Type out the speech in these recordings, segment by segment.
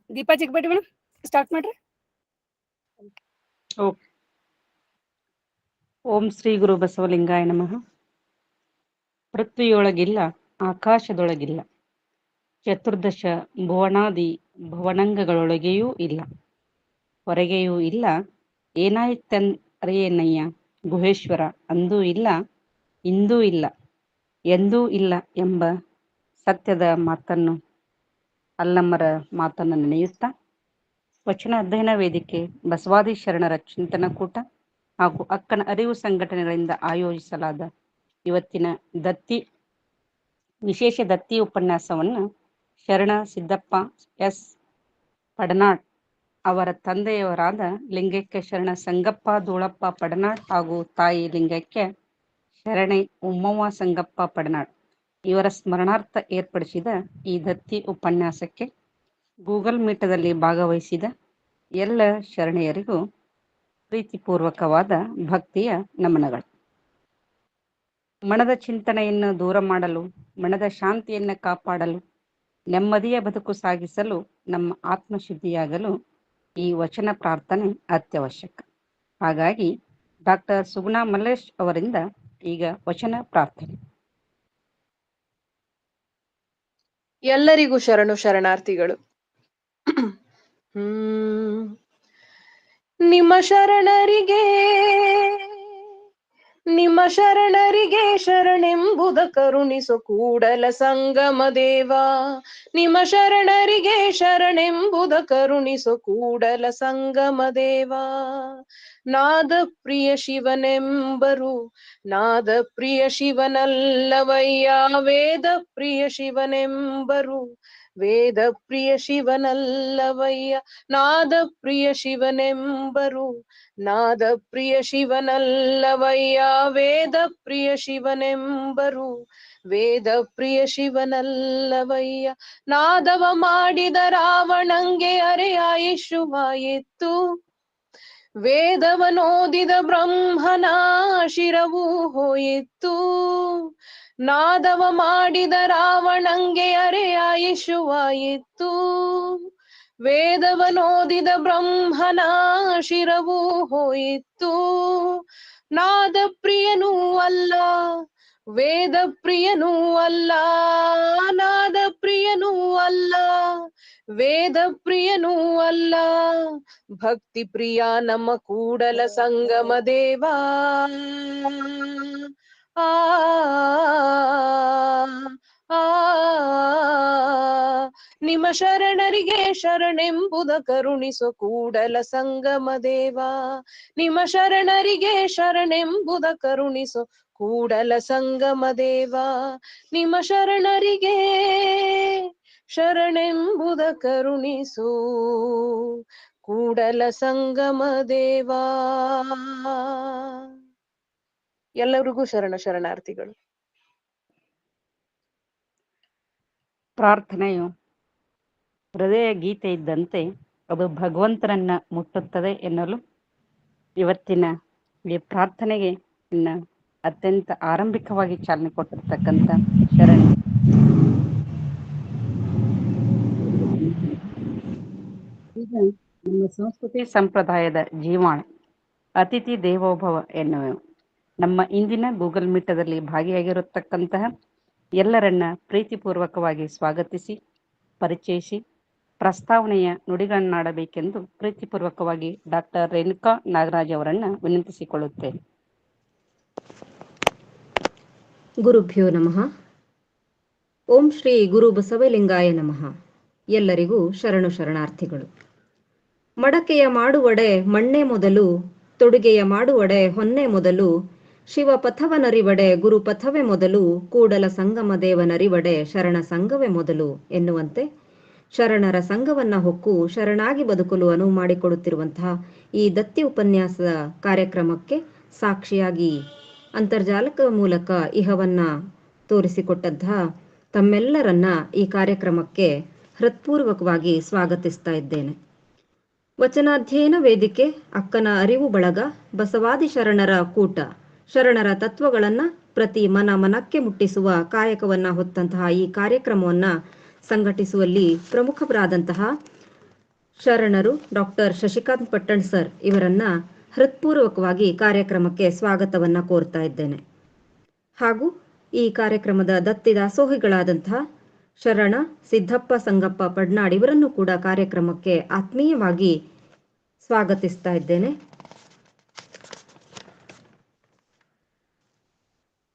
Deepa ಚಿಕ್ಕಬೇಟಿ madam start ಮಾಡ್ರಿ. ಓಂ ಶ್ರೀ ಗುರು ಬಸವಲಿಂಗಾಯ ನಮಃ. ಪೃಥ್ವಿಯೊಳಗಿಲ್ಲ, ಆಕಾಶದೊಳಗಿಲ್ಲ, ಚತುರ್ದಶ ಭುವನಾದಿ ಭುವನಂಗಗಳೊಳಗೆಯೂ ಇಲ್ಲ, ಹೊರಗೆಯೂ ಇಲ್ಲ, ಏನಾಯ್ತಂದ್ರೇನಯ್ಯ ಗುಹೇಶ್ವರ, ಅಂದೂ ಇಲ್ಲ, ಇಂದೂ ಇಲ್ಲ, ಎಂದೂ ಇಲ್ಲ ಎಂಬ ಸತ್ಯದ ಮಾತನ್ನು ಅಲ್ಲಮ್ಮರ ಮಾತನ್ನು ನೆನೆಯುತ್ತಾ, ವಚನ ಅಧ್ಯಯನ ವೇದಿಕೆ ಬಸವಾದಿ ಶರಣರ ಚಿಂತನ ಕೂಟ ಹಾಗೂ ಅಕ್ಕನ ಅರಿವು ಸಂಘಟನೆಗಳಿಂದ ಆಯೋಜಿಸಲಾದ ಇವತ್ತಿನ ವಿಶೇಷ ದತ್ತಿ ಉಪನ್ಯಾಸವನ್ನು ಶರಣ ಸಿದ್ದಪ್ಪ ಎಸ್ ಪಡನಾಳ್ ಅವರ ತಂದೆಯವರಾದ ಲಿಂಗೈಕ್ಯ ಶರಣ ಸಂಗಪ್ಪ ಧೂಳಪ್ಪ ಪಡನಾಳ್ ಹಾಗೂ ತಾಯಿ ಲಿಂಗೈಕ್ಯ ಶರಣೆ ಉಮ್ಮವ್ವ ಸಂಗಪ್ಪ ಪಡನಾಳ್ ಇವರ ಸ್ಮರಣಾರ್ಥ ಏರ್ಪಡಿಸಿದ ಈ ದತ್ತಿ ಉಪನ್ಯಾಸಕ್ಕೆ ಗೂಗಲ್ ಮೀಟದಲ್ಲಿ ಭಾಗವಹಿಸಿದ ಎಲ್ಲ ಶರಣೆಯರಿಗೂ ಪ್ರೀತಿಪೂರ್ವಕವಾದ ಭಕ್ತಿಯ ನಮನಗಳು. ಮನದ ಚಿಂತನೆಯನ್ನು ದೂರ ಮಾಡಲು, ಮನದ ಶಾಂತಿಯನ್ನು ಕಾಪಾಡಲು, ನೆಮ್ಮದಿಯ ಬದುಕು ಸಾಗಿಸಲು, ನಮ್ಮ ಆತ್ಮಶುದ್ಧಿಯಾಗಲು ಈ ವಚನ ಪ್ರಾರ್ಥನೆ ಅತ್ಯವಶ್ಯಕ. ಹಾಗಾಗಿ ಡಾಕ್ಟರ್ ಸುಗುಣಾ ಮಲ್ಲೇಶ್ ಅವರಿಂದ ಈಗ ವಚನ ಪ್ರಾರ್ಥನೆ. ಎಲ್ಲರಿಗೂ ಶರಣು ಶರಣಾರ್ಥಿಗಳು. ನಿಮ್ಮ ಶರಣರಿಗೆ ಶರಣೆಂಬುದ ಕರುಣಿಸು ಕೂಡಲ ಸಂಗಮ ದೇವ. ನಿಮ್ಮ ಶರಣರಿಗೆ ಶರಣೆಂಬುದ ಕರುಣಿಸು ಕೂಡಲ ಸಂಗಮ ದೇವ. ನಾದ ಪ್ರಿಯ ಶಿವನೆಂಬರು ನಾದ ಪ್ರಿಯ ಶಿವನಲ್ಲವಯ್ಯ, ವೇದ ಪ್ರಿಯ ಶಿವನೆಂಬರು ವೇದ ಪ್ರಿಯ ಶಿವನಲ್ಲವಯ್ಯ. ನಾದ ಪ್ರಿಯ ಶಿವನೆಂಬರು ನಾದ ಪ್ರಿಯ ಶಿವನಲ್ಲವಯ್ಯ, ವೇದ ಪ್ರಿಯ ಶಿವನೆಂಬರು ವೇದ ಪ್ರಿಯ ಶಿವನಲ್ಲವಯ್ಯ. ನಾದವ ಮಾಡಿದ ರಾವಣಂಗೆ ಅರೆಯಾಯಿಶುವಾಯಿತ್ತು, ವೇದವನೋದಿದ ಬ್ರಹ್ಮನ ಶಿರವು ಹೋಯಿತು. ನಾದವ ಮಾಡಿದ ರಾವಣಂಗೆ ಅರೆಯಾಯಿಶುವಾಯಿತ್ತು, ವೇದವನೋದಿದ ಬ್ರಹ್ಮನ ಶಿರವು ಹೋಯಿತು. ನಾದ ಪ್ರಿಯನೂ ಅಲ್ಲ ವೇದ ಪ್ರಿಯನೂ ಅಲ್ಲ, ನಾದ ಪ್ರಿಯನೂ ಅಲ್ಲ ವೇದ ಪ್ರಿಯನೂ ಅಲ್ಲ, ಭಕ್ತಿ ಪ್ರಿಯ ನಮ್ಮ ಕೂಡಲ ಸಂಗಮ ದೇವ. ಆ ನಿಮ್ಮ ಶರಣರಿಗೆ ಶರಣೆಂಬುದ ಕರುಣಿಸು ಕೂಡಲ ಸಂಗಮ ದೇವ. ನಿಮ್ಮ ಶರಣರಿಗೆ ಶರಣೆಂಬುದ ಕರುಣಿಸು ಕೂಡಲ ಸಂಗಮ ದೇವ. ನಿಮ್ಮ ಶರಣರಿಗೆ ಶರಣೆಂಬುದ ಕರುಣಿಸು ಕೂಡಲ ಸಂಗಮ ದೇವ. ಎಲ್ಲರಿಗೂ ಶರಣಾರ್ಥಿಗಳು. ಪ್ರಾರ್ಥನೆಯು ಹೃದಯ ಗೀತೆ ಇದ್ದಂತೆ ಅದು ಭಗವಂತನನ್ನ ಮುಟ್ಟುತ್ತದೆ ಎನ್ನಲು ಇವತ್ತಿನ ಈ ಪ್ರಾರ್ಥನೆಗೆ ಅತ್ಯಂತ ಆರಂಭಿಕವಾಗಿ ಚಾಲನೆ ಕೊಟ್ಟಿರ್ತಕ್ಕಂಥ ಶರಣ ಈಗ ನಮ್ಮ ಸಂಸ್ಕೃತಿ ಸಂಪ್ರದಾಯದ ಜೀವಾಣ ಅತಿಥಿ ದೇವೋಭವ ಎನ್ನುವೆವು. ನಮ್ಮ ಇಂದಿನ ಗೂಗಲ್ ಮೀಟದಲ್ಲಿ ಭಾಗಿಯಾಗಿರತಕ್ಕಂತಹ ಎಲ್ಲರನ್ನ ಪ್ರೀತಿಪೂರ್ವಕವಾಗಿ ಸ್ವಾಗತಿಸಿ ಪರಿಚಯಿಸಿ ಪ್ರಸ್ತಾವನೆಯ ನುಡಿಗಳನ್ನಾಡಬೇಕೆಂದು ಪ್ರೀತಿಪೂರ್ವಕವಾಗಿ ಡಾಕ್ಟರ್ ರೇಣುಕಾ ನಾಗರಾಜ್ ಅವರನ್ನ ವಿನಂತಿಸಿಕೊಳ್ಳುತ್ತೇನೆ. ಗುರುಭ್ಯೋ ನಮಃ. ಓಂ ಶ್ರೀ ಗುರು ಬಸವಲಿಂಗಾಯ ನಮಃ. ಎಲ್ಲರಿಗೂ ಶರಣು ಶರಣಾರ್ಥಿಗಳು. ಮಡಕೆಯ ಮಾಡುವಡೆ ಮಣ್ಣೆ ಮೊದಲು, ತೊಡುಗೆಯ ಮಾಡುವಡೆ ಹೊನ್ನೆ ಮೊದಲು, ಶಿವ ಪಥವನರಿವಡೆ ಗುರು ಪಥವೇ ಮೊದಲು, ಕೂಡಲ ಸಂಗಮ ದೇವನರಿವಡೆ ಶರಣ ಸಂಘವೇ ಮೊದಲು ಎನ್ನುವಂತೆ ಶರಣರ ಸಂಘವನ್ನ ಹೊಕ್ಕು ಶರಣಾಗಿ ಬದುಕಲು ಅನುವು ಮಾಡಿಕೊಡುತ್ತಿರುವಂತಹ ಈ ದತ್ತಿ ಉಪನ್ಯಾಸದ ಕಾರ್ಯಕ್ರಮಕ್ಕೆ ಸಾಕ್ಷಿಯಾಗಿ ಅಂತರ್ಜಾಲದ ಮೂಲಕ ಇಹವನ್ನ ತೋರಿಸಿಕೊಟ್ಟಂತಹ ತಮ್ಮೆಲ್ಲರನ್ನ ಈ ಕಾರ್ಯಕ್ರಮಕ್ಕೆ ಹೃತ್ಪೂರ್ವಕವಾಗಿ ಸ್ವಾಗತಿಸ್ತಾ ಇದ್ದೇನೆ. ವಚನಾಧ್ಯಯನ ವೇದಿಕೆ ಅಕ್ಕನ ಅರಿವು ಬಳಗ ಬಸವಾದಿ ಶರಣರ ಕೂಟ ಶರಣರ ತತ್ವಗಳನ್ನ ಪ್ರತಿ ಮನಕ್ಕೆ ಮುಟ್ಟಿಸುವ ಕಾಯಕವನ್ನ ಹೊತ್ತಂತಹ ಈ ಕಾರ್ಯಕ್ರಮವನ್ನ ಸಂಘಟಿಸುವಲ್ಲಿ ಪ್ರಮುಖರಾದಂತಹ ಶರಣರು ಡಾಕ್ಟರ್ ಶಶಿಕಾಂತ್ ಪಟ್ಟಣ್ ಸರ್ ಇವರನ್ನ ಹೃತ್ಪೂರ್ವಕವಾಗಿ ಕಾರ್ಯಕ್ರಮಕ್ಕೆ ಸ್ವಾಗತವನ್ನ ಕೋರ್ತಾ ಇದ್ದೇನೆ. ಹಾಗೂ ಈ ಕಾರ್ಯಕ್ರಮದ ದತ್ತಿ ದಾಸೋಹಿಗಳಾದಂತಹ ಶರಣ ಸಿದ್ದಪ್ಪ ಸಂಗಪ್ಪ ಪಡ್ನಾಡ್ ಇವರನ್ನು ಕೂಡ ಕಾರ್ಯಕ್ರಮಕ್ಕೆ ಆತ್ಮೀಯವಾಗಿ ಸ್ವಾಗತಿಸ್ತಾ ಇದ್ದೇನೆ.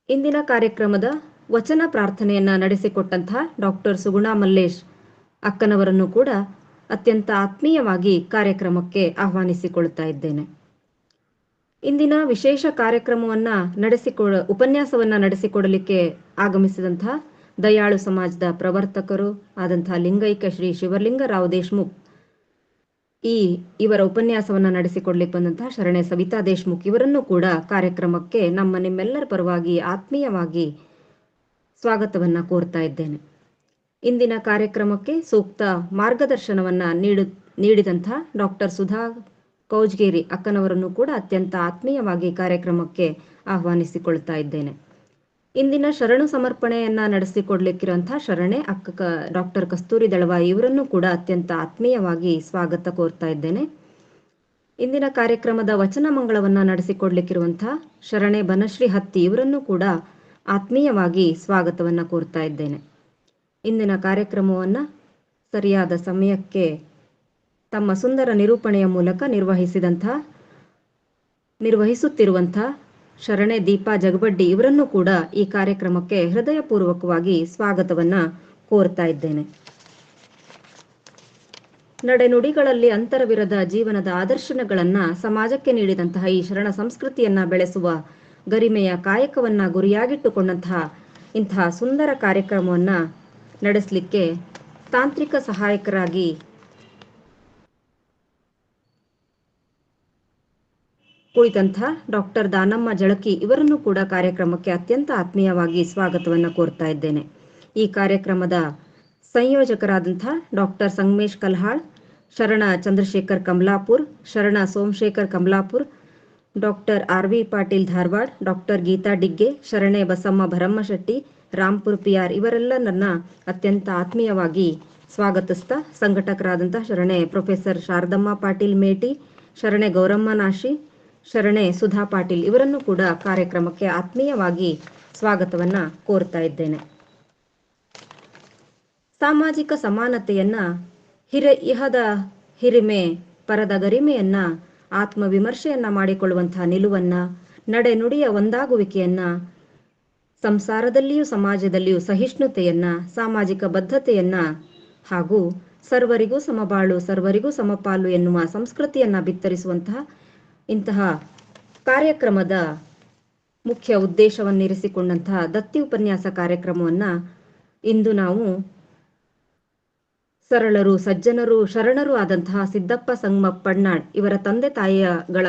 ಇಂದಿನ ಕಾರ್ಯಕ್ರಮದ ವಚನ ಪ್ರಾರ್ಥನೆಯನ್ನ ನಡೆಸಿಕೊಟ್ಟಂತಹ ಡಾಕ್ಟರ್ ಸುಗುಣಾ ಮಲ್ಲೇಶ್ ಅಕ್ಕನವರನ್ನು ಕೂಡ ಅತ್ಯಂತ ಆತ್ಮೀಯವಾಗಿ ಕಾರ್ಯಕ್ರಮಕ್ಕೆ ಆಹ್ವಾನಿಸಿಕೊಳ್ತಾ ಇದ್ದೇನೆ. ಇಂದಿನ ವಿಶೇಷ ಕಾರ್ಯಕ್ರಮವನ್ನ ಉಪನ್ಯಾಸವನ್ನ ನಡೆಸಿಕೊಡಲಿಕ್ಕೆ ಆಗಮಿಸಿದಂತಹ ದಯಾಳು ಸಮಾಜದ ಪ್ರವರ್ತಕರು ಆದಂತಹ ಲಿಂಗೈಕ್ಯ ಶ್ರೀ ಶಿವಲಿಂಗರಾವ್ ದೇಶ್ಮುಖ್, ಇವರ ಉಪನ್ಯಾಸವನ್ನ ನಡೆಸಿಕೊಡ್ಲಿಕ್ಕೆ ಬಂದಂತಹ ಶರಣೆ ಸವಿತಾ ದೇಶ್ಮುಖ್ ಇವರನ್ನು ಕೂಡ ಕಾರ್ಯಕ್ರಮಕ್ಕೆ ನಿಮ್ಮೆಲ್ಲರ ಪರವಾಗಿ ಆತ್ಮೀಯವಾಗಿ ಸ್ವಾಗತವನ್ನ ಕೋರ್ತಾ ಇದ್ದೇನೆ. ಇಂದಿನ ಕಾರ್ಯಕ್ರಮಕ್ಕೆ ಸೂಕ್ತ ಮಾರ್ಗದರ್ಶನವನ್ನ ನೀಡಿದಂತಹ ಡಾಕ್ಟರ್ ಸುಧಾ ಕೌಜ್ಗೇರಿ ಅಕ್ಕನವರನ್ನು ಕೂಡ ಅತ್ಯಂತ ಆತ್ಮೀಯವಾಗಿ ಕಾರ್ಯಕ್ರಮಕ್ಕೆ ಆಹ್ವಾನಿಸಿಕೊಳ್ತಾ ಇದ್ದೇನೆ. ಇಂದಿನ ಶರಣು ಸಮರ್ಪಣೆಯನ್ನ ನಡೆಸಿಕೊಡ್ಲಿಕ್ಕಿರುವಂತಹ ಶರಣೆ ಡಾಕ್ಟರ್ ಕಸ್ತೂರಿ ದಳವಾಯಿ ಇವರನ್ನು ಕೂಡ ಅತ್ಯಂತ ಆತ್ಮೀಯವಾಗಿ ಸ್ವಾಗತ ಕೋರ್ತಾ ಇದ್ದೇನೆ. ಇಂದಿನ ಕಾರ್ಯಕ್ರಮದ ವಚನ ಮಂಗಳವನ್ನ ನಡೆಸಿಕೊಡ್ಲಿಕ್ಕಿರುವಂತಹ ಶರಣೆ ಬನಶ್ರೀ ಹತ್ತಿ ಇವರನ್ನು ಕೂಡ ಆತ್ಮೀಯವಾಗಿ ಸ್ವಾಗತವನ್ನ ಕೋರ್ತಾ ಇದ್ದೇನೆ. ಇಂದಿನ ಕಾರ್ಯಕ್ರಮವನ್ನ ಸರಿಯಾದ ಸಮಯಕ್ಕೆ ತಮ್ಮ ಸುಂದರ ನಿರೂಪಣೆಯ ಮೂಲಕ ನಿರ್ವಹಿಸುತ್ತಿರುವಂತಹ ಶರಣೆ ದೀಪಾ ಜಗಬಡ್ಡಿ ಇವರನ್ನು ಕೂಡ ಈ ಕಾರ್ಯಕ್ರಮಕ್ಕೆ ಹೃದಯಪೂರ್ವಕವಾಗಿ ಸ್ವಾಗತವನ್ನ ಕೋರ್ತಾ ಇದ್ದೇನೆ. ನಡೆನುಡಿಗಳಲ್ಲಿ ಅಂತರವಿರದ ಜೀವನದ ಆದರ್ಶಗಳನ್ನ ಸಮಾಜಕ್ಕೆ ನೀಡಿದಂತಹ ಈ ಶರಣ ಸಂಸ್ಕೃತಿಯನ್ನ ಬೆಳೆಸುವ ಗರಿಮೆಯ ಕಾಯಕವನ್ನ ಗುರಿಯಾಗಿಟ್ಟುಕೊಂಡಂತಹ ಇಂತಹ ಸುಂದರ ಕಾರ್ಯಕ್ರಮವನ್ನ ನಡೆಸಲಿಕ್ಕೆ ತಾಂತ್ರಿಕ ಸಹಾಯಕರಾಗಿ ಕುಳಿತಂತಹ ಡಾಕ್ಟರ್ ದಾನಮ್ಮ ಜಳಕಿ ಇವರನ್ನು ಕೂಡ ಕಾರ್ಯಕ್ರಮಕ್ಕೆ ಅತ್ಯಂತ ಆತ್ಮೀಯವಾಗಿ ಸ್ವಾಗತವನ್ನ ಕೋರ್ತಾ ಇದ್ದೇನೆ. ಈ ಕಾರ್ಯಕ್ರಮದ ಸಂಯೋಜಕರಾದಂತಹ ಡಾಕ್ಟರ್ ಸಂಗಮೇಶ್ ಕಲ್ಹಾಳ್, ಶರಣ Chandrashekhar Kamalapur, Sharana Somashekhar Kamalapur, doctor RV Patil Dharwad, doctor Geeta Digge, Sharane Basamma Bharammashetti, Rampur PR ಇವರೆಲ್ಲ ನನ್ನ ಅತ್ಯಂತ ಆತ್ಮೀಯವಾಗಿ ಸ್ವಾಗತಿಸ್ತಾ, ಸಂಘಟಕರಾದಂತಹ ಶರಣೆ ಪ್ರೊಫೆಸರ್ ಶಾರದಮ್ಮ ಪಾಟೀಲ್ ಮೇಟಿ, ಶರಣೆ ಗೌರಮ್ಮ ನಾಶಿ, ಶರಣೆ ಸುಧಾ ಪಾಟೀಲ್ ಇವರನ್ನು ಕೂಡ ಕಾರ್ಯಕ್ರಮಕ್ಕೆ ಆತ್ಮೀಯವಾಗಿ ಸ್ವಾಗತವನ್ನ ಕೋರ್ತಾ ಇದ್ದೇನೆ. ಸಾಮಾಜಿಕ ಸಮಾನತೆಯನ್ನ ಇಹದ ಹಿರಿಮೆ ಪರದ ಗರಿಮೆಯನ್ನ ಆತ್ಮವಿಮರ್ಶೆಯನ್ನ ಮಾಡಿಕೊಳ್ಳುವಂತಹ ನಿಲುವನ್ನ, ನಡೆನುಡಿಯ ಒಂದಾಗುವಿಕೆಯನ್ನ, ಸಂಸಾರದಲ್ಲಿಯೂ ಸಮಾಜದಲ್ಲಿಯೂ ಸಹಿಷ್ಣುತೆಯನ್ನ, ಸಾಮಾಜಿಕ ಬದ್ಧತೆಯನ್ನ ಹಾಗೂ ಸರ್ವರಿಗೂ ಸಮಬಾಳು ಸರ್ವರಿಗೂ ಸಮಪಾಲು ಎನ್ನುವ ಸಂಸ್ಕೃತಿಯನ್ನ ಬಿತ್ತರಿಸುವಂತಹ ಇಂತಹ ಕಾರ್ಯಕ್ರಮದ ಮುಖ್ಯ ಉದ್ದೇಶವನ್ನಿರಿಸಿಕೊಂಡಂತಹ ದತ್ತಿ ಉಪನ್ಯಾಸ ಕಾರ್ಯಕ್ರಮವನ್ನ ಇಂದು ನಾವು ಸರಳರು ಸಜ್ಜನರು ಶರಣರು ಆದಂತಹ ಸಿದ್ದಪ್ಪ ಸಂಗಪ್ಪ ಪಡ್ನಾಡ್ ಇವರ ತಂದೆ ತಾಯಿಗಳ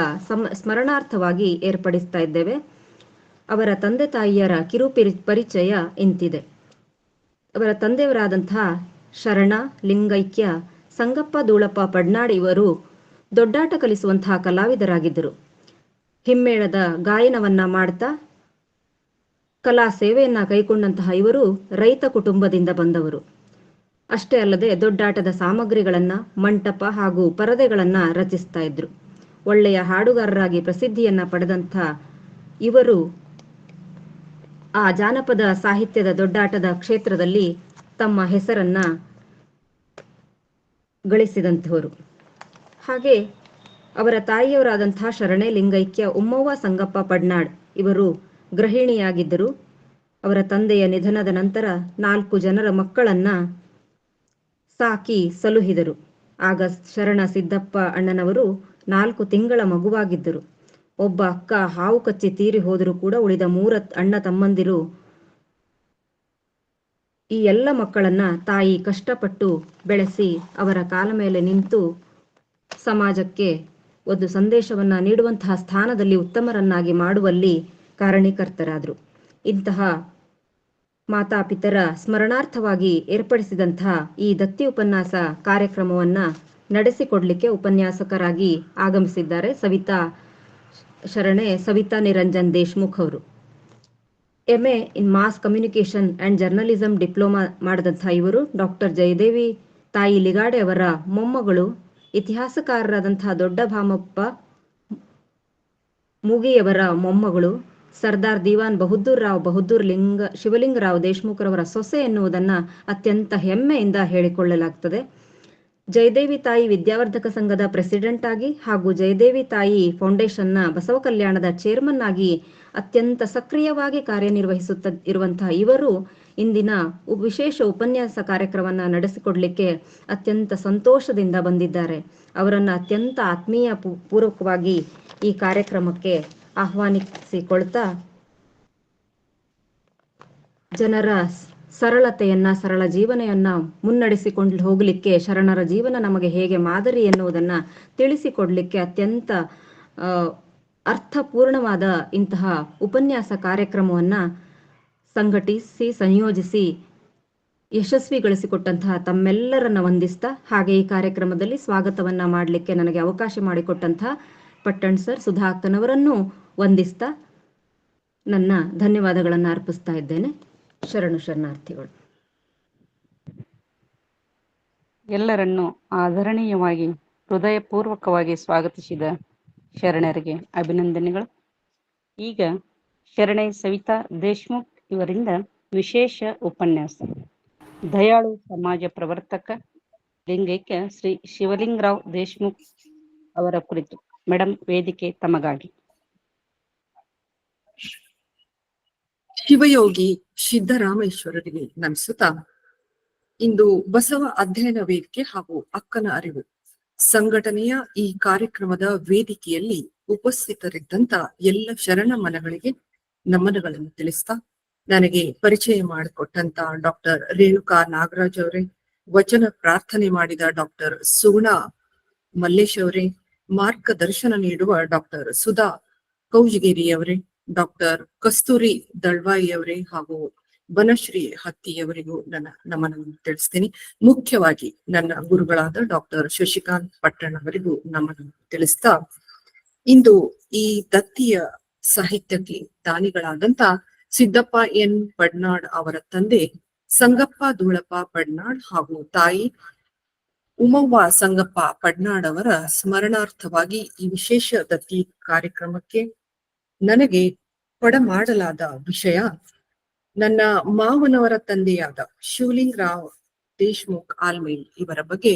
ಸ್ಮರಣಾರ್ಥವಾಗಿ ಏರ್ಪಡಿಸ್ತಾ ಇದ್ದೇವೆ. ಅವರ ತಂದೆ ತಾಯಿಯರ ಕಿರು ಪರಿಚಯ ಇಂತಿದೆ. ಅವರ ತಂದೆಯವರಾದಂತಹ ಶರಣ ಲಿಂಗೈಕ್ಯ ಸಂಗಪ್ಪ ದೂಳಪ್ಪ ಪಡ್ನಾಡ್ ಇವರು ದೊಡ್ಡಾಟ ಕಲಿಸುವಂತಹ ಕಲಾವಿದರಾಗಿದ್ದರು. ಹಿಮ್ಮೇಳದ ಗಾಯನವನ್ನ ಮಾಡ್ತಾ ಕಲಾ ಸೇವೆಯನ್ನ ಕೈಗೊಂಡಂತಹ ಇವರು ರೈತ ಕುಟುಂಬದಿಂದ ಬಂದವರು. ಅಷ್ಟೇ ಅಲ್ಲದೆ ದೊಡ್ಡಾಟದ ಸಾಮಗ್ರಿಗಳನ್ನ, ಮಂಟಪ ಹಾಗೂ ಪರದೆಗಳನ್ನ ರಚಿಸ್ತಾ ಇದ್ರು. ಒಳ್ಳೆಯ ಹಾಡುಗಾರರಾಗಿ ಪ್ರಸಿದ್ಧಿಯನ್ನ ಪಡೆದಂಥ ಇವರು ಆ ಜಾನಪದ ಸಾಹಿತ್ಯದ ದೊಡ್ಡಾಟದ ಕ್ಷೇತ್ರದಲ್ಲಿ ತಮ್ಮ ಹೆಸರನ್ನ ಗಳಿಸಿದಂಥವರು. ಹಾಗೆ ಅವರ ತಾಯಿಯವರಾದಂತಹ ಶರಣೆ ಲಿಂಗೈಕ್ಯ ಉಮ್ಮವ್ವ ಸಂಗಪ್ಪ ಪಡ್ನಾಡ್ ಇವರು ಗೃಹಿಣಿಯಾಗಿದ್ದರು. ಅವರ ತಂದೆಯ ನಿಧನದ ನಂತರ 4 ಜನರ ಮಕ್ಕಳನ್ನ ಸಾಕಿ ಸಲುಹಿದರು. ಆಗ ಶರಣ ಸಿದ್ದಪ್ಪ ಅಣ್ಣನವರು 4 ತಿಂಗಳ ಮಗುವಾಗಿದ್ದರು. ಒಬ್ಬ ಅಕ್ಕ ಹಾವು ಕಚ್ಚಿ ತೀರಿ ಹೋದರೂ ಕೂಡ ಉಳಿದ 3 ಅಣ್ಣ ತಮ್ಮಂದಿರು ಈ ಎಲ್ಲ ಮಕ್ಕಳನ್ನ ತಾಯಿ ಕಷ್ಟಪಟ್ಟು ಬೆಳೆಸಿ ಅವರ ಕಾಲ ಮೇಲೆ ನಿಂತು ಸಮಾಜಕ್ಕೆ ಒಂದು ಸಂದೇಶವನ್ನ ನೀಡುವಂತಹ ಸ್ಥಾನದಲ್ಲಿ ಉತ್ತಮರನ್ನಾಗಿ ಮಾಡುವಲ್ಲಿ ಕಾರಣೀಕರ್ತರಾದರು. ಇಂತಹ ಮಾತಾಪಿತರ ಸ್ಮರಣಾರ್ಥವಾಗಿ ಏರ್ಪಡಿಸಿದಂತಹ ಈ ದತ್ತಿ ಉಪನ್ಯಾಸ ಕಾರ್ಯಕ್ರಮವನ್ನ ನಡೆಸಿಕೊಡ್ಲಿಕ್ಕೆ ಉಪನ್ಯಾಸಕರಾಗಿ ಆಗಮಿಸಿದ್ದಾರೆ ಶರಣೆ ಸವಿತಾ ನಿರಂಜನ್ ದೇಶ್ಮುಖ್ ಅವರು. MA in mass communication and journalism diploma ಮಾಡಿದಂತಹ ಇವರು ಡಾಕ್ಟರ್ ಜಯದೇವಿ ತಾಯಿ ಲಿಗಾಡೆ ಅವರ ಮೊಮ್ಮಗಳು ಇತಿಹಾಸಕಾರರಾದಂತಹ ದೊಡ್ಡ ಭಾಮಪ್ಪ ಮೂಗಿಯವರ ಮೊಮ್ಮಗಳು ಸರ್ದಾರ್ ದಿವಾನ್ ಬಹದ್ದೂರ್ ಶಿವಲಿಂಗರಾವ್ ದೇಶ್ಮುಖ್ರವರ ಸೊಸೆ ಎನ್ನುವುದನ್ನು ಅತ್ಯಂತ ಹೆಮ್ಮೆಯಿಂದ ಹೇಳಿಕೊಳ್ಳಲಾಗ್ತದೆ. ಜಯದೇವಿ ತಾಯಿ ವಿದ್ಯಾವರ್ಧಕ ಸಂಘದ ಪ್ರೆಸಿಡೆಂಟ್ ಆಗಿ ಹಾಗೂ ಜಯದೇವಿ ತಾಯಿ ಫೌಂಡೇಶನ್ನ ಬಸವ ಕಲ್ಯಾಣದ ಚೇರ್ಮನ್ ಆಗಿ ಅತ್ಯಂತ ಸಕ್ರಿಯವಾಗಿ ಇರುವಂತಹ ಇವರು ಇಂದಿನ ವಿಶೇಷ ಉಪನ್ಯಾಸ ಕಾರ್ಯಕ್ರಮವನ್ನು ನಡೆಸಿಕೊಡ್ಲಿಕ್ಕೆ ಅತ್ಯಂತ ಸಂತೋಷದಿಂದ ಬಂದಿದ್ದಾರೆ. ಅವರನ್ನು ಅತ್ಯಂತ ಆತ್ಮೀಯ ಪೂರ್ವಕವಾಗಿ ಈ ಕಾರ್ಯಕ್ರಮಕ್ಕೆ ಆಹ್ವಾನಿಸಿಕೊಳ್ತಾ ಜನರ ಸರಳ ಜೀವನವನ್ನ ಮುನ್ನಡೆಸಿಕೊಂಡು ಹೋಗಲಿಕ್ಕೆ ಶರಣರ ಜೀವನ ನಮಗೆ ಹೇಗೆ ಮಾದರಿ ಎನ್ನುವುದನ್ನ ತಿಳಿಸಿಕೊಡ್ಲಿಕ್ಕೆ ಅತ್ಯಂತ ಅರ್ಥಪೂರ್ಣವಾದ ಇಂತಹ ಉಪನ್ಯಾಸ ಕಾರ್ಯಕ್ರಮವನ್ನ ಸಂಘಟಿಸಿ ಸಂಯೋಜಿಸಿ ಯಶಸ್ವಿಗೊಳಿಸಿಕೊಟ್ಟಂತಹ ತಮ್ಮೆಲ್ಲರನ್ನ ವಂದಿಸ್ತಾ, ಹಾಗೆ ಈ ಕಾರ್ಯಕ್ರಮದಲ್ಲಿ ಸ್ವಾಗತವನ್ನ ಮಾಡಲಿಕ್ಕೆ ನನಗೆ ಅವಕಾಶ ಮಾಡಿಕೊಟ್ಟಂತಹ ಪಟ್ಟಣ್ ಸರ್, ಸುಧಾ ಅಕ್ಕನವರನ್ನು ವಂದಿಸ್ತಾ ನನ್ನ ಧನ್ಯವಾದಗಳನ್ನು ಅರ್ಪಿಸ್ತಾ ಇದ್ದೇನೆ. ಶರಣಾರ್ಥಿಗಳು. ಎಲ್ಲರನ್ನೂ ಆದರಣೀಯವಾಗಿ ಹೃದಯಪೂರ್ವಕವಾಗಿ ಸ್ವಾಗತಿಸಿದ ಶರಣರಿಗೆ ಅಭಿನಂದನೆಗಳು. ಈಗ ಶರಣೆ ಸವಿತಾ ದೇಶ್ಮುಖ್ ಇವರಿಂದ ವಿಶೇಷ ಉಪನ್ಯಾಸ ದಯಾಳು ಸಮಾಜ ಪ್ರವರ್ತಕ ಲಿಂಗೈಕ್ಯ ಶ್ರೀ ಶಿವಲಿಂಗರಾವ್ ದೇಶ್ಮುಖ್ ಅವರ ಕುರಿತು. ಮೇಡಮ್, ವೇದಿಕೆ ತಮಗಾಗಿ. ಶಿವಯೋಗಿ ಸಿದ್ದರಾಮೇಶ್ವರರಿಗೆ ನಮಿಸುತ್ತಾ, ಇಂದು ಬಸವ ಅಧ್ಯಯನ ವೇದಿಕೆ ಹಾಗೂ ಅಕ್ಕನ ಅರಿವು ಸಂಘಟನೆಯ ಈ ಕಾರ್ಯಕ್ರಮದ ವೇದಿಕೆಯಲ್ಲಿ ಉಪಸ್ಥಿತರಿದ್ದಂತ ಎಲ್ಲ ಶರಣ ಮನಗಳಿಗೆ ನಮನಗಳನ್ನು ತಿಳಿಸ್ತಾ, ನನಗೆ ಪರಿಚಯ ಮಾಡಿಕೊಟ್ಟಂತ ಡಾಕ್ಟರ್ ರೇಣುಕಾ ನಾಗರಾಜ್ ಅವರೇ, ವಚನ ಪ್ರಾರ್ಥನೆ ಮಾಡಿದ ಡಾಕ್ಟರ್ ಸುಗುಣಾ ಮಲ್ಲೇಶ್ ಅವರೇ, ಮಾರ್ಗದರ್ಶನ ನೀಡುವ ಡಾಕ್ಟರ್ ಸುಧಾ ಕೌಜಗೇರಿ ಅವರೇ, ಡಾಕ್ಟರ್ ಕಸ್ತೂರಿ ದಳ್ವಾಯಿ ಅವರೇ ಹಾಗೂ ಬನಶ್ರೀ ಹತ್ತಿಯವರಿಗೂ ನನ್ನ ನಮನವನ್ನು ತಿಳಿಸ್ತೇನೆ. ಮುಖ್ಯವಾಗಿ ನನ್ನ ಗುರುಗಳಾದ ಡಾಕ್ಟರ್ ಶಶಿಕಾಂತ್ ಪಟ್ಟಣ್ ಅವರಿಗೂ ನಮನವನ್ನು ತಿಳಿಸ್ತಾ, ಇಂದು ಈ ದತ್ತಿಯ ಸಾಹಿತ್ಯಕ್ಕೆ ದಾನಿಗಳಾದಂತ ಸಿದ್ದಪ್ಪ ಎನ್ ಪಡ್ನಾಡ್ ಅವರ ತಂದೆ ಸಂಗಪ್ಪ ಧೂಳಪ್ಪ ಪಡ್ನಾಡ್ ಹಾಗೂ ತಾಯಿ ಉಮವ್ವ ಸಂಗಪ್ಪ ಪಡ್ನಾಡ್ ಅವರ ಸ್ಮರಣಾರ್ಥವಾಗಿ ಈ ವಿಶೇಷ ದತ್ತಿ ಕಾರ್ಯಕ್ರಮಕ್ಕೆ ನನಗೆ ಕೊಡಮಾಡಲಾದ ವಿಷಯ ನನ್ನ ಮಾವನವರ ತಂದೆಯಾದ ಶಿವಲಿಂಗರಾವ್ ದೇಶ್ಮುಖ್ ಆಲ್ಮೇಲ್ ಇವರ ಬಗ್ಗೆ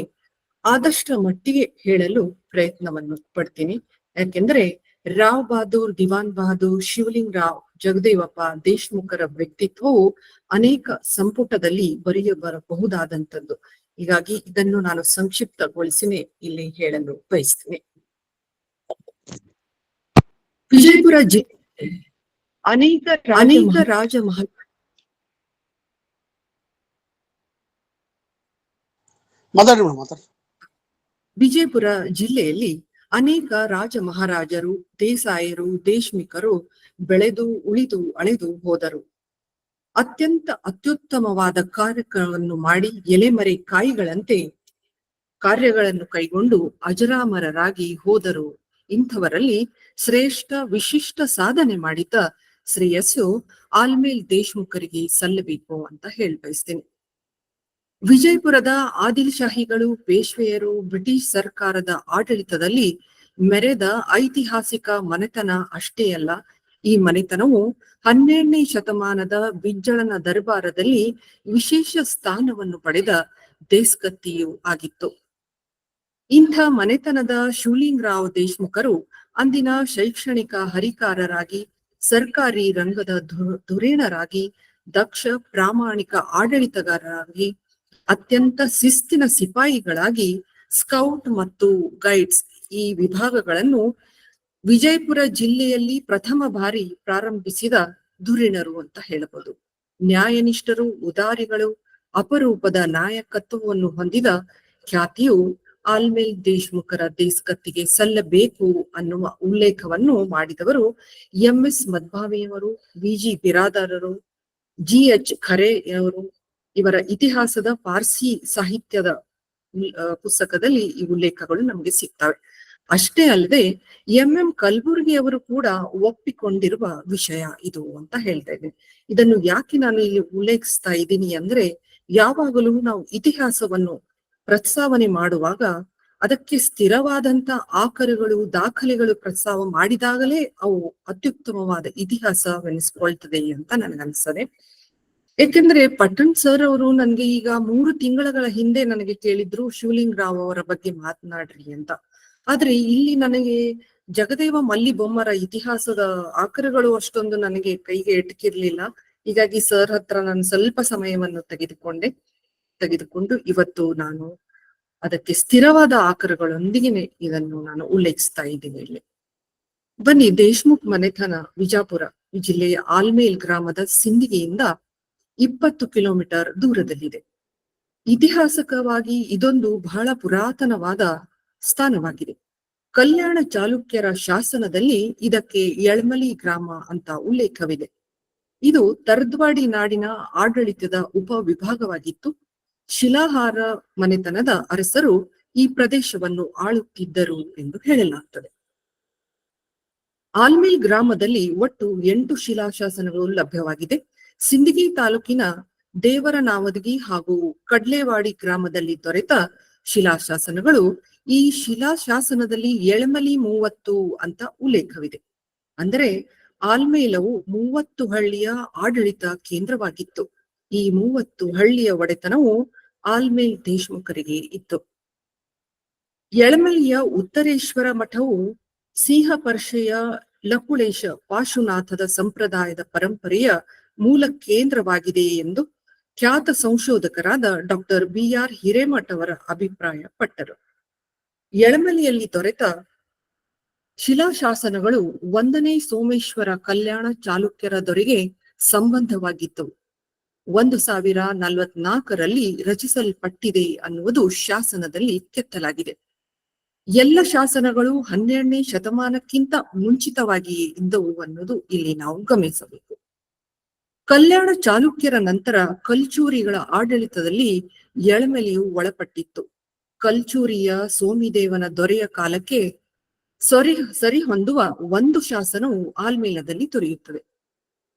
ಆದಷ್ಟು ಮಟ್ಟಿಗೆ ಹೇಳಲು ಪ್ರಯತ್ನವನ್ನು ಪಡ್ತೀನಿ. ಯಾಕೆಂದ್ರೆ ರಾವ್ ಬಹದ್ದೂರ್, ದಿವಾನ್ ಬಹದ್ದೂರ್, ಶಿವಲಿಂಗರಾವ್, ಜಗದೇವಪ್ಪ ದೇಶ್ಮುಖರ ವ್ಯಕ್ತಿತ್ವವು ಅನೇಕ ಸಂಪುಟದಲ್ಲಿ ಬರೆಯಬರಬಹುದಾದಂಥದ್ದು. ಹೀಗಾಗಿ ಇದನ್ನು ನಾನು ಸಂಕ್ಷಿಪ್ತಗೊಳಿಸಿನೇ ಇಲ್ಲಿ ಹೇಳಲು ಬಯಸ್ತೇನೆ. ವಿಜಯಪುರ ಜಿಲ್ಲೆ ಅನೇಕ ರಾಜ ವಿಜಯಪುರ ಜಿಲ್ಲೆಯಲ್ಲಿ ಅನೇಕ ರಾಜ ಮಹಾರಾಜರು, ದೇಸಾಯರು, ದೇಶ್ಮಿಕರು ಬೆಳೆದು ಉಳಿದು ಅಳೆದು ಹೋದರು. ಅತ್ಯಂತ ಅತ್ಯುತ್ತಮವಾದ ಕಾರ್ಯಕ್ರಮವನ್ನು ಮಾಡಿ ಎಲೆಮರೆ ಕಾಯಿಗಳಂತೆ ಕಾರ್ಯಗಳನ್ನು ಕೈಗೊಂಡು ಅಜರಾಮರರಾಗಿ ಹೋದರು. ಇಂಥವರಲ್ಲಿ ಶ್ರೇಷ್ಠ ವಿಶಿಷ್ಟ ಸಾಧನೆ ಮಾಡಿದ ಶ್ರೇಯಸ್ಸು ಆಲ್ಮೇಲ್ ದೇಶ್ಮುಖರಿಗೆ ಸಲ್ಲಬೇಕು ಅಂತ ಬಯಸ್ತೇನೆ. ವಿಜಯಪುರದ ಆದಿಲ್ಶಾಹಿಗಳು, ಪೇಶ್ವೆಯರು, ಬ್ರಿಟಿಷ್ ಸರ್ಕಾರದ ಆಡಳಿತದಲ್ಲಿ ಮೆರೆದ ಐತಿಹಾಸಿಕ ಮನೆತನ ಅಷ್ಟೇ ಅಲ್ಲ, ಈ ಮನೆತನವು 12ನೇ ಶತಮಾನದ ಬಿಜ್ಜಳನ ದರ್ಬಾರದಲ್ಲಿ ವಿಶೇಷ ಸ್ಥಾನವನ್ನು ಪಡೆದ ದೇಸ್ಕತ್ತಿಯೂ ಆಗಿತ್ತು. ಇಂಥ ಮನೆತನದ ಶಿವಲಿಂಗರಾವ್ ದೇಶ್ಮುಖರು ಅಂದಿನ ಶೈಕ್ಷಣಿಕ ಹರಿಕಾರರಾಗಿ, ಸರ್ಕಾರಿ ರಂಗದ ಧುರೀಣರಾಗಿ, ದಕ್ಷ ಪ್ರಾಮಾಣಿಕ ಆಡಳಿತಗಾರರಾಗಿ, ಅತ್ಯಂತ ಶಿಸ್ತಿನ ಸಿಪಾಯಿಗಳಾಗಿ, ಸ್ಕೌಟ್ ಮತ್ತು ಗೈಡ್ಸ್ ಈ ವಿಭಾಗಗಳನ್ನು ವಿಜಯಪುರ ಜಿಲ್ಲೆಯಲ್ಲಿ ಪ್ರಥಮ ಬಾರಿ ಪ್ರಾರಂಭಿಸಿದ ಧುರೀಣರು ಅಂತ ಹೇಳಬಹುದು. ನ್ಯಾಯನಿಷ್ಠರು, ಉದಾರಿಗಳು, ಅಪರೂಪದ ನಾಯಕತ್ವವನ್ನು ಹೊಂದಿದ ಖ್ಯಾತಿಯು ಆಲ್ಮೇಲ್ ದೇಶ್ಮುಖರ ದೇಸ್ಕತ್ತಿಗೆ ಸಲ್ಲಬೇಕು ಅನ್ನುವ ಉಲ್ಲೇಖವನ್ನು ಮಾಡಿದವರು MS ಮದ್ಭಾವಿಯವರು, VG ಬಿರಾದಾರರು, GH ಖರೆಯವರು. ಇವರ ಇತಿಹಾಸದ ಪಾರ್ಸಿ ಸಾಹಿತ್ಯದ ಪುಸ್ತಕದಲ್ಲಿ ಈ ಉಲ್ಲೇಖಗಳು ನಮಗೆ ಸಿಗ್ತವೆ. ಅಷ್ಟೇ ಅಲ್ಲದೆ MM ಕಲ್ಬುರ್ಗಿ ಅವರು ಕೂಡ ಒಪ್ಪಿಕೊಂಡಿರುವ ವಿಷಯ ಇದು ಅಂತ ಹೇಳ್ತಾ ಇದ್ದೀನಿ. ಇದನ್ನು ಯಾಕೆ ನಾನು ಇಲ್ಲಿ ಉಲ್ಲೇಖಿಸ್ತಾ ಇದ್ದೀನಿ ಅಂದ್ರೆ, ಯಾವಾಗಲೂ ನಾವು ಇತಿಹಾಸವನ್ನು ಪ್ರಸ್ತಾವನೆ ಮಾಡುವಾಗ ಅದಕ್ಕೆ ಸ್ಥಿರವಾದಂತ ಆಕರಗಳು ದಾಖಲೆಗಳು ಪ್ರಸ್ತಾವ ಮಾಡಿದಾಗಲೇ ಅವು ಅತ್ಯುತ್ತಮವಾದ ಇತಿಹಾಸವೆನಿಸ್ಕೊಳ್ತದೆ ಅಂತ ನನಗನ್ಸದೆ. ಯಾಕೆಂದ್ರೆ ಪಟ್ಟಣ್ ಸರ್ ಅವರು ನನ್ಗೆ ಈಗ 3 ತಿಂಗಳ ಹಿಂದೆ ನನಗೆ ಕೇಳಿದ್ರು ಶಿವಲಿಂಗ್ ರಾವ್ ಅವರ ಬಗ್ಗೆ ಮಾತನಾಡ್ರಿ ಅಂತ. ಆದ್ರೆ ಇಲ್ಲಿ ನನಗೆ ಜಗದೇವ ಮಲ್ಲಿ ಬೊಮ್ಮರ ಇತಿಹಾಸದ ಆಕರಗಳು ಅಷ್ಟೊಂದು ನನಗೆ ಕೈಗೆ ಎಟಕಿರ್ಲಿಲ್ಲ. ಹೀಗಾಗಿ ಸರ್ ಹತ್ರ ನಾನು ಸ್ವಲ್ಪ ಸಮಯವನ್ನು ತೆಗೆದುಕೊಂಡು ಇವತ್ತು ನಾನು ಅದಕ್ಕೆ ಸ್ಥಿರವಾದ ಆಕರಗಳೊಂದಿಗೆ ಇದನ್ನು ನಾನು ಉಲ್ಲೇಖಿಸ್ತಾ ಇದ್ದೀನಿ ಇಲ್ಲಿ. ಬನ್ನಿ, ದೇಶ್ಮುಖ್ ಮನೆತನ ವಿಜಾಪುರ ಜಿಲ್ಲೆಯ ಆಲ್ಮೇಲ್ ಗ್ರಾಮದ ಸಿಂದಿಗೆಯಿಂದ 20 ಕಿಲೋಮೀಟರ್ ದೂರದಲ್ಲಿದೆ. ಇತಿಹಾಸಕವಾಗಿ ಇದೊಂದು ಬಹಳ ಪುರಾತನವಾದ ಸ್ಥಾನವಾಗಿದೆ. ಕಲ್ಯಾಣ ಚಾಲುಕ್ಯರ ಶಾಸನದಲ್ಲಿ ಇದಕ್ಕೆ ಯಳಮಲಿ ಗ್ರಾಮ ಅಂತ ಉಲ್ಲೇಖವಿದೆ. ಇದು ತರ್ದ್ವಾಡಿ ನಾಡಿನ ಆಡಳಿತದ ಉಪವಿಭಾಗವಾಗಿತ್ತು. ಶಿಲಾಹಾರ ಮನೆತನದ ಅರಸರು ಈ ಪ್ರದೇಶವನ್ನು ಆಳುತ್ತಿದ್ದರು ಎಂದು ಹೇಳಲಾಗ್ತದೆ. ಆಲ್ಮೇಲ್ ಗ್ರಾಮದಲ್ಲಿ ಒಟ್ಟು 8 ಶಿಲಾಶಾಸನಗಳು ಲಭ್ಯವಾಗಿದೆ. ಸಿಂದಗಿ ತಾಲೂಕಿನ ದೇವರನಾವದಗಿ ಹಾಗೂ ಕಡ್ಲೇವಾಡಿ ಗ್ರಾಮದಲ್ಲಿ ದೊರೆತ ಶಿಲಾಶಾಸನಗಳು. ಈ ಶಿಲಾಶಾಸನದಲ್ಲಿ ಯಳಮಲಿ 30 ಅಂತ ಉಲ್ಲೇಖವಿದೆ. ಅಂದರೆ ಆಲ್ಮೇಲವು 30 ಹಳ್ಳಿಯ ಆಡಳಿತ ಕೇಂದ್ರವಾಗಿತ್ತು. ಈ 30 ಹಳ್ಳಿಯ ಒಡೆತನವು ಆಲ್ಮೇಲ್ ದೇಶ್ಮುಖರಿಗೆ ಇತ್ತು. ಯಳಮಲಿಯ ಉತ್ತರೇಶ್ವರ ಮಠವು ಸಿಂಹಪರ್ಷೆಯ ಲಕುಳೇಶ ಪಾಶುನಾಥದ ಸಂಪ್ರದಾಯದ ಪರಂಪರೆಯ ಮೂಲ ಕೇಂದ್ರವಾಗಿದೆ ಎಂದು ಖ್ಯಾತ ಸಂಶೋಧಕರಾದ ಡಾಕ್ಟರ್ BR ಹಿರೇಮಠ ಅವರ ಅಭಿಪ್ರಾಯ ಪಟ್ಟರು. ಯಳಮಲಿಯಲ್ಲಿ ದೊರೆತ ಶಿಲಾಶಾಸನಗಳು 1ನೇ ಸೋಮೇಶ್ವರ ಕಲ್ಯಾಣ ಚಾಲುಕ್ಯರ ದೊರೆಗೆ ಸಂಬಂಧವಾಗಿದ್ದವು. 1044ರಲ್ಲಿ ರಚಿಸಲ್ಪಟ್ಟಿದೆ ಅನ್ನುವುದು ಶಾಸನದಲ್ಲಿ ಕೆತ್ತಲಾಗಿದೆ. ಎಲ್ಲ ಶಾಸನಗಳು 12ನೇ ಶತಮಾನಕ್ಕಿಂತ ಮುಂಚಿತವಾಗಿಯೇ ಇದ್ದವು ಅನ್ನೋದು ಇಲ್ಲಿ ನಾವು ಗಮನಿಸಬೇಕು. ಕಲ್ಯಾಣ ಚಾಲುಕ್ಯರ ನಂತರ ಕಲ್ಚೂರಿಗಳ ಆಡಳಿತದಲ್ಲಿ ಯಳಮಲಿಯು ಒಳಪಟ್ಟಿತ್ತು. ಕಲ್ಚೂರಿಯ ಸೋಮಿದೇವನ ದೊರೆಯ ಕಾಲಕ್ಕೆ ಸರಿ ಹೊಂದುವ ಒಂದು ಶಾಸನವು ಆಲ್ಮೇಲದಲ್ಲಿ ದೊರೆಯುತ್ತದೆ.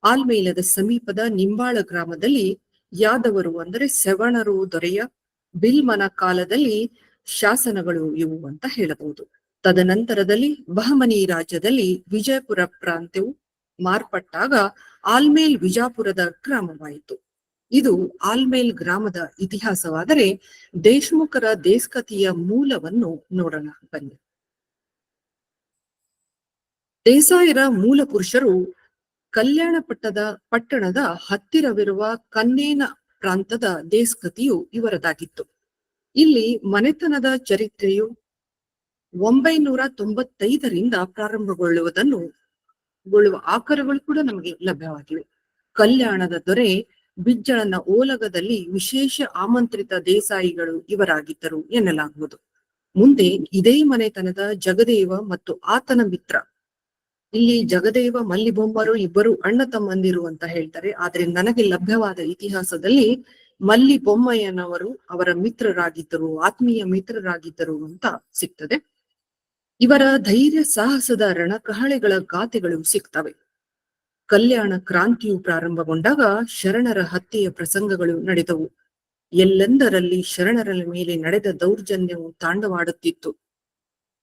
ಆಲ್ಮೇಲದ ಸಮೀಪದ ನಿಂಬಾಳ ಗ್ರಾಮದಲ್ಲಿ ಯಾದವರು ಅಂದರೆ ಸವಣರು ದೊರೆಯ ಬಿಲ್ಮನ ಕಾಲದಲ್ಲಿ ಶಾಸನಗಳು ಇವು ಅಂತ ಹೇಳಬಹುದು. ತದನಂತರದಲ್ಲಿ ಬಹಮನಿ ರಾಜ್ಯದಲ್ಲಿ ವಿಜಯಪುರ ಪ್ರಾಂತ್ಯವು ಮಾರ್ಪಟ್ಟಾಗ ಆಲ್ಮೇಲ್ ವಿಜಾಪುರದ ಗ್ರಾಮವಾಯಿತು. ಇದು ಆಲ್ಮೇಲ್ ಗ್ರಾಮದ ಇತಿಹಾಸವಾದರೆ ದೇಶ್ಮುಖರ ದೇಸ್ಕತಿಯ ಮೂಲವನ್ನು ನೋಡೋಣ ಬನ್ನಿ. ದೇಸಾಯರ ಮೂಲ ಪುರುಷರು ಕಲ್ಯಾಣ ಪಟ್ಟಣದ ಹತ್ತಿರವಿರುವ ಕನ್ನೇನ ಪ್ರಾಂತದ ದೇಸ್ಕತಿಯು ಇವರದಾಗಿತ್ತು. ಇಲ್ಲಿ ಮನೆತನದ ಚರಿತ್ರೆಯು 995ರಿಂದ ಪ್ರಾರಂಭಗೊಳ್ಳುವ ಆಕರಗಳು ಕೂಡ ನಮಗೆ ಲಭ್ಯವಾಗಿವೆ. ಕಲ್ಯಾಣದ ದೊರೆ ಬಿಜ್ಜಳನ ಓಲಗದಲ್ಲಿ ವಿಶೇಷ ಆಮಂತ್ರಿತ ದೇಸಾಯಿಗಳು ಇವರಾಗಿದ್ದರು ಎನ್ನಲಾಗುವುದು. ಮುಂದೆ ಇದೇ ಮನೆತನದ ಜಗದೇವ ಮತ್ತು ಆತನ ಮಿತ್ರ, ಇಲ್ಲಿ ಜಗದೇವ ಮಲ್ಲಿಬೊಮ್ಮರು ಇಬ್ಬರು ಅಣ್ಣ ತಮ್ಮಂದಿರು ಅಂತ ಹೇಳ್ತಾರೆ. ಆದ್ರೆ ನನಗೆ ಲಭ್ಯವಾದ ಇತಿಹಾಸದಲ್ಲಿ ಮಲ್ಲಿಬೊಮ್ಮಯ್ಯನವರು ಅವರ ಮಿತ್ರರಾಗಿದ್ದರು, ಆತ್ಮೀಯ ಮಿತ್ರರಾಗಿದ್ದರು ಅಂತ ಸಿಗ್ತದೆ. ಇವರ ಧೈರ್ಯ ಸಾಹಸದ ರಣಕಹಳೆಗಳ ಗಾಥೆಗಳು ಸಿಗ್ತವೆ. ಕಲ್ಯಾಣ ಕ್ರಾಂತಿಯು ಪ್ರಾರಂಭಗೊಂಡಾಗ ಶರಣರ ಹತ್ಯೆಯ ಪ್ರಸಂಗಗಳು ನಡೆದವು. ಎಲ್ಲೆಂದರಲ್ಲಿ ಶರಣರ ಮೇಲೆ ನಡೆದ ದೌರ್ಜನ್ಯವು ತಾಂಡವಾಡುತ್ತಿತ್ತು.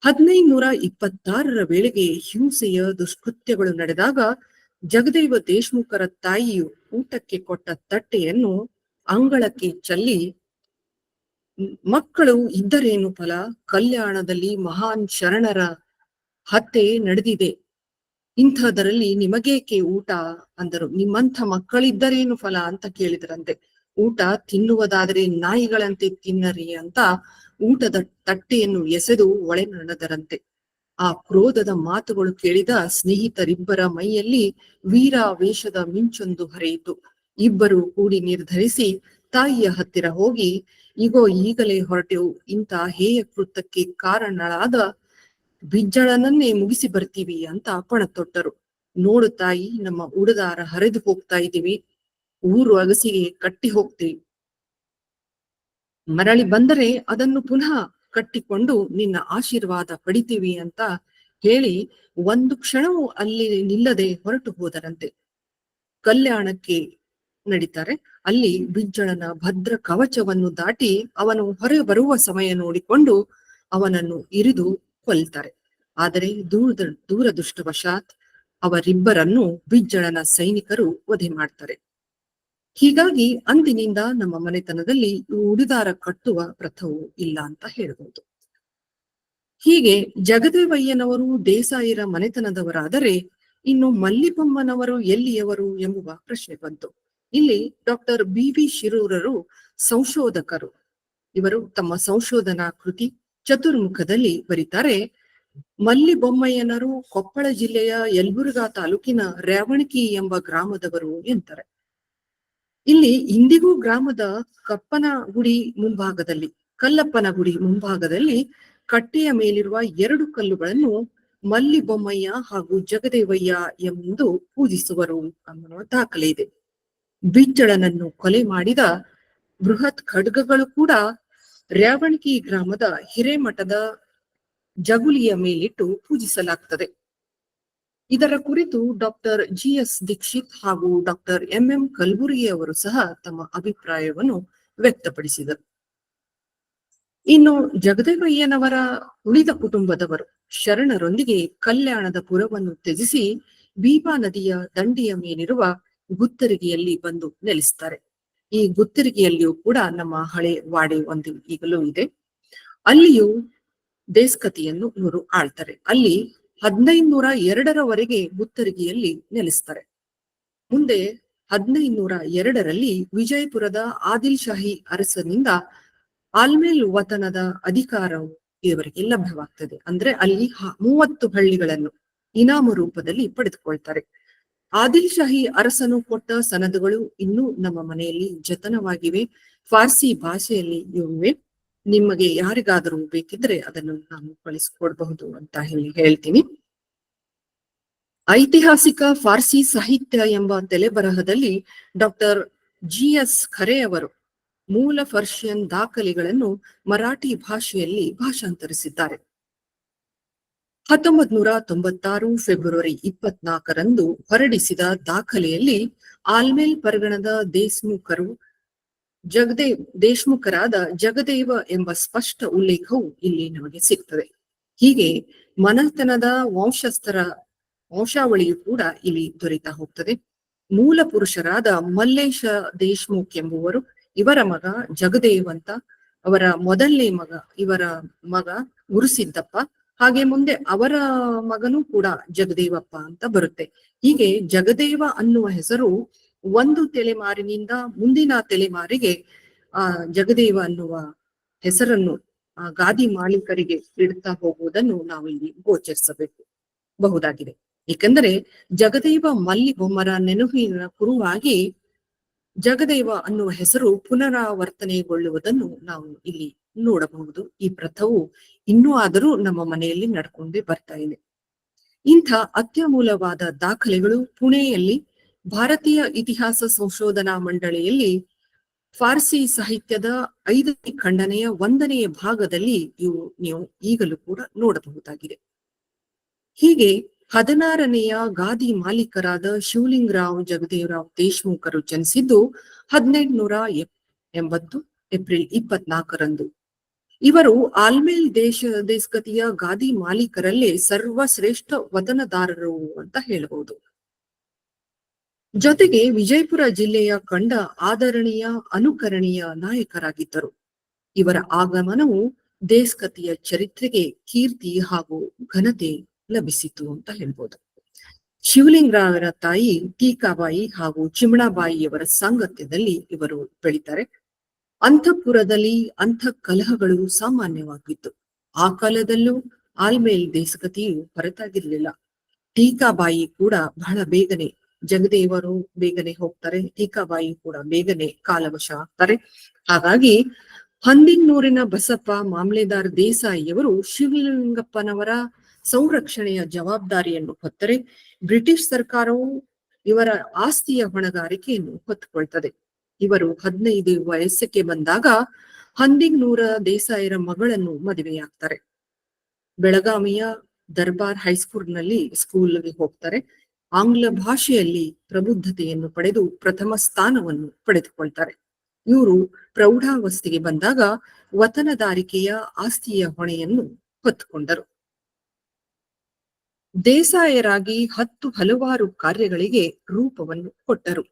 1526ರ ವೇಳೆಗೆ ಹಿಂಸೆಯ ದುಷ್ಕೃತ್ಯಗಳು ನಡೆದಾಗ ಜಗದೇವ ದೇಶ್ಮುಖರ ತಾಯಿಯು ಊಟಕ್ಕೆ ಕೊಟ್ಟ ತಟ್ಟೆಯನ್ನು ಅಂಗಳಕ್ಕೆ ಚೆಲ್ಲಿ, ಮಕ್ಕಳು ಇದ್ದರೇನು ಫಲ, ಕಲ್ಯಾಣದಲ್ಲಿ ಮಹಾನ್ ಶರಣರ ಹತ್ಯೆ ನಡೆದಿದೆ, ಇಂಥದರಲ್ಲಿ ನಿಮಗೇಕೆ ಊಟ ಅಂದರು. ನಿಮ್ಮಂಥ ಮಕ್ಕಳಿದ್ದರೇನು ಫಲ ಅಂತ ಕೇಳಿದ್ರಂತೆ. ಊಟ ತಿನ್ನುವುದಾದರೆ ನಾಯಿಗಳಂತೆ ತಿನ್ನರಿ ಅಂತ ಊಟದ ತಟ್ಟೆಯನ್ನು ಎಸೆದು ಒಳೆ ನಡೆದರಂತೆ. ಆ ಕ್ರೋಧದ ಮಾತುಗಳು ಕೇಳಿದ ಸ್ನೇಹಿತರಿಬ್ಬರ ಮೈಯಲ್ಲಿ ವೀರಾವೇಶದ ಮಿಂಚೊಂದು ಹರಿಯಿತು. ಇಬ್ಬರು ಕೂಡಿ ನಿರ್ಧರಿಸಿ ತಾಯಿಯ ಹತ್ತಿರ ಹೋಗಿ, ಈಗಲೇ ಹೊರಟೆವು, ಇಂಥ ಹೇಯ ಕೃತ್ಯಕ್ಕೆ ಕಾರಣಳಾದ ಬಿಜ್ಜಳನನ್ನೇ ಮುಗಿಸಿ ಬರ್ತೀವಿ ಅಂತ ಪಣ ತೊಟ್ಟರು. ನೋಡು ತಾಯಿ, ನಮ್ಮ ಉಡದಾರ ಹರಿದು ಹೋಗ್ತಾ ಇದ್ದೀವಿ, ಊರು ಅಗಸಿಗೆ ಕಟ್ಟಿ ಹೋಗ್ತೀವಿ, ಮರಳಿ ಬಂದರೆ ಅದನ್ನು ಪುನಃ ಕಟ್ಟಿಕೊಂಡು ನಿನ್ನ ಆಶೀರ್ವಾದ ಪಡಿತೀವಿ ಅಂತ ಹೇಳಿ ಒಂದು ಕ್ಷಣವೂ ಅಲ್ಲಿ ನಿಲ್ಲದೆ ಹೊರಟು ಹೋದರಂತೆ. ಕಲ್ಯಾಣಕ್ಕೆ ನಡೀತಾರೆ. ಅಲ್ಲಿ ಬಿಜ್ಜಳನ ಭದ್ರ ಕವಚವನ್ನು ದಾಟಿ ಅವನು ಹೊರ ಬರುವ ಸಮಯ ನೋಡಿಕೊಂಡು ಅವನನ್ನು ಇರಿದು ಕೊಲ್ತಾರೆ. ಆದರೆ ದೂರದೃಷ್ಟವಶಾತ್ ಅವರಿಬ್ಬರನ್ನು ಬಿಜ್ಜಳನ ಸೈನಿಕರು ವಧೆ ಮಾಡ್ತಾರೆ. ಹೀಗಾಗಿ ಅಂದಿನಿಂದ ನಮ್ಮ ಮನೆತನದಲ್ಲಿ ಉಡಿದಾರ ಕಟ್ಟುವ ಪ್ರಥವು ಇಲ್ಲ ಅಂತ ಹೇಳ್ಬೋದು. ಹೀಗೆ ಜಗದೇವಯ್ಯನವರು ದೇಸಾಯಿರ ಮನೆತನದವರಾದರೆ ಇನ್ನು ಮಲ್ಲಿಬೊಮ್ಮನವರು ಎಲ್ಲಿಯವರು ಎಂಬುವ ಪ್ರಶ್ನೆ ಬಂತು. ಇಲ್ಲಿ ಡಾಕ್ಟರ್ BV ಶಿರೂರರು ಸಂಶೋಧಕರು. ಇವರು ತಮ್ಮ ಸಂಶೋಧನಾ ಕೃತಿ ಚತುರ್ಮುಖದಲ್ಲಿ ಬರೀತಾರೆ, ಮಲ್ಲಿಬೊಮ್ಮಯ್ಯನರು ಕೊಪ್ಪಳ ಜಿಲ್ಲೆಯ ಯಲಬುರ್ಗಾ ತಾಲೂಕಿನ ರ್ಯಾವಣಕಿ ಎಂಬ ಗ್ರಾಮದವರು ಎಂತಾರೆ. ಇಲ್ಲಿ ಇಂದಿಗೂ ಗ್ರಾಮದ ಕಲ್ಲಪ್ಪನ ಗುಡಿ ಮುಂಭಾಗದಲ್ಲಿ ಕಟ್ಟೆಯ ಮೇಲಿರುವ 2 ಕಲ್ಲುಗಳನ್ನು ಮಲ್ಲಿಬೊಮ್ಮಯ್ಯ ಹಾಗೂ ಜಗದೇವಯ್ಯ ಎಂದು ಪೂಜಿಸುವರು ಅನ್ನುವ ದಾಖಲೆ ಇದೆ. ಬಿಜ್ಜಳನನ್ನು ಕೊಲೆ ಮಾಡಿದ ಬೃಹತ್ ಖಡ್ಗಗಳು ಕೂಡ ರ್ಯಾವಣಕಿ ಗ್ರಾಮದ ಹಿರೇಮಠದ ಜಗುಲಿಯ ಮೇಲಿಟ್ಟು ಪೂಜಿಸಲಾಗ್ತದೆ. ಇದರ ಕುರಿತು ಡಾಕ್ಟರ್ GS ದೀಕ್ಷಿತ್ ಹಾಗೂ ಡಾಕ್ಟರ್ MM ಕಲಬುರ್ಗಿ ಅವರು ಸಹ ತಮ್ಮ ಅಭಿಪ್ರಾಯವನ್ನು ವ್ಯಕ್ತಪಡಿಸಿದರು. ಇನ್ನು ಜಗದೇವಯ್ಯನವರ ಉಳಿದ ಕುಟುಂಬದವರು ಶರಣರೊಂದಿಗೆ ಕಲ್ಯಾಣದ ಪುರವನ್ನು ತ್ಯಜಿಸಿ ಭೀಮಾ ನದಿಯ ದಂಡೆಯ ಮೇಲಿರುವ ಗುತ್ತರಿಗೆಯಲ್ಲಿ ಬಂದು ನೆಲೆಸ್ತಾರೆ. ಈ ಗುತ್ತರಿಗೆಯಲ್ಲಿಯೂ ಕೂಡ ನಮ್ಮ ಹಳೆ ವಾಡೆ ಒಂದು ಈಗಲೂ ಇದೆ. ಅಲ್ಲಿಯೂ ದೇಸ್ಕತಿಯನ್ನು ಇವರು ಆಳ್ತಾರೆ. ಅಲ್ಲಿ 1502 ಗುತ್ತರಿಗೆಯಲ್ಲಿ ನೆಲೆಸ್ತಾರೆ. ಮುಂದೆ 1502 ವಿಜಯಪುರದ ಆದಿಲ್ ಶಾಹಿ ಅರಸನಿಂದ ಆಲ್ಮೇಲ್ ವತನದ ಅಧಿಕಾರವು ಇವರಿಗೆ ಲಭ್ಯವಾಗ್ತದೆ. ಅಂದ್ರೆ ಅಲ್ಲಿ 30 ಹಳ್ಳಿಗಳನ್ನು ಇನಾಮ ರೂಪದಲ್ಲಿ ಪಡೆದುಕೊಳ್ತಾರೆ. ಆದಿಲ್ ಶಾಹಿ ಅರಸನು ಕೊಟ್ಟ ಸನದುಗಳು ಇನ್ನೂ ನಮ್ಮ ಮನೆಯಲ್ಲಿ ಜತನವಾಗಿವೆ. ಫಾರ್ಸಿ ಭಾಷೆಯಲ್ಲಿ ಇವೆ. ನಿಮಗೆ ಯಾರಿಗಾದರೂ ಬೇಕಿದ್ರೆ ಅದನ್ನು ನಾನು ಕಳಿಸಿಕೊಡಬಹುದು ಅಂತ ಹೇಳ್ತೀನಿ. ಐತಿಹಾಸಿಕ ಫಾರ್ಸಿ ಸಾಹಿತ್ಯ ಎಂಬ ತಲೆಬರಹದಲ್ಲಿ ಡಾಕ್ಟರ್ GS ಖರೆ ಅವರು ಮೂಲ ಪರ್ಷಿಯನ್ ದಾಖಲೆಗಳನ್ನು ಮರಾಠಿ ಭಾಷೆಯಲ್ಲಿ ಭಾಷಾಂತರಿಸಿದ್ದಾರೆ. 1996 ಫೆಬ್ರವರಿ 24 ಹೊರಡಿಸಿದ ದಾಖಲೆಯಲ್ಲಿ ಆಲ್ಮೇಲ್ ಪರಗಣದ ದೇಶ್ಮುಖರಾದ ಜಗದೇವ ಎಂಬ ಸ್ಪಷ್ಟ ಉಲ್ಲೇಖವು ಇಲ್ಲಿ ನಮಗೆ ಸಿಗ್ತದೆ. ಹೀಗೆ ಮನೆತನದ ವಂಶಾವಳಿಯು ಕೂಡ ಇಲ್ಲಿ ದೊರೆತಾ ಹೋಗ್ತದೆ. ಮೂಲ ಪುರುಷರಾದ ಮಲ್ಲೇಶ ದೇಶ್ಮುಖ್ ಎಂಬುವರು, ಇವರ ಮಗ ಜಗದೇವ್ ಅಂತ, ಅವರ ಮೊದಲನೇ ಇವರ ಮಗ ಗುರುಸಿದ್ದಪ್ಪ, ಹಾಗೆ ಮುಂದೆ ಅವರ ಮಗನೂ ಕೂಡ ಜಗದೇವಪ್ಪ ಅಂತ ಬರುತ್ತೆ. ಹೀಗೆ ಜಗದೇವ ಅನ್ನುವ ಹೆಸರು ಒಂದು ತಲೆಮಾರಿನಿಂದ ಮುಂದಿನ ತಲೆಮಾರಿಗೆ ಜಗದೇವ ಅನ್ನುವ ಹೆಸರನ್ನು ಗಾದಿ ಮಾಲೀಕರಿಗೆ ಇಡ್ತಾ ಹೋಗುವುದನ್ನು ನಾವು ಇಲ್ಲಿ ಗೋಚರಿಸಬಹುದಾಗಿದೆ. ಏಕೆಂದರೆ ಜಗದೇವ ಮಲ್ಲಿಬೊಮ್ಮರ ನೆನಪಿನ ಕುರುವಾಗಿ ಜಗದೇವ ಅನ್ನುವ ಹೆಸರು ಪುನರಾವರ್ತನೆಗೊಳ್ಳುವುದನ್ನು ನಾವು ಇಲ್ಲಿ ನೋಡಬಹುದು. ಈ ಪ್ರಥವು ಇನ್ನೂ ಆದರೂ ನಮ್ಮ ಮನೆಯಲ್ಲಿ ನಡ್ಕೊಂಡೇ ಬರ್ತಾ ಇದೆ. ಇಂಥ ಅತ್ಯಮೂಲವಾದ ದಾಖಲೆಗಳು ಪುಣೆಯಲ್ಲಿ ಭಾರತೀಯ ಇತಿಹಾಸ ಸಂಶೋಧನಾ ಮಂಡಳಿಯಲ್ಲಿ ಫಾರ್ಸಿ ಸಾಹಿತ್ಯದ 5ನೇ ಖಂಡನೆಯ 1ನೇ ಭಾಗದಲ್ಲಿ ನೀವು ಈಗಲೂ ಕೂಡ ನೋಡಬಹುದಾಗಿದೆ. ಹೀಗೆ 16ನೇಯ ಗಾದಿ ಮಾಲೀಕರಾದ ಶಿವಲಿಂಗರಾವ್ ಜಗದೇವರಾವ್ ದೇಶ್ಮುಖರು ಜನಿಸಿದ್ದು 1880 ಏಪ್ರಿಲ್ 24 ಇವರು ಆಲ್ಮೇಲ್ ದೇಸ್ಕತಿಯ ಗಾದಿ ಮಾಲೀಕರಲ್ಲೇ ಸರ್ವಶ್ರೇಷ್ಠ ವತನದಾರರು ಅಂತ ಹೇಳಬಹುದು. ಜೊತೆಗೆ ವಿಜಯಪುರ ಜಿಲ್ಲೆಯ ಕಂಡ ಆದರಣೀಯ ಅನುಕರಣೀಯ ನಾಯಕರಾಗಿದ್ದರು. ಇವರ ಆಗಮನವು ದೇಸ್ಕತಿಯ ಚರಿತ್ರೆಗೆ ಕೀರ್ತಿ ಹಾಗೂ ಘನತೆ ಲಭಿಸಿತು ಅಂತ ಹೇಳ್ಬೋದು. ಶಿವಲಿಂಗರಾಯರ ತಾಯಿ ಟೀಕಾಬಾಯಿ ಹಾಗೂ ಚಿಮಣಾಬಾಯಿಯವರ ಸಾಂಗತ್ಯದಲ್ಲಿ ಇವರು ಬೆಳೀತಾರೆ. ಅಂತಃಪುರದಲ್ಲಿ ಕಲಹಗಳು ಸಾಮಾನ್ಯವಾಗಿತ್ತು. ಆ ಕಾಲದಲ್ಲೂ ಆಲ್ಮೇಲ್ ದೇಸ್ಕತಿಯು ಹೊರತಾಗಿರ್ಲಿಲ್ಲ. ಟೀಕಾಬಾಯಿ ಕೂಡ ಬಹಳ ಬೇಗನೆ, ಜಗದೇವರು ಬೇಗನೆ ಹೋಗ್ತಾರೆ, ಟೀಕಾಬಾಯಿ ಕೂಡ ಬೇಗನೆ ಕಾಲವಶ ಆಗ್ತಾರೆ. ಹಾಗಾಗಿ ಹಂದಿನೂರಿನ ಬಸಪ್ಪ ಮಾಮ್ಲೆದಾರ್ ದೇಸಾಯಿಯವರು ಶಿವಲಿಂಗಪ್ಪನವರ ಸಂರಕ್ಷಣೆಯ ಜವಾಬ್ದಾರಿಯನ್ನು ಹೊತ್ತರೆ ಬ್ರಿಟಿಷ್ ಸರ್ಕಾರವು ಇವರ ಆಸ್ತಿಯ ಹೊಣೆಗಾರಿಕೆಯನ್ನು ಹೊತ್ತುಕೊಳ್ತದೆ. ಇವರು 15 ವಯಸ್ಸಿಗೆ ಬಂದಾಗ ಹಂದಿನೂರ ದೇಸಾಯಿರ ಮಗಳನ್ನು ಮದುವೆಯಾಗ್ತಾರೆ. ಬೆಳಗಾವಿಯ ದರ್ಬಾರ್ ಸ್ಕೂಲ್ಗೆ ಹೋಗ್ತಾರೆ. ಆಂಗ್ಲ ಭಾಷೆಯಲ್ಲಿ ಪ್ರಬುದ್ಧತೆಯನ್ನು ಪಡೆದು ಪ್ರಥಮ ಸ್ಥಾನವನ್ನು ಪಡೆದುಕೊಳ್ತಾರೆ. ಇವರು ಪ್ರೌಢಾವಸ್ಥೆಗೆ ಬಂದಾಗ ವತನದಾರಿಕೆಯ ಆಸ್ತಿಯ ಹೊಣೆಯನ್ನು ಹೊತ್ತುಕೊಂಡರು. ದೇಸಾಯರಾಗಿ ಹಲವಾರು ಕಾರ್ಯಗಳಿಗೆ ರೂಪವನ್ನು ಕೊಟ್ಟರು.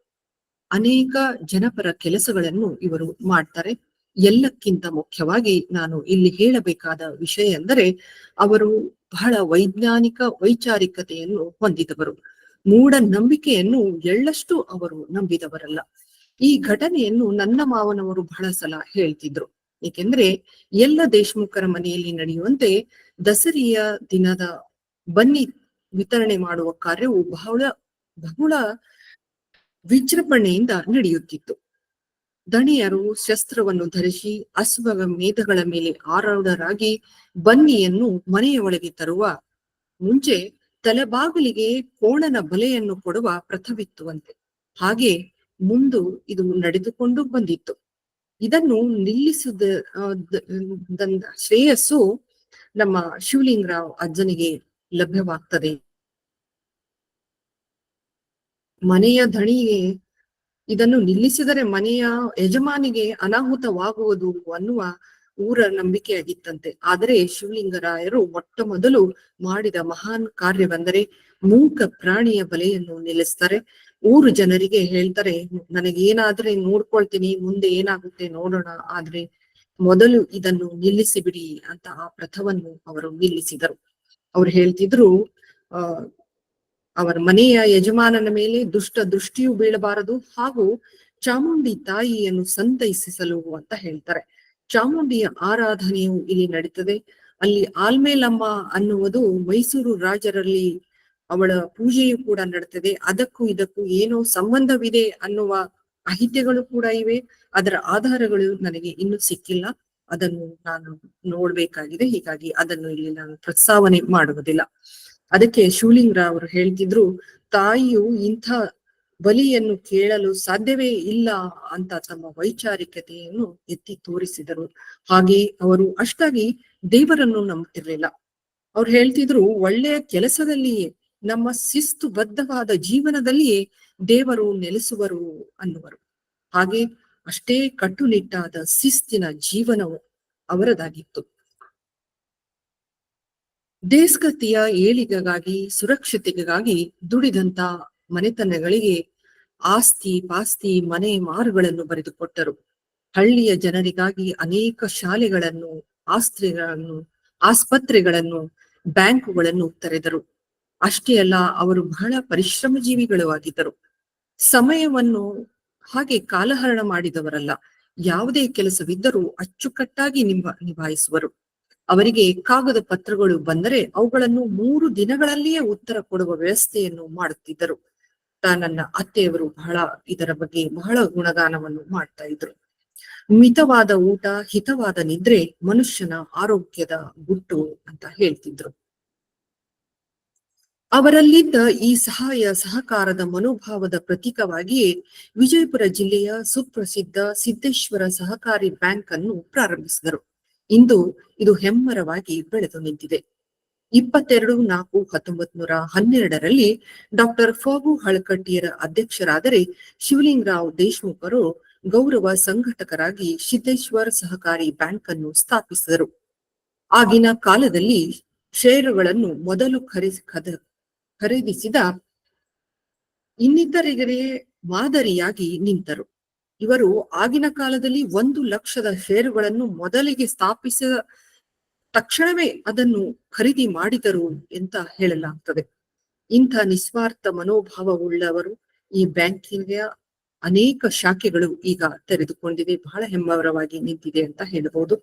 ಅನೇಕ ಜನಪರ ಕೆಲಸಗಳನ್ನು ಇವರು ಮಾಡ್ತಾರೆ. ಎಲ್ಲಕ್ಕಿಂತ ಮುಖ್ಯವಾಗಿ ನಾನು ಇಲ್ಲಿ ಹೇಳಬೇಕಾದ ವಿಷಯ ಎಂದರೆ ಅವರು ಬಹಳ ವೈಚಾರಿಕತೆಯನ್ನು ಹೊಂದಿದವರು. ಮೂಢನಂಬಿಕೆಯನ್ನು ಎಳ್ಳಷ್ಟು ಅವರು ನಂಬಿದವರಲ್ಲ. ಈ ಘಟನೆಯನ್ನು ನನ್ನ ಮಾವನವರು ಬಹಳ ಸಲ ಹೇಳ್ತಿದ್ರು. ಏಕೆಂದ್ರೆ ಎಲ್ಲ ದೇಶಮುಖರ ಮನೆಯಲ್ಲಿ ನಡೆಯುವಂತೆ ದಸರೆಯ ದಿನದ ಬನ್ನಿ ವಿತರಣೆ ಮಾಡುವ ಕಾರ್ಯವು ಬಹಳ ವಿಜೃಂಭಣೆಯಿಂದ ನಡೆಯುತ್ತಿತ್ತು. ದಣಿಯರು ಶಸ್ತ್ರವನ್ನು ಧರಿಸಿ ಅಶ್ವ ಮೇಧಗಳ ಮೇಲೆ ಆರೂಢರಾಗಿ ಬನ್ನಿಯನ್ನು ಮನೆಯ ಒಳಗೆ ತರುವ ಮುಂಚೆ ತಲೆಬಾಗಿಲಿಗೆ ಕೋಣನ ಬಲೆಯನ್ನು ಕೊಡುವ ಪ್ರಥವಿತ್ತುವಂತೆ. ಹಾಗೆ ಮುಂದು ಇದು ನಡೆದುಕೊಂಡು ಬಂದಿತ್ತು. ಇದನ್ನು ನಿಲ್ಲಿಸಿದ ಶ್ರೇಯಸ್ಸು ನಮ್ಮ ಶಿವಲಿಂಗರಾವ್ ಅಜ್ಜನಿಗೆ ಲಭ್ಯವಾಗ್ತದೆ. ಮನೆಯ ಧಣಿಗೆ ಇದನ್ನು ನಿಲ್ಲಿಸಿದರೆ ಮನೆಯ ಯಜಮಾನಿಗೆ ಅನಾಹುತವಾಗುವುದು ಅನ್ನುವ ಊರ ನಂಬಿಕೆಯಾಗಿತ್ತಂತೆ. ಆದರೆ ಶಿವಲಿಂಗರಾಯರು ಮೊಟ್ಟ ಮೊದಲು ಮಾಡಿದ ಮಹಾನ್ ಕಾರ್ಯವೆಂದರೆ ಮೂಕ ಪ್ರಾಣಿಯ ಬಲೆಯನ್ನು ನಿಲ್ಲಿಸ್ತಾರೆ. ಊರು ಜನರಿಗೆ ಹೇಳ್ತಾರೆ, ನನಗೇನಾದ್ರೆ ನೋಡ್ಕೊಳ್ತೀನಿ, ಮುಂದೆ ಏನಾಗುತ್ತೆ ನೋಡೋಣ, ಆದ್ರೆ ಮೊದಲು ಇದನ್ನು ನಿಲ್ಲಿಸಿ ಬಿಡಿ ಅಂತ ಆ ಪ್ರಥವನ್ನು ಅವರು ನಿಲ್ಲಿಸಿದರು. ಅವ್ರು ಹೇಳ್ತಿದ್ರು, ಅವರ ಮನೆಯ ಯಜಮಾನನ ಮೇಲೆ ದುಷ್ಟ ದೃಷ್ಟಿಯು ಬೀಳಬಾರದು, ಹಾಗೂ ಚಾಮುಂಡಿ ತಾಯಿಯನ್ನು ಸಂತೈಸಿಸಲು ಅಂತ ಹೇಳ್ತಾರೆ. ಚಾಮುಂಡಿಯ ಆರಾಧನೆಯು ಇಲ್ಲಿ ನಡೀತದೆ. ಅಲ್ಲಿ ಆಲ್ಮೇಲಮ್ಮ ಅನ್ನುವುದು ಮೈಸೂರು ರಾಜರಲ್ಲಿ ಅವಳ ಪೂಜೆಯು ಕೂಡ ನಡೀತದೆ. ಅದಕ್ಕೂ ಇದಕ್ಕೂ ಏನೋ ಸಂಬಂಧವಿದೆ ಅನ್ನುವ ಅಹಿತ್ಯಗಳು ಕೂಡ ಇವೆ. ಅದರ ಆಧಾರಗಳು ನನಗೆ ಇನ್ನೂ ಸಿಕ್ಕಿಲ್ಲ. ಅದನ್ನು ನಾನು ನೋಡ್ಬೇಕಾಗಿದೆ. ಹೀಗಾಗಿ ಅದನ್ನು ಇಲ್ಲಿ ನಾನು ಪ್ರಸ್ತಾವನೆ ಮಾಡುವುದಿಲ್ಲ. ಅದಕ್ಕೆ ಶಿವಲಿಂಗರಾವ್ ಅವರು ಹೇಳ್ತಿದ್ರು, ತಾಯಿಯು ಇಂಥ ಬಲಿಯನ್ನು ಕೇಳಲು ಸಾಧ್ಯವೇ ಇಲ್ಲ ಅಂತ ತಮ್ಮ ವೈಚಾರಿಕತೆಯನ್ನು ಎತ್ತಿ ತೋರಿಸಿದರು. ಹಾಗೆ ಅವರು ಅಷ್ಟಾಗಿ ದೇವರನ್ನು ನಂಬುತ್ತಿರ್ಲಿಲ್ಲ. ಅವ್ರು ಹೇಳ್ತಿದ್ರು, ಒಳ್ಳೆಯ ಕೆಲಸದಲ್ಲಿಯೇ, ನಮ್ಮ ಶಿಸ್ತುಬದ್ಧವಾದ ಜೀವನದಲ್ಲಿಯೇ ದೇವರು ನೆಲೆಸುವರು ಅನ್ನುವರು. ಹಾಗೆ ಅಷ್ಟೇ ಕಟ್ಟುನಿಟ್ಟಾದ ಶಿಸ್ತಿನ ಜೀವನವು ಅವರದಾಗಿತ್ತು. ದೇಶಗತಿಯ ಏಳಿಗೆಗಾಗಿ, ಸುರಕ್ಷತೆಗಾಗಿ ದುಡಿದಂತ ಮನೆತನಗಳಿಗೆ ಆಸ್ತಿ ಪಾಸ್ತಿ ಮನೆ ಮಾರುಗಳನ್ನು ಬರೆದುಕೊಟ್ಟರು. ಹಳ್ಳಿಯ ಜನರಿಗಾಗಿ ಅನೇಕ ಶಾಲೆಗಳನ್ನು, ಆಸ್ಪತ್ರೆಗಳನ್ನು, ಬ್ಯಾಂಕುಗಳನ್ನು ತೆರೆದರು. ಅಷ್ಟೇ ಅಲ್ಲ, ಅವರು ಬಹಳ ಪರಿಶ್ರಮ ಜೀವಿಗಳು ಆಗಿದ್ದರು. ಸಮಯವನ್ನು ಹಾಗೆ ಕಾಲಹರಣ ಮಾಡಿದವರಲ್ಲ. ಯಾವುದೇ ಕೆಲಸವಿದ್ದರೂ ಅಚ್ಚುಕಟ್ಟಾಗಿ ನಿಭಾಯಿಸುವರು. ಅವರಿಗೆ ಕಾಗದ ಪತ್ರಗಳು ಬಂದರೆ ಅವುಗಳನ್ನು 3 ದಿನಗಳಲ್ಲಿಯೇ ಉತ್ತರ ಕೊಡುವ ವ್ಯವಸ್ಥೆಯನ್ನು ಮಾಡುತ್ತಿದ್ದರು. ನನ್ನ ಅತ್ತೆಯವರು ಇದರ ಬಗ್ಗೆ ಬಹಳ ಗುಣಗಾನವನ್ನು ಮಾಡ್ತಾ ಇದ್ರು. ಮಿತವಾದ ಊಟ, ಹಿತವಾದ ನಿದ್ರೆ ಮನುಷ್ಯನ ಆರೋಗ್ಯದ ಗುಟ್ಟು ಅಂತ ಹೇಳ್ತಿದ್ರು. ಅವರಲ್ಲಿದ್ದ ಈ ಸಹಕಾರದ ಮನೋಭಾವದ ಪ್ರತೀಕವಾಗಿಯೇ ವಿಜಯಪುರ ಜಿಲ್ಲೆಯ ಸುಪ್ರಸಿದ್ಧ ಸಿದ್ದೇಶ್ವರ ಸಹಕಾರಿ ಬ್ಯಾಂಕ್ ಅನ್ನು ಪ್ರಾರಂಭಿಸಿದರು. ಇಂದು ಇದು ಹೆಮ್ಮರವಾಗಿ ಬೆಳೆದು ನಿಂತಿದೆ. 22/4/1912 ಡಾಕ್ಟರ್ ಫಗು ಹಳಕಟ್ಟಿಯರ ಅಧ್ಯಕ್ಷರಾದರೆ ಶಿವಲಿಂಗರಾವ್ ದೇಶಮುಖರು ಗೌರವ ಸಂಘಟಕರಾಗಿ ಸಿದ್ದೇಶ್ವರ ಸಹಕಾರಿ ಬ್ಯಾಂಕ್ ಅನ್ನು ಸ್ಥಾಪಿಸಿದರು. ಆಗಿನ ಕಾಲದಲ್ಲಿ ಷೇರುಗಳನ್ನು ಮೊದಲು ಖರೀದಿಸಿದ ಇನ್ನಿತರಿಗೆ ಮಾದರಿಯಾಗಿ ನಿಂತರು. ಇವರು ಆಗಿನ ಕಾಲದಲ್ಲಿ 1 ಲಕ್ಷದ ಷೇರುಗಳನ್ನು ಮೊದಲಿಗೆ ಸ್ಥಾಪಿಸಿದ ತಕ್ಷಣವೇ ಅದನ್ನು ಖರೀದಿ ಮಾಡಿದರು ಅಂತ ಹೇಳಲಾಗ್ತದೆ. ಇಂಥ ನಿಸ್ವಾರ್ಥ ಮನೋಭಾವವುಳ್ಳವರು ಈ ಬ್ಯಾಂಕಿನ ಅನೇಕ ಶಾಖೆಗಳು ಈಗ ತೆರೆದುಕೊಂಡಿದೆ, ಬಹಳ ಹೆಮ್ಮರವಾಗಿ ನಿಂತಿದೆ ಅಂತ ಹೇಳಬಹುದು.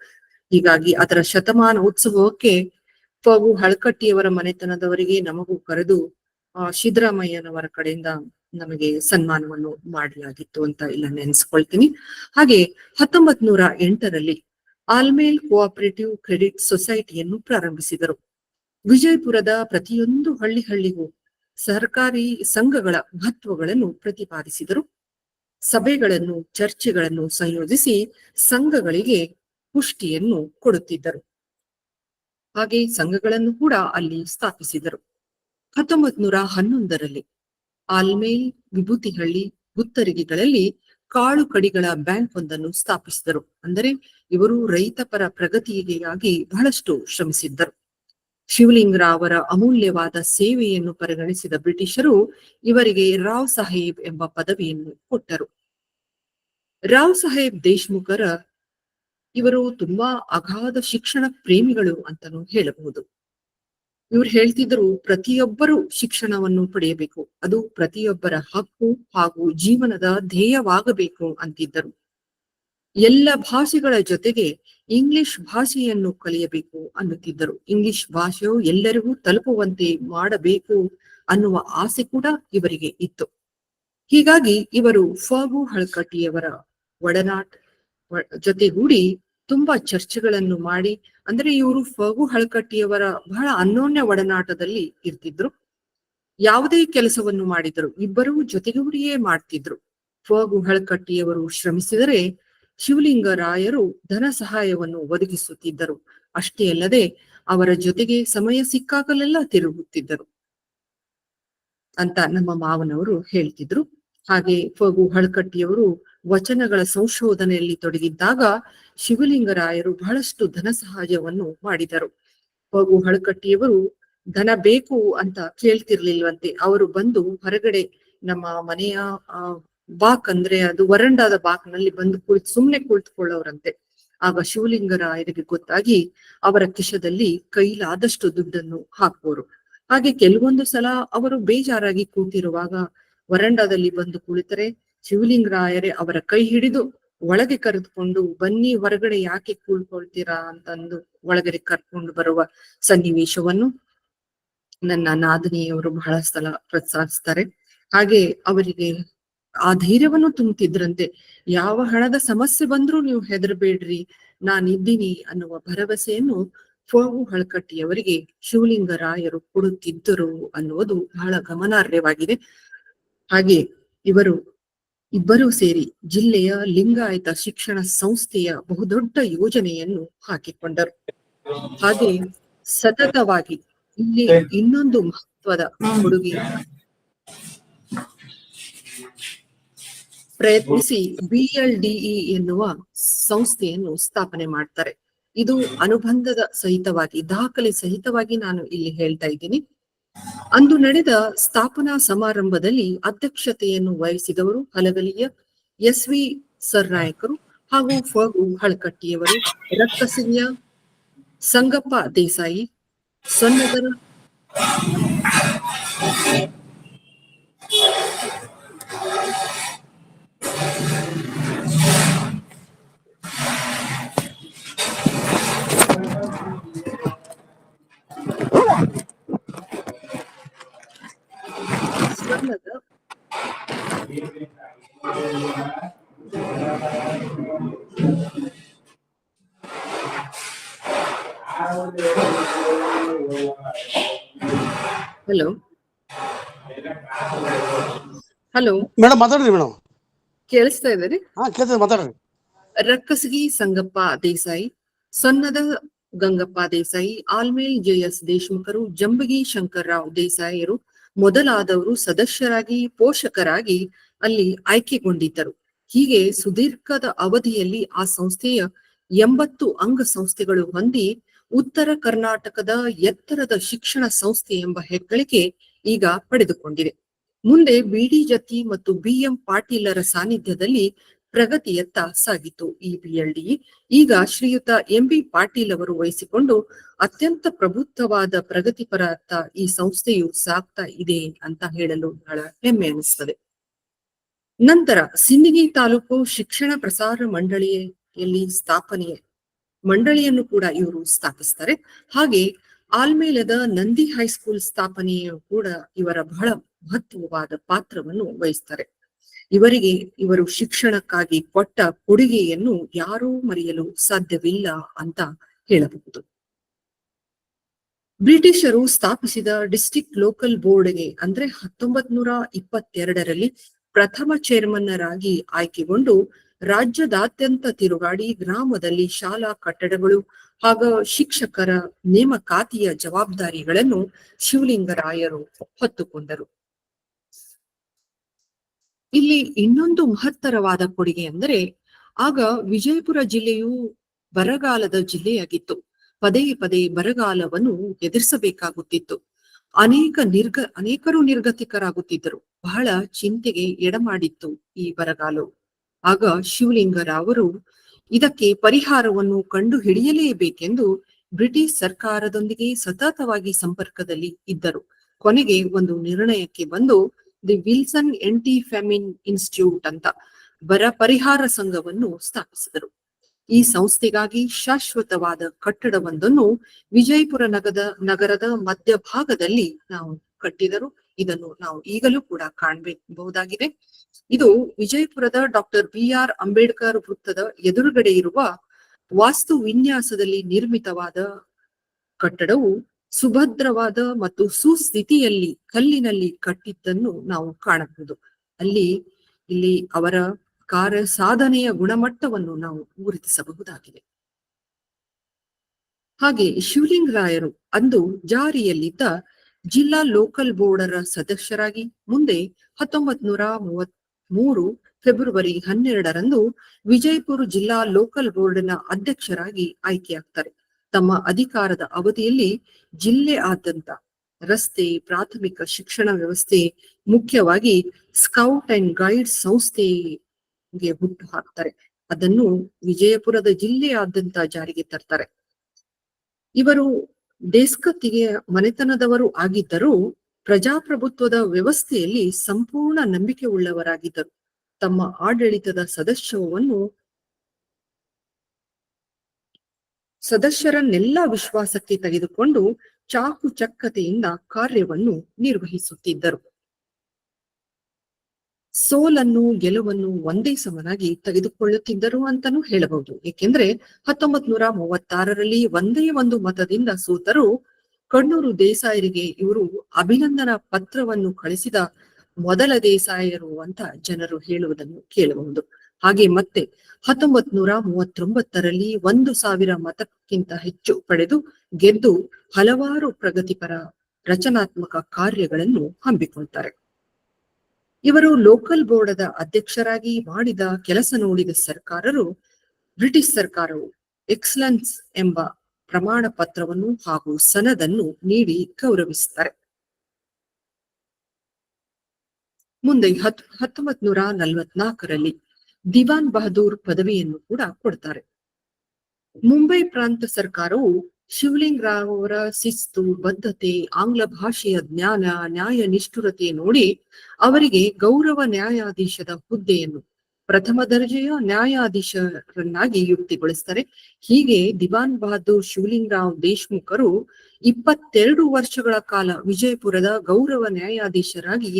ಹೀಗಾಗಿ ಅದರ ಶತಮಾನ ಉತ್ಸವಕ್ಕೆ ಫಗು ಹಳಕಟ್ಟಿಯವರ ಮನೆತನದವರಿಗೆ ನಮಗೂ ಕರೆದು ಸಿದ್ದರಾಮಯ್ಯನವರ ಕಡೆಯಿಂದ ನಮಗೆ ಸನ್ಮಾನವನ್ನು ಮಾಡಲಾಗಿತ್ತು ಅಂತ ಇಲ್ಲ ನೆನೆಸ್ಕೊಳ್ತೀನಿ. ಹಾಗೆ 1908 ಆಲ್ಮೇಲ್ ಕೋಆಪರೇಟಿವ್ ಕ್ರೆಡಿಟ್ ಸೊಸೈಟಿಯನ್ನು ಪ್ರಾರಂಭಿಸಿದರು. ವಿಜಯಪುರದ ಪ್ರತಿಯೊಂದು ಹಳ್ಳಿಗೂ ಸರ್ಕಾರಿ ಸಂಘಗಳ ಮಹತ್ವಗಳನ್ನು ಪ್ರತಿಪಾದಿಸಿದರು. ಸಭೆಗಳನ್ನು, ಚರ್ಚೆಗಳನ್ನು ಸಂಯೋಜಿಸಿ ಸಂಘಗಳಿಗೆ ಪುಷ್ಟಿಯನ್ನು ಕೊಡುತ್ತಿದ್ದರು. ಹಾಗೆ ಸಂಘಗಳನ್ನು ಕೂಡ ಅಲ್ಲಿ ಸ್ಥಾಪಿಸಿದರು. 1911 ಆಲ್ಮೇಲ್, ವಿಭೂತಿಹಳ್ಳಿ, ಗುತ್ತರಿಗೆಗಳಲ್ಲಿ ಕಾಳು ಕಡಿಗಳ ಬ್ಯಾಂಕ್ ಒಂದನ್ನು ಸ್ಥಾಪಿಸಿದರು. ಅಂದರೆ ಇವರು ರೈತ ಪರ ಪ್ರಗತಿಗಾಗಿ ಬಹಳಷ್ಟು ಶ್ರಮಿಸಿದ್ದರು. ಶಿವಲಿಂಗರಾವ್ ಅವರ ಅಮೂಲ್ಯವಾದ ಸೇವೆಯನ್ನು ಪರಿಗಣಿಸಿದ ಬ್ರಿಟಿಷರು ಇವರಿಗೆ ರಾವ್ ಸಾಹೇಬ್ ಎಂಬ ಪದವಿಯನ್ನು ಕೊಟ್ಟರು. ರಾವ್ ಸಾಹೇಬ್ ದೇಶ್ಮುಖರ ಇವರು ತುಂಬಾ ಅಗಾಧ ಶಿಕ್ಷಣ ಪ್ರೇಮಿಗಳು ಅಂತಾನೂ ಹೇಳಬಹುದು. ಇವ್ರು ಹೇಳ್ತಿದ್ರು, ಪ್ರತಿಯೊಬ್ಬರು ಶಿಕ್ಷಣವನ್ನು ಪಡೆಯಬೇಕು, ಅದು ಪ್ರತಿಯೊಬ್ಬರ ಹಕ್ಕು ಹಾಗೂ ಜೀವನದ ಧ್ಯೇಯವಾಗಬೇಕು ಅಂತಿದ್ದರು. ಎಲ್ಲ ಭಾಷೆಗಳ ಜೊತೆಗೆ ಇಂಗ್ಲಿಷ್ ಭಾಷೆಯನ್ನು ಕಲಿಯಬೇಕು ಅನ್ನುತ್ತಿದ್ದರು. ಇಂಗ್ಲಿಷ್ ಭಾಷೆಯು ಎಲ್ಲರಿಗೂ ತಲುಪುವಂತೆ ಮಾಡಬೇಕು ಅನ್ನುವ ಆಸೆ ಕೂಡ ಇವರಿಗೆ ಇತ್ತು. ಹೀಗಾಗಿ ಇವರು ಫಗು ಹಳಕಟ್ಟಿಯವರ ಜೊತೆಗೂಡಿ ತುಂಬಾ ಚರ್ಚೆಗಳನ್ನು ಮಾಡಿ, ಅಂದ್ರೆ ಇವರು ಫಗು ಹಳಕಟ್ಟಿಯವರ ಬಹಳ ಅನ್ಯೋನ್ಯ ಒಡನಾಟದಲ್ಲಿ ಇರ್ತಿದ್ರು. ಯಾವುದೇ ಕೆಲಸವನ್ನು ಮಾಡಿದರು ಇಬ್ಬರೂ ಜೊತೆಗೂಡಿಯೇ ಮಾಡ್ತಿದ್ರು. ಫಗು ಹಳಕಟ್ಟಿಯವರು ಶ್ರಮಿಸಿದರೆ ಶಿವಲಿಂಗರಾಯರು ಧನ ಸಹಾಯವನ್ನು ಒದಗಿಸುತ್ತಿದ್ದರು. ಅಷ್ಟೇ ಅಲ್ಲದೆ ಅವರ ಜೊತೆಗೆ ಸಮಯ ಸಿಕ್ಕಾಗಲೆಲ್ಲ ತಿರುಗುತ್ತಿದ್ದರು ಅಂತ ನಮ್ಮ ಮಾವನವರು ಹೇಳ್ತಿದ್ರು. ಹಾಗೆ ಫಗು ಹಳಕಟ್ಟಿಯವರು ವಚನಗಳ ಸಂಶೋಧನೆಯಲ್ಲಿ ತೊಡಗಿದ್ದಾಗ ಶಿವಲಿಂಗರಾಯರು ಬಹಳಷ್ಟು ಧನ ಸಹಾಯವನ್ನು ಮಾಡಿದರು. ಫಗು ಹಳಕಟ್ಟಿಯವರು ಧನ ಬೇಕು ಅಂತ ಕೇಳ್ತಿರ್ಲಿಲ್ವಂತೆ. ಅವರು ಬಂದು ಹೊರಗಡೆ ನಮ್ಮ ಮನೆಯ ಬಾಕ್, ಅಂದ್ರೆ ಅದು ವರಂಡಾದ ಬಾಕ್ನಲ್ಲಿ ಬಂದು ಸುಮ್ನೆ ಕುಳಿತುಕೊಳ್ಳೋರಂತೆ. ಆಗ ಶಿವಲಿಂಗರಾಯರಿಗೆ ಗೊತ್ತಾಗಿ ಅವರ ಕಿಶದಲ್ಲಿ ಕೈಲಾದಷ್ಟು ದುಡ್ಡನ್ನು ಹಾಕುವರು. ಹಾಗೆ ಕೆಲವೊಂದು ಸಲ ಅವರು ಬೇಜಾರಾಗಿ ಕೂತಿರುವಾಗ ವರಂಡಾದಲ್ಲಿ ಬಂದು ಕುಳಿತರೆ ಶಿವಲಿಂಗರಾಯರೇ ಅವರ ಕೈ ಹಿಡಿದು ಒಳಗೆ ಕರೆದುಕೊಂಡು, ಬನ್ನಿ ಹೊರಗಡೆ ಯಾಕೆ ಕೂಳ್ಕೊಳ್ತೀರಾ ಅಂತಂದು ಒಳಗಡೆ ಕರ್ಕೊಂಡು ಬರುವ ಸನ್ನಿವೇಶವನ್ನು ನನ್ನ ನಾದಿನಿಯವರು ಬಹಳ ಸಲ ಪ್ರೋತ್ಸಾಹಿಸ್ತಾರೆ. ಹಾಗೆ ಅವರಿಗೆ ಆ ಧೈರ್ಯವನ್ನು ತುಂಬುತ್ತಿದ್ರಂತೆ. ಯಾವ ಹಣದ ಸಮಸ್ಯೆ ಬಂದ್ರೂ ನೀವು ಹೆದರಬೇಡ್ರಿ, ನಾನಿದ್ದೀನಿ ಅನ್ನುವ ಭರವಸೆಯನ್ನು ಫಗು ಹಳಕಟ್ಟಿಯವರಿಗೆ ಶಿವಲಿಂಗರಾಯರು ಕೊಡುತ್ತಿದ್ದರು ಅನ್ನುವುದು ಬಹಳ ಗಮನಾರ್ಹವಾಗಿದೆ. ಹಾಗೆ ಇಬ್ಬರೂ ಸೇರಿ ಜಿಲ್ಲೆಯ ಲಿಂಗಾಯತ ಶಿಕ್ಷಣ ಸಂಸ್ಥೆಯ ಬಹುದೊಡ್ಡ ಯೋಜನೆಯನ್ನು ಹಾಕಿಕೊಂಡರು. ಹಾಗೆ ಸತತವಾಗಿ ಇಲ್ಲಿ ಇನ್ನೊಂದು ಮಹತ್ವದ ಕೊಡುಗೆ ಪ್ರಯತ್ನಿಸಿ BLDE ಎನ್ನುವ ಸಂಸ್ಥೆಯನ್ನು ಸ್ಥಾಪನೆ ಮಾಡ್ತಾರೆ. ಇದು ಅನುಬಂಧದ ಸಹಿತವಾಗಿ, ದಾಖಲೆ ಸಹಿತವಾಗಿ ನಾನು ಇಲ್ಲಿ ಹೇಳ್ತಾ ಇದ್ದೀನಿ. ಅಂದು ನಡೆದ ಸ್ಥಾಪನಾ ಸಮಾರಂಭದಲ್ಲಿ ಅಧ್ಯಕ್ಷತೆಯನ್ನು ವಹಿಸಿದವರು ಹಲಗಲಿಯ SV ಸರ್ನಾಯಕರು ಹಾಗೂ ಫಗು ಹಳಕಟ್ಟಿಯವರು, ರಕ್ಕಸಿಯ ಸಂಗಪ್ಪ ದೇಸಾಯಿ, ಸೊನ್ನದರ ಹಲೋ ಹಲೋ ಮೇಡಮ್ ಮಾತಾಡ್ರಿ ಮೇಡಮ್. ಕೇಳಿಸ್ತಾ ಇದ್ದಾರೆ? ಹಾ ಕೇಳ್ತದೆ, ಮಾತಾಡ್ರಿ. ರಕ್ಕಸಗಿ ಸಂಗಪ್ಪ ದೇಸಾಯಿ, ಸೊನ್ನದ ಗಂಗಪ್ಪ ದೇಸಾಯಿ, ಆಲ್ಮೇಲ್ JS ದೇಶ್ಮುಖರು, ಜಂಬಗಿ ಶಂಕರ್ರಾವ್ ದೇಸಾಯಿರು ಮೊದಲಾದವರು ಸದಸ್ಯರಾಗಿ ಪೋಷಕರಾಗಿ ಅಲ್ಲಿ ಆಯ್ಕೆಗೊಂಡಿದ್ದರು. ಹೀಗೆ ಸುದೀರ್ಘದ ಅವಧಿಯಲ್ಲಿ ಆ ಸಂಸ್ಥೆಯ 80 ಅಂಗ ಸಂಸ್ಥೆಗಳು ಹೊಂದಿ ಉತ್ತರ ಕರ್ನಾಟಕದ ಎತ್ತರದ ಶಿಕ್ಷಣ ಸಂಸ್ಥೆ ಎಂಬ ಹೆಗ್ಗಳಿಕೆ ಈಗ ಪಡೆದುಕೊಂಡಿದೆ. ಮುಂದೆ BD ಜತ್ತಿ ಮತ್ತು BM ಪಾಟೀಲರ ಸಾನ್ನಿಧ್ಯದಲ್ಲಿ ಪ್ರಗತಿಯತ್ತ ಸಾಗಿತು ಈ BLDE. ಈಗ ಶ್ರೀಯುತ MB ಪಾಟೀಲ್ ಅವರು ವಹಿಸಿಕೊಂಡು ಅತ್ಯಂತ ಪ್ರಬುದ್ಧವಾದ ಪ್ರಗತಿಪರತ್ತ ಈ ಸಂಸ್ಥೆಯು ಸಾಗ್ತಾ ಇದೆ ಅಂತ ಹೇಳಲು ಬಹಳ ಹೆಮ್ಮೆ ಅನಿಸ್ತದೆ. ನಂತರ ಸಿಂದಗಿ ತಾಲೂಕು ಶಿಕ್ಷಣ ಪ್ರಸಾರ ಮಂಡಳಿಯಲ್ಲಿ ಮಂಡಳಿಯನ್ನು ಕೂಡ ಇವರು ಸ್ಥಾಪಿಸ್ತಾರೆ. ಹಾಗೆ ಆಲ್ಮೇಲದ ನಂದಿ ಹೈಸ್ಕೂಲ್ ಸ್ಥಾಪನೆಯು ಕೂಡ ಇವರ ಬಹಳ ಮಹತ್ವವಾದ ಪಾತ್ರವನ್ನು ವಹಿಸ್ತಾರೆ. ಇವರು ಶಿಕ್ಷಣಕ್ಕಾಗಿ ಕೊಟ್ಟ ಕೊಡುಗೆಯನ್ನು ಯಾರೂ ಮರೆಯಲು ಸಾಧ್ಯವಿಲ್ಲ ಅಂತ ಹೇಳಬಹುದು. ಬ್ರಿಟಿಷರು ಸ್ಥಾಪಿಸಿದ ಡಿಸ್ಟ್ರಿಕ್ಟ್ ಲೋಕಲ್ ಬೋರ್ಡ್ಗೆ ಅಂದ್ರೆ 1922ರಲ್ಲಿ ಪ್ರಥಮ ಚೇರ್ಮನ್ನರಾಗಿ ಆಯ್ಕೆಗೊಂಡು ರಾಜ್ಯದಾದ್ಯಂತ ತಿರುಗಾಡಿ ಗ್ರಾಮದಲ್ಲಿ ಶಾಲಾ ಕಟ್ಟಡಗಳು ಹಾಗೂ ಶಿಕ್ಷಕರ ನೇಮಕಾತಿಯ ಜವಾಬ್ದಾರಿಗಳನ್ನು ಶಿವಲಿಂಗರಾಯರು ಹೊತ್ತುಕೊಂಡರು. ಇಲ್ಲಿ ಇನ್ನೊಂದು ಮಹತ್ತರವಾದ ಕೊಡುಗೆ ಅಂದರೆ, ಆಗ ವಿಜಯಪುರ ಜಿಲ್ಲೆಯು ಬರಗಾಲದ ಜಿಲ್ಲೆಯಾಗಿತ್ತು. ಪದೇ ಪದೇ ಬರಗಾಲವನ್ನು ಎದುರಿಸಬೇಕಾಗುತ್ತಿತ್ತು. ಅನೇಕರು ನಿರ್ಗತಿಕರಾಗುತ್ತಿದ್ದರು. ಬಹಳ ಚಿಂತೆಗೆ ಎಡಮಾಡಿತ್ತು ಈ ಬರಗಾಲವು. ಆಗ ಶಿವಲಿಂಗರಾವರು ಇದಕ್ಕೆ ಪರಿಹಾರವನ್ನು ಕಂಡು ಹಿಡಿಯಲೇಬೇಕೆಂದು ಬ್ರಿಟಿಷ್ ಸರ್ಕಾರದೊಂದಿಗೆ ಸತತವಾಗಿ ಸಂಪರ್ಕದಲ್ಲಿ ಇದ್ದರು. ಕೊನೆಗೆ ಒಂದು ನಿರ್ಣಯಕ್ಕೆ ಬಂದು the Wilson anti famine institute ಅಂತ ಬರ ಪರಿಹಾರ ಸಂಘವನ್ನು ಸ್ಥಾಪಿಸಿದರು. ಈ ಸಂಸ್ಥೆಗಾಗಿ ಶಾಶ್ವತವಾದ ಕಟ್ಟಡವೊಂದನ್ನು ವಿಜಯಪುರ ನಗರದ ಮಧ್ಯಭಾಗದಲ್ಲಿ ನಾವು ಕಟ್ಟಿದರು. ಇದನ್ನು ನಾವು ಈಗಲೂ ಕೂಡ ಕಾಣಬಹುದಾಗಿದೆ. ಇದು ವಿಜಯಪುರದ ಡಾಕ್ಟರ್ BR ಅಂಬೇಡ್ಕರ್ ವೃತ್ತದ ಎದುರುಗಡೆ ಇರುವ ವಾಸ್ತು ವಿನ್ಯಾಸದಲ್ಲಿ ನಿರ್ಮಿತವಾದ ಕಟ್ಟಡವು ಸುಭದ್ರವಾದ ಮತ್ತು ಸುಸ್ಥಿತಿಯಲ್ಲಿ ಕಲ್ಲಿನಲ್ಲಿ ಕಟ್ಟಿದ್ದನ್ನು ನಾವು ಕಾಣಬಹುದು. ಇಲ್ಲಿ ಅವರ ಕಾರ್ಯ ಸಾಧನೆಯ ಗುಣಮಟ್ಟವನ್ನು ನಾವು ಗುರುತಿಸಬಹುದಾಗಿದೆ. ಹಾಗೆ ಶಿವಲಿಂಗರಾಯರು ಅಂದು ಜಾರಿಯಲ್ಲಿದ್ದ ಜಿಲ್ಲಾ ಲೋಕಲ್ ಬೋರ್ಡರ ಸದಸ್ಯರಾಗಿ ಮುಂದೆ 1933 ಫೆಬ್ರವರಿ 12ರಂದು ವಿಜಯಪುರ ಜಿಲ್ಲಾ ಲೋಕಲ್ ಬೋರ್ಡ್ನ ಅಧ್ಯಕ್ಷರಾಗಿ ಆಯ್ಕೆಯಾಗ್ತಾರೆ. ತಮ್ಮ ಅಧಿಕಾರದ ಅವಧಿಯಲ್ಲಿ ಜಿಲ್ಲೆಯಾದ್ಯಂತ ರಸ್ತೆ, ಪ್ರಾಥಮಿಕ ಶಿಕ್ಷಣ ವ್ಯವಸ್ಥೆ, ಮುಖ್ಯವಾಗಿ ಸ್ಕೌಟ್ ಅಂಡ್ ಗೈಡ್ ಸಂಸ್ಥೆಗೆ ಹುಟ್ಟು ಹಾಕ್ತಾರೆ. ಅದನ್ನು ವಿಜಯಪುರದ ಜಿಲ್ಲೆಯಾದ್ಯಂತ ಜಾರಿಗೆ ತರ್ತಾರೆ. ಇವರು ದೇಸ್ಕತ್ತಿಗೆ ಮನೆತನದವರು ಆಗಿದ್ದರೂ ಪ್ರಜಾಪ್ರಭುತ್ವದ ವ್ಯವಸ್ಥೆಯಲ್ಲಿ ಸಂಪೂರ್ಣ ನಂಬಿಕೆ ಉಳ್ಳವರಾಗಿದ್ದರು. ತಮ್ಮ ಆಡಳಿತದ ಸದಸ್ಯರನ್ನೆಲ್ಲ ವಿಶ್ವಾಸಕ್ಕೆ ತೆಗೆದುಕೊಂಡು ಚಾಕುಚಕ್ಯತೆಯಿಂದ ಕಾರ್ಯವನ್ನು ನಿರ್ವಹಿಸುತ್ತಿದ್ದರು. ಸೋಲನ್ನು ಗೆಲುವನ್ನು ಒಂದೇ ಸಮನಾಗಿ ತೆಗೆದುಕೊಳ್ಳುತ್ತಿದ್ದರು ಅಂತಾನೂ ಹೇಳಬಹುದು. ಏಕೆಂದ್ರೆ 1936ರಲ್ಲಿ ಒಂದೇ ಒಂದು ಮತದಿಂದ ಸೋತರೂ ಕಣ್ಣೂರು ದೇಸಾಯರಿಗೆ ಇವರು ಅಭಿನಂದನಾ ಪತ್ರವನ್ನು ಕಳಿಸಿದ ಮೊದಲ ದೇಸಾಯರು ಅಂತ ಜನರು ಹೇಳುವುದನ್ನು ಕೇಳಬಹುದು. ಹಾಗೆ ಮತ್ತೆ 1939ರಲ್ಲಿ 1000 ಮತಕ್ಕಿಂತ ಹೆಚ್ಚು ಪಡೆದು ಗೆದ್ದು ಹಲವಾರು ಪ್ರಗತಿಪರ ರಚನಾತ್ಮಕ ಕಾರ್ಯಗಳನ್ನು ಹಮ್ಮಿಕೊಳ್ತಾರೆ. ಇವರು ಲೋಕಲ್ ಬೋರ್ಡದ ಅಧ್ಯಕ್ಷರಾಗಿ ಮಾಡಿದ ಕೆಲಸ ನೋಡಿದ ಬ್ರಿಟಿಷ್ ಸರ್ಕಾರವು ಎಕ್ಸಲೆನ್ಸ್ ಎಂಬ ಪ್ರಮಾಣ ಪತ್ರವನ್ನು ಹಾಗೂ ಸನದನ್ನು ನೀಡಿ ಗೌರವಿಸುತ್ತಾರೆ. ಮುಂದೆ 1944ರಲ್ಲಿ ದಿವಾನ್ ಬಹದ್ದೂರ್ ಪದವಿಯನ್ನು ಕೂಡ ಕೊಡ್ತಾರೆ. ಮುಂಬೈ ಪ್ರಾಂತ ಸರ್ಕಾರವು ಶಿವಲಿಂಗರಾವ್ ಅವರ ಶಿಸ್ತು, ಬದ್ಧತೆ, ಆಂಗ್ಲ ಭಾಷೆಯ ಜ್ಞಾನ, ನ್ಯಾಯ ನಿಷ್ಠುರತೆ ನೋಡಿ ಅವರಿಗೆ ಗೌರವ ನ್ಯಾಯಾಧೀಶದ ಹುದ್ದೆಯನ್ನು ಪ್ರಥಮ ದರ್ಜೆಯ ನ್ಯಾಯಾಧೀಶರನ್ನಾಗಿ ಯುಕ್ತಿಗೊಳಿಸ್ತಾರೆ. ಹೀಗೆ ದಿವಾನ್ ಬಹದ್ದೂರ್ ಶಿವಲಿಂಗರಾವ್ ದೇಶ್ಮುಖರು 22 ವರ್ಷಗಳ ಕಾಲ ವಿಜಯಪುರದ ಗೌರವ ನ್ಯಾಯಾಧೀಶರಾಗಿ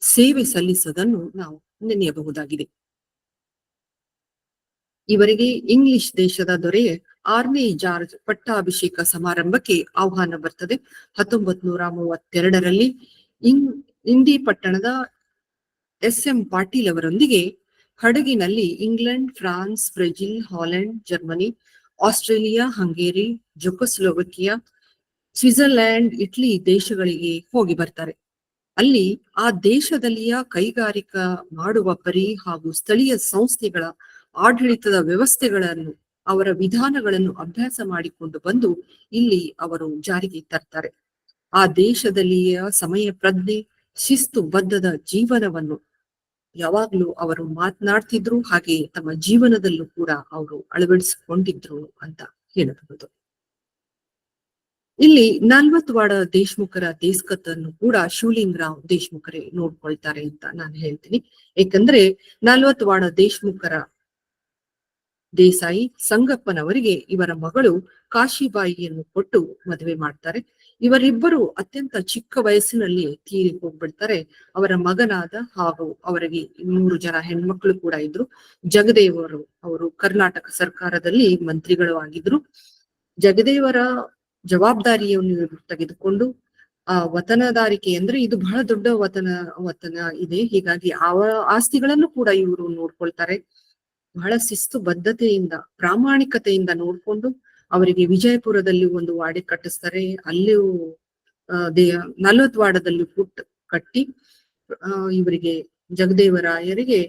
ಸೇವೆ ಸಲ್ಲಿಸುವುದನ್ನು ನಾವು ನೆನೆಯಬಹುದಾಗಿದೆ. ಇವರಿಗೆ ಇಂಗ್ಲಿಷ್ ದೇಶದ ದೊರೆ 6ನೇ ಜಾರ್ಜ್ ಪಟ್ಟಾಭಿಷೇಕ ಸಮಾರಂಭಕ್ಕೆ ಆಹ್ವಾನ ಬರ್ತದೆ. 1932ರಲ್ಲಿ ಇಂಡಿ ಪಟ್ಟಣದ SM ಪಾಟೀಲ್ ಅವರೊಂದಿಗೆ ಹಡಗಿನಲ್ಲಿ England, France, Brazil, Holland, Germany, Australia, Hungary, Czechoslovakia, Switzerland, Italy ದೇಶಗಳಿಗೆ ಹೋಗಿ ಬರ್ತಾರೆ. ಅಲ್ಲಿ ಆ ದೇಶದಲ್ಲಿಯ ಕೈಗಾರಿಕಾ ಮಾಡುವ ಪರಿ ಹಾಗೂ ಸ್ಥಳೀಯ ಸಂಸ್ಥೆಗಳ ಆಡಳಿತದ ವ್ಯವಸ್ಥೆಗಳನ್ನು, ಅವರ ವಿಧಾನಗಳನ್ನು ಅಭ್ಯಾಸ ಮಾಡಿಕೊಂಡು ಬಂದು ಇಲ್ಲಿ ಅವರು ಜಾರಿಗೆ ತರ್ತಾರೆ. ಆ ದೇಶದಲ್ಲಿಯ ಸಮಯ ಪ್ರಜ್ಞೆ, ಶಿಸ್ತು ಬದ್ಧದ ಜೀವನವನ್ನು ಯಾವಾಗ್ಲೂ ಅವರು ಮಾತನಾಡ್ತಿದ್ರು. ಹಾಗೆ ತಮ್ಮ ಜೀವನದಲ್ಲೂ ಕೂಡ ಅವರು ಅಳವಡಿಸಿಕೊಂಡಿದ್ರು ಅಂತ ಹೇಳಬಹುದು. ಇಲ್ಲಿ 40 ವಾಡ ದೇಶ್ಮುಖರ ದೇಸ್ಕತ್ತನ್ನು ಕೂಡ ಶಿವಲಿಂಗರಾವ್ ದೇಶ್ಮುಖರೇ ನೋಡ್ಕೊಳ್ತಾರೆ ಅಂತ ನಾನು ಹೇಳ್ತೀನಿ. ಏಕೆಂದ್ರೆ 40 ವಾಡ ದೇಶ್ಮುಖರ ದೇಸಾಯಿ ಸಂಗಪ್ಪನವರಿಗೆ ಇವರ ಮಗಳು ಕಾಶಿಬಾಯಿಯನ್ನು ಕೊಟ್ಟು ಮದುವೆ ಮಾಡ್ತಾರೆ. ಇವರಿಬ್ಬರು ಅತ್ಯಂತ ಚಿಕ್ಕ ವಯಸ್ಸಿನಲ್ಲಿ ತೀರಿ ಹೋಗ್ಬಿಡ್ತಾರೆ. ಅವರ ಮಗನಾದ ಹಾಗೂ ಅವರಿಗೆ 3 ಜನ ಹೆಣ್ಮಕ್ಳು ಕೂಡ ಇದ್ರು. ಜಗದೇವರು ಅವರು ಕರ್ನಾಟಕ ಸರ್ಕಾರದಲ್ಲಿ ಮಂತ್ರಿಗಳು ಆಗಿದ್ರು. ಜಗದೇವರ ಜವಾಬ್ದಾರಿಯನ್ನು ತೆಗೆದುಕೊಂಡು ಆ ವತನದಾರಿಕೆ ಅಂದ್ರೆ ಇದು ಬಹಳ ದೊಡ್ಡ ವತನ ಇದೆ. ಹೀಗಾಗಿ ಆಸ್ತಿಗಳನ್ನು ಕೂಡ ಇವರು ನೋಡ್ಕೊಳ್ತಾರೆ. ಬಹಳ ಶಿಸ್ತು ಬದ್ಧತೆಯಿಂದ, ಪ್ರಾಮಾಣಿಕತೆಯಿಂದ ನೋಡ್ಕೊಂಡು ಅವರಿಗೆ ವಿಜಯಪುರದಲ್ಲಿ ಒಂದು ವಾಡೆ ಕಟ್ಟಿಸ್ತಾರೆ. ಅಲ್ಲಿಯೂ 40 ವಾಡದಲ್ಲಿ ಕಟ್ಟಿ ಇವರಿಗೆ ಜಗದೇವರಾಯರಿಗೆ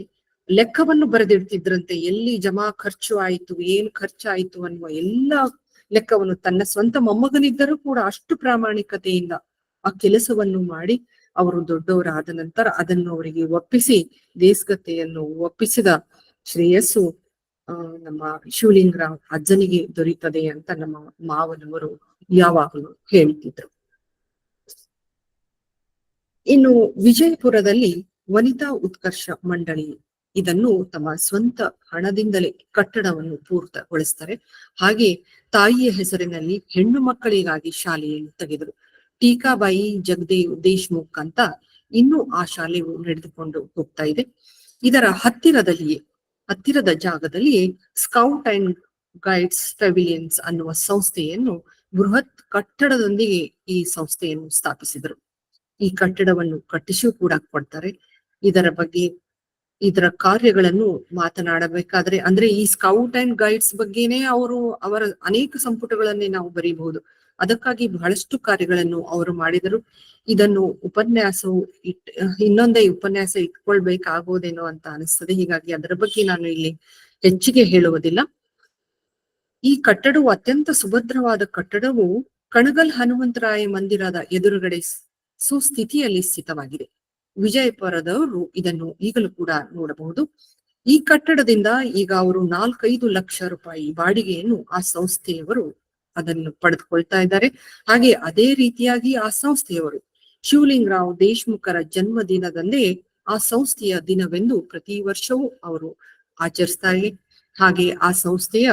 ಲೆಕ್ಕವನ್ನು ಬರೆದಿಡ್ತಿದ್ರಂತೆ. ಎಲ್ಲಿ ಜಮಾ ಖರ್ಚು ಆಯ್ತು, ಏನ್ ಖರ್ಚಾಯ್ತು ಅನ್ನುವ ಎಲ್ಲ ಲೆಕ್ಕವನ್ನು ತನ್ನ ಸ್ವಂತ ಮೊಮ್ಮಗನಿದ್ದರೂ ಕೂಡ ಅಷ್ಟು ಪ್ರಾಮಾಣಿಕತೆಯಿಂದ ಆ ಕೆಲಸವನ್ನು ಮಾಡಿ ಅವರು ದೊಡ್ಡವರಾದ ನಂತರ ಅದನ್ನು ಅವರಿಗೆ ಒಪ್ಪಿಸಿ ದೇಸ್ಗತೆಯನ್ನು ಒಪ್ಪಿಸಿದ ಶ್ರೇಯಸ್ಸು ನಮ್ಮ ಶಿವಲಿಂಗರಾವ್ ಅಜ್ಜನಿಗೆ ದೊರೀತದೆ ಅಂತ ನಮ್ಮ ಮಾವನವರು ಯಾವಾಗಲೂ ಹೇಳ್ತಿದ್ರು. ಇನ್ನು ವಿಜಯಪುರದಲ್ಲಿ ವನಿತಾ ಉತ್ಕರ್ಷ ಮಂಡಳಿ ಇದನ್ನು ತಮ್ಮ ಸ್ವಂತ ಹಣದಿಂದಲೇ ಕಟ್ಟಡವನ್ನು ಪೂರ್ತಿಗೊಳಿಸ್ತಾರೆ. ಹಾಗೆ ತಾಯಿಯ ಹೆಸರಿನಲ್ಲಿ ಹೆಣ್ಣು ಮಕ್ಕಳಿಗಾಗಿ ಶಾಲೆಯನ್ನು ತೆಗೆದರು. ಟೀಕಾಬಾಯಿ ಜಗದೇವ್ ದೇಶ್ಮುಖ್ ಅಂತ ಇನ್ನೂ ಆ ಶಾಲೆಯು ನಡೆದುಕೊಂಡು ಹೋಗ್ತಾ ಇದೆ. ಇದರ ಹತ್ತಿರದ ಜಾಗದಲ್ಲಿಯೇ ಸ್ಕೌಟ್ ಅಂಡ್ ಗೈಡ್ಸ್ ಪೆವಿಲಿಯನ್ಸ್ ಅನ್ನುವ ಸಂಸ್ಥೆಯನ್ನು ಬೃಹತ್ ಕಟ್ಟಡದೊಂದಿಗೆ ಈ ಸಂಸ್ಥೆಯನ್ನು ಸ್ಥಾಪಿಸಿದರು. ಈ ಕಟ್ಟಡವನ್ನು ಕಟ್ಟಿಸಿಯೂ ಕೂಡ ಕೊಡ್ತಾರೆ. ಇದರ ಕಾರ್ಯಗಳನ್ನು ಮಾತನಾಡಬೇಕಾದ್ರೆ ಅಂದ್ರೆ ಈ ಸ್ಕೌಟ್ ಅಂಡ್ ಗೈಡ್ಸ್ ಬಗ್ಗೆನೇ ಅವರ ಅನೇಕ ಸಂಪುಟಗಳನ್ನೇ ನಾವು ಬರೀಬಹುದು. ಅದಕ್ಕಾಗಿ ಬಹಳಷ್ಟು ಕಾರ್ಯಗಳನ್ನು ಅವರು ಮಾಡಿದರು. ಇದನ್ನು ಇನ್ನೊಂದೇ ಉಪನ್ಯಾಸ ಇಟ್ಕೊಳ್ಬೇಕಾಗೋದೇನೋ ಅಂತ ಅನಿಸ್ತದೆ. ಹೀಗಾಗಿ ಅದರ ಬಗ್ಗೆ ನಾನು ಇಲ್ಲಿ ಹೆಚ್ಚಿಗೆ ಹೇಳುವುದಿಲ್ಲ. ಈ ಕಟ್ಟಡವು ಅತ್ಯಂತ ಸುಭದ್ರವಾದ ಕಟ್ಟಡವು ಕಣಗಲ್ ಹನುಮಂತರಾಯ ಮಂದಿರದ ಎದುರುಗಡೆ ಸುಸ್ಥಿತಿಯಲ್ಲಿ ಸ್ಥಿತವಾಗಿದೆ. ವಿಜಯಪುರದವರು ಇದನ್ನು ಈಗಲೂ ಕೂಡ ನೋಡಬಹುದು. ಈ ಕಟ್ಟಡದಿಂದ ಈಗ ಅವರು 4-5 ಲಕ್ಷ ರೂಪಾಯಿ ಬಾಡಿಗೆಯನ್ನು ಆ ಸಂಸ್ಥೆಯವರು ಅದನ್ನು ಪಡೆದುಕೊಳ್ತಾ ಇದ್ದಾರೆ. ಹಾಗೆ ಅದೇ ರೀತಿಯಾಗಿ ಆ ಸಂಸ್ಥೆಯವರು ಶಿವಲಿಂಗರಾವ್ ದೇಶ್ಮುಖರ ಜನ್ಮದಿನದಂದೇ ಆ ಸಂಸ್ಥೆಯ ದಿನವೆಂದು ಪ್ರತಿ ವರ್ಷವೂ ಅವರು ಆಚರಿಸ್ತಾರೆ. ಹಾಗೆ ಆ ಸಂಸ್ಥೆಯ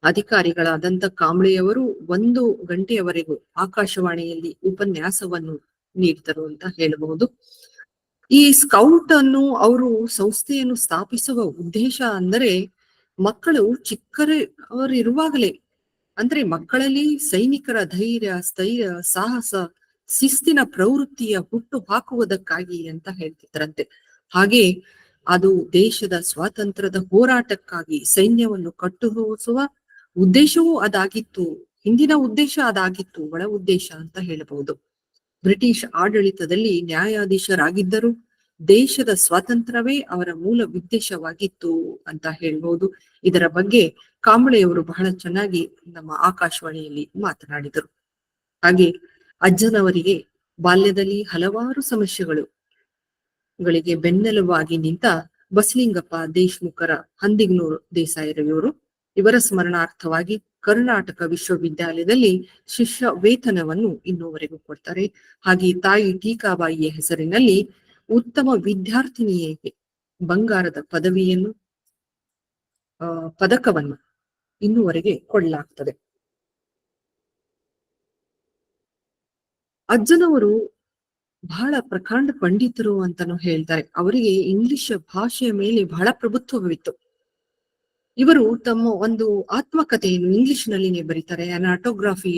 ಅಧಿಕಾರಿಗಳಾದಂತ ಕಾಂಬ್ಳೆಯವರು 1 ಗಂಟೆಯವರೆಗೂ ಆಕಾಶವಾಣಿಯಲ್ಲಿ ಉಪನ್ಯಾಸವನ್ನು ನೀಡಿದರು ಅಂತ ಹೇಳಬಹುದು. ಈ ಸ್ಕೌಟ್ ಅನ್ನು ಅವರು ಸಂಸ್ಥೆಯನ್ನು ಸ್ಥಾಪಿಸುವ ಉದ್ದೇಶ ಅಂದರೆ ಮಕ್ಕಳು ಚಿಕ್ಕವರಿರುವಾಗಲೇ ಅಂದ್ರೆ ಮಕ್ಕಳಲ್ಲಿ ಸೈನಿಕರ ಧೈರ್ಯ, ಸ್ಥೈರ್ಯ, ಸಾಹಸ, ಶಿಸ್ತಿನ ಪ್ರವೃತ್ತಿಯ ಹುಟ್ಟು ಹಾಕುವುದಕ್ಕಾಗಿ ಅಂತ ಹೇಳ್ತಿದ್ರಂತೆ. ಹಾಗೆ ಅದು ದೇಶದ ಸ್ವಾತಂತ್ರ್ಯದ ಹೋರಾಟಕ್ಕಾಗಿ ಸೈನ್ಯವನ್ನು ಕಟ್ಟುಹಿಸುವ ಉದ್ದೇಶವೂ ಅದಾಗಿತ್ತು. ಹಿಂದಿನ ಉದ್ದೇಶ ಅದಾಗಿತ್ತು, ಒಳ ಉದ್ದೇಶ ಅಂತ ಹೇಳಬಹುದು. ಬ್ರಿಟಿಷ್ ಆಡಳಿತದಲ್ಲಿ ನ್ಯಾಯಾಧೀಶರಾಗಿದ್ದರು. ದೇಶದ ಸ್ವಾತಂತ್ರ್ಯವೇ ಅವರ ಮೂಲ ಉದ್ದೇಶವಾಗಿತ್ತು ಅಂತ ಹೇಳ್ಬಹುದು. ಇದರ ಬಗ್ಗೆ ಕಾಂಬ್ಳೆಯವರು ಬಹಳ ಚೆನ್ನಾಗಿ ನಮ್ಮ ಆಕಾಶವಾಣಿಯಲ್ಲಿ ಮಾತನಾಡಿದರು. ಹಾಗೆ ಅಜ್ಜನವರಿಗೆ ಬಾಲ್ಯದಲ್ಲಿ ಹಲವಾರು ಸಮಸ್ಯೆಗಳಿಗೆ ಬೆನ್ನೆಲುವಾಗಿ ನಿಂತ ಬಸಲಿಂಗಪ್ಪ ದೇಶ್ಮುಖರ ಹಂದಿಗ್ನೂರು ದೇಸಾಯಿರವರು ಇವರ ಸ್ಮರಣಾರ್ಥವಾಗಿ ಕರ್ನಾಟಕ ವಿಶ್ವವಿದ್ಯಾಲಯದಲ್ಲಿ ಶಿಷ್ಯ ವೇತನವನ್ನು ಇನ್ನೂವರೆಗೂ ಕೊಡ್ತಾರೆ. ಹಾಗೆ ತಾಯಿ ಟೀಕಾಬಾಯಿಯ ಹೆಸರಿನಲ್ಲಿ ಉತ್ತಮ ವಿದ್ಯಾರ್ಥಿನಿಯರಿಗೆ ಬಂಗಾರದ ಪದಕವನ್ನು ಇನ್ನೂವರೆಗೆ ಕೊಡಲಾಗ್ತದೆ. ಅಜ್ಜನವರು ಬಹಳ ಪ್ರಕಾಂಡ ಪಂಡಿತರು ಅಂತಾನು ಹೇಳ್ತಾರೆ. ಅವರಿಗೆ ಇಂಗ್ಲಿಷ್ ಭಾಷೆಯ ಮೇಲೆ ಬಹಳ ಪ್ರಭುತ್ವವಿತ್ತು. ಇವರು ತಮ್ಮ ಒಂದು ಆತ್ಮಕಥೆಯನ್ನು ಇಂಗ್ಲಿಷ್ ನಲ್ಲಿನೇ ಬರೀತಾರೆ. ಅನ್ ಆಟೋಗ್ರಾಫಿ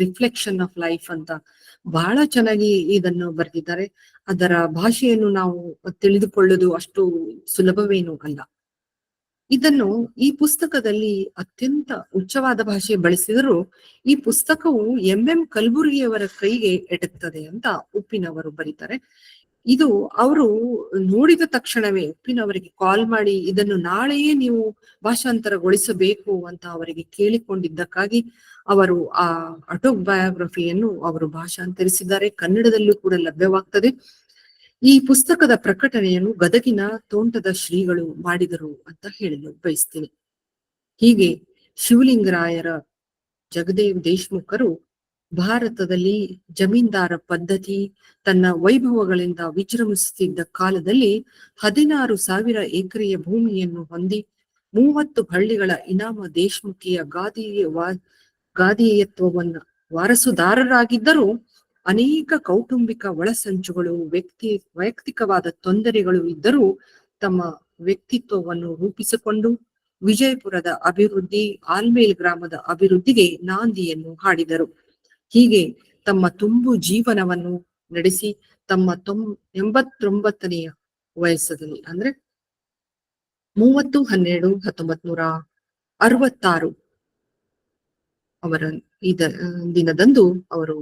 ರಿಫ್ಲೆಕ್ಷನ್ ಆಫ್ ಲೈಫ್ ಅಂತ ಬಹಳ ಚೆನ್ನಾಗಿ ಇದನ್ನು ಬರೆದಿದ್ದಾರೆ. ಅದರ ಭಾಷೆಯನ್ನು ನಾವು ತಿಳಿದುಕೊಳ್ಳುವುದು ಅಷ್ಟು ಸುಲಭವೇನೂ ಅಲ್ಲ. ಈ ಪುಸ್ತಕದಲ್ಲಿ ಅತ್ಯಂತ ಉಚ್ಚವಾದ ಭಾಷೆ ಬಳಸಿದರೂ ಈ ಪುಸ್ತಕವು ಎಂ ಕಲಬುರ್ಗಿಯವರ ಕೈಗೆ ಎಟುತ್ತದೆ ಅಂತ ಉಪ್ಪಿನವರು ಬರೀತಾರೆ. ಇದು ಅವರು ನೋಡಿದ ತಕ್ಷಣವೇ ಉಪ್ಪಿನವರಿಗೆ ಕಾಲ್ ಮಾಡಿ ಇದನ್ನು ನಾಳೆಯೇ ನೀವು ಭಾಷಾಂತರಗೊಳಿಸಬೇಕು ಅಂತ ಅವರಿಗೆ ಕೇಳಿಕೊಂಡಿದ್ದಕ್ಕಾಗಿ ಅವರು ಆ ಆಟೋಬಯೋಗ್ರಫಿಯನ್ನು ಅವರು ಭಾಷಾಂತರಿಸಿದ್ದಾರೆ. ಕನ್ನಡದಲ್ಲೂ ಕೂಡ ಲಭ್ಯವಾಗ್ತದೆ. ಈ ಪುಸ್ತಕದ ಪ್ರಕಟಣೆಯನ್ನು ಗದಗಿನ ತೋಂಟದ ಶ್ರೀಗಳು ಮಾಡಿದರು ಅಂತ ಹೇಳಲು ಬಯಸ್ತೀನಿ. ಹೀಗೆ ಶಿವಲಿಂಗರಾಯರ ಜಗದೇವ್ ದೇಶ್ಮುಖರು ಭಾರತದಲ್ಲಿ ಜಮೀನ್ದಾರ ಪದ್ಧತಿ ತನ್ನ ವೈಭವಗಳಿಂದ ವಿಜೃಂಭಿಸುತ್ತಿದ್ದ ಕಾಲದಲ್ಲಿ 16,000 ಎಕರೆಯ ಭೂಮಿಯನ್ನು ಹೊಂದಿ 30 ಹಳ್ಳಿಗಳ ಇನಾಮ ದೇಶ್ಮುಖಿಯ ಗಾದಿಯತ್ವವನ್ನು ವಾರಸುದಾರರಾಗಿದ್ದರೂ ಅನೇಕ ಕೌಟುಂಬಿಕ ಒಳಸಂಚುಗಳು, ವೈಯಕ್ತಿಕವಾದ ತೊಂದರೆಗಳು ಇದ್ದರೂ ತಮ್ಮ ವ್ಯಕ್ತಿತ್ವವನ್ನು ರೂಪಿಸಿಕೊಂಡು ವಿಜಯಪುರದ ಅಭಿವೃದ್ಧಿ, ಆಲ್ಮೇಲ್ ಗ್ರಾಮದ ಅಭಿವೃದ್ಧಿಗೆ ನಾಂದಿಯನ್ನು ಹಾಡಿದರು. ಹೀಗೆ ತಮ್ಮ ತುಂಬು ಜೀವನವನ್ನು ನಡೆಸಿ ತಮ್ಮ 89ನೆಯ ವಯಸ್ಸಲ್ಲಿ ಅಂದ್ರೆ 30/12/1966 ಅವರ ದಿನದಂದು ಅವರು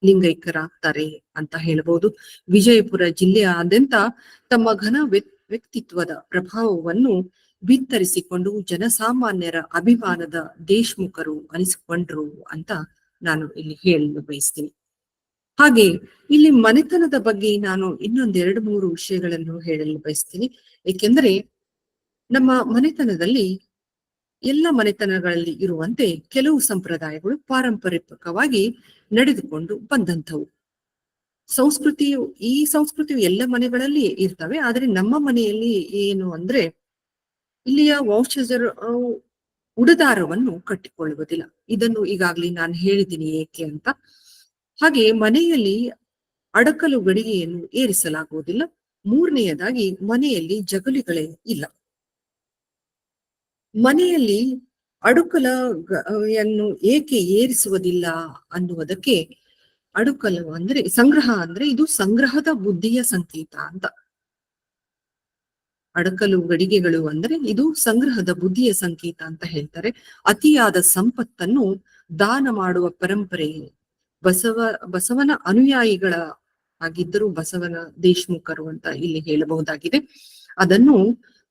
ಲಿಂಗೈಕ್ಯರಾಗ್ತಾರೆ ಅಂತ ಹೇಳ್ಬೋದು. ವಿಜಯಪುರ ಜಿಲ್ಲೆಯಾದ್ಯಂತ ತಮ್ಮ ಘನ ವ್ಯಕ್ತಿತ್ವದ ಪ್ರಭಾವವನ್ನು ಬಿತ್ತರಿಸಿಕೊಂಡು ಜನಸಾಮಾನ್ಯರ ಅಭಿಮಾನದ ದೇಶ್ಮುಖರು ಅನಿಸಿಕೊಂಡ್ರು ಅಂತ ನಾನು ಇಲ್ಲಿ ಹೇಳಲು ಬಯಸ್ತೀನಿ. ಹಾಗೆ ಇಲ್ಲಿ ಮನೆತನದ ಬಗ್ಗೆ ನಾನು ಇನ್ನೊಂದೆರಡು ಮೂರು ವಿಷಯಗಳನ್ನು ಹೇಳಲು ಬಯಸ್ತೀನಿ. ಏಕೆಂದರೆ ನಮ್ಮ ಮನೆತನದಲ್ಲಿ ಎಲ್ಲ ಮನೆತನಗಳಲ್ಲಿ ಇರುವಂತೆ ಕೆಲವು ಸಂಪ್ರದಾಯಗಳು ಪಾರಂಪರಿಕವಾಗಿ ನಡೆದುಕೊಂಡು ಬಂದಂಥವು. ಈ ಸಂಸ್ಕೃತಿಯು ಎಲ್ಲ ಮನೆಗಳಲ್ಲಿ ಇರ್ತವೆ. ಆದ್ರೆ ನಮ್ಮ ಮನೆಯಲ್ಲಿ ಏನು ಅಂದ್ರೆ ಇಲ್ಲಿಯ ವಂಶಜರು ಉಡುದಾರವನ್ನು ಕಟ್ಟಿಕೊಳ್ಳುವುದಿಲ್ಲ. ಇದನ್ನು ಈಗಾಗ್ಲೇ ನಾನು ಹೇಳಿದ್ದೀನಿ ಏಕೆ ಅಂತ. ಹಾಗೆ ಮನೆಯಲ್ಲಿ ಅಡಕಲು ಗಡಿಗೆಯನ್ನು ಏರಿಸಲಾಗುವುದಿಲ್ಲ. ಮೂರನೆಯದಾಗಿ ಮನೆಯಲ್ಲಿ ಜಗುಲಿಗಳೇ ಇಲ್ಲ. ಮನೆಯಲ್ಲಿ ಅಡುಕಲನ್ನು ಏಕೆ ಏರಿಸುವುದಿಲ್ಲ ಅನ್ನುವುದಕ್ಕೆ, ಅಡುಕಲು ಅಂದ್ರೆ ಸಂಗ್ರಹ, ಅಂದ್ರೆ ಇದು ಸಂಗ್ರಹದ ಬುದ್ಧಿಯ ಸಂಕೇತ ಅಂತ. ಅಡಕಲು ಗಡಿಗೆಗಳು ಅಂದ್ರೆ ಇದು ಸಂಗ್ರಹದ ಬುದ್ಧಿಯ ಸಂಕೇತ ಅಂತ ಹೇಳ್ತಾರೆ. ಅತಿಯಾದ ಸಂಪತ್ತನ್ನು ದಾನ ಮಾಡುವ ಪರಂಪರೆ ಬಸವನ ಅನುಯಾಯಿಗಳ ಆಗಿದ್ದರೂ ಬಸವನ ದೇಶ್ಮುಖರು ಅಂತ ಇಲ್ಲಿ ಹೇಳಬಹುದಾಗಿದೆ. ಅದನ್ನು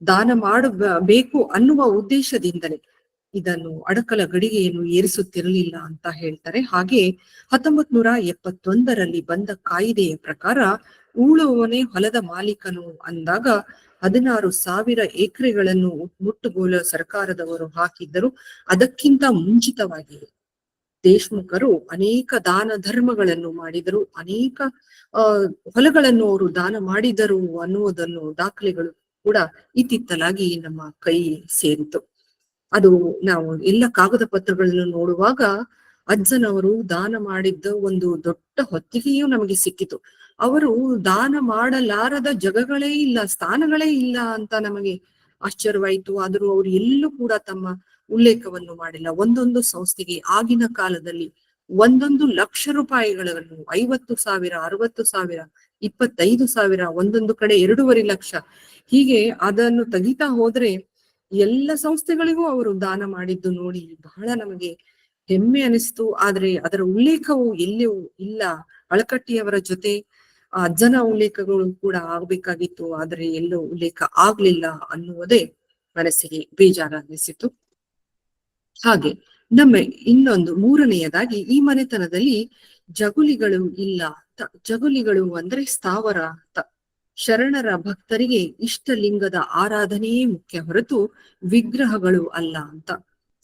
ದಾನ ಮಾಡಬೇಕು ಅನ್ನುವ ಉದ್ದೇಶದಿಂದಲೇ ಇದನ್ನು ಅಡಕಲ ಗಡಿಗೆಯನ್ನು ಏರಿಸುತ್ತಿರಲಿಲ್ಲ ಅಂತ ಹೇಳ್ತಾರೆ. ಹಾಗೆ 1971ರಲ್ಲಿ ಬಂದ ಕಾಯಿದೆಯ ಪ್ರಕಾರ ಉಳುವವನೇ ಹೊಲದ ಮಾಲೀಕನು ಅಂದಾಗ 16,000 ಎಕರೆಗಳನ್ನು ಮುಟ್ಟುಗೋಲು ಸರ್ಕಾರದವರು ಹಾಕಿದ್ದರು. ಅದಕ್ಕಿಂತ ಮುಂಚಿತವಾಗಿ ದೇಶ್ಮುಖರು ಅನೇಕ ದಾನ ಧರ್ಮಗಳನ್ನು ಮಾಡಿದರು, ಅನೇಕ ಹೊಲಗಳನ್ನು ಅವರು ದಾನ ಮಾಡಿದರು ಅನ್ನುವುದನ್ನು ದಾಖಲೆಗಳು ಕೂಡ ಇತ್ತಿತ್ತಲಾಗಿ ನಮ್ಮ ಕೈ ಸೇರಿತು. ಅದು ನಾವು ಎಲ್ಲ ಕಾಗದ ಪತ್ರಗಳನ್ನು ನೋಡುವಾಗ ಅಜ್ಜನವರು ದಾನ ಮಾಡಿದ್ದ ಒಂದು ದೊಡ್ಡ ಹೊತ್ತಿಗೆಯೂ ನಮಗೆ ಸಿಕ್ಕಿತು. ಅವರು ದಾನ ಮಾಡಲಾರದ ಜಗಗಳೇ ಇಲ್ಲ, ಸ್ಥಾನಗಳೇ ಇಲ್ಲ ಅಂತ ನಮಗೆ ಆಶ್ಚರ್ಯವಾಯಿತು. ಆದರೂ ಅವರು ಎಲ್ಲೂ ಕೂಡ ತಮ್ಮ ಉಲ್ಲೇಖವನ್ನು ಮಾಡಿಲ್ಲ. ಒಂದೊಂದು ಸಂಸ್ಥೆಗೆ ಆಗಿನ ಕಾಲದಲ್ಲಿ 1 ಲಕ್ಷ ರೂಪಾಯಿಗಳನ್ನು 50,000, 60,000, 25,000, ಒಂದೊಂದು ಕಡೆ 2.5 ಲಕ್ಷ, ಹೀಗೆ ಅದನ್ನು ತೆಗಿತಾ ಹೋದ್ರೆ ಎಲ್ಲ ಸಂಸ್ಥೆಗಳಿಗೂ ಅವರು ದಾನ ಮಾಡಿದ್ದು ನೋಡಿ ಬಹಳ ನಮಗೆ ಹೆಮ್ಮೆ ಅನಿಸ್ತು. ಆದ್ರೆ ಅದರ ಉಲ್ಲೇಖವು ಎಲ್ಲಿಯೂ ಇಲ್ಲ. ಅಳಕಟ್ಟಿಯವರ ಜೊತೆ ಅಜ್ಜನ ಉಲ್ಲೇಖಗಳು ಕೂಡ ಆಗ್ಬೇಕಾಗಿತ್ತು, ಆದ್ರೆ ಎಲ್ಲೂ ಉಲ್ಲೇಖ ಆಗ್ಲಿಲ್ಲ ಅನ್ನುವುದೇ ಮನಸ್ಸಿಗೆ ಬೇಜಾರನ್ನಿಸಿತು. ಹಾಗೆ ನಮ್ಮ ಇನ್ನೊಂದು ಮೂರನೆಯದಾಗಿ ಈ ಮನೆತನದಲ್ಲಿ ಜಗುಲಿಗಳು ಇಲ್ಲ. ಜಗುಲಿಗಳು ಅಂದ್ರೆ ಸ್ಥಾವರ ಅಂತ. ಶರಣರ ಭಕ್ತರಿಗೆ ಇಷ್ಟಲಿಂಗದ ಆರಾಧನೆಯೇ ಮುಖ್ಯ ಹೊರತು ವಿಗ್ರಹಗಳು ಅಲ್ಲ ಅಂತ.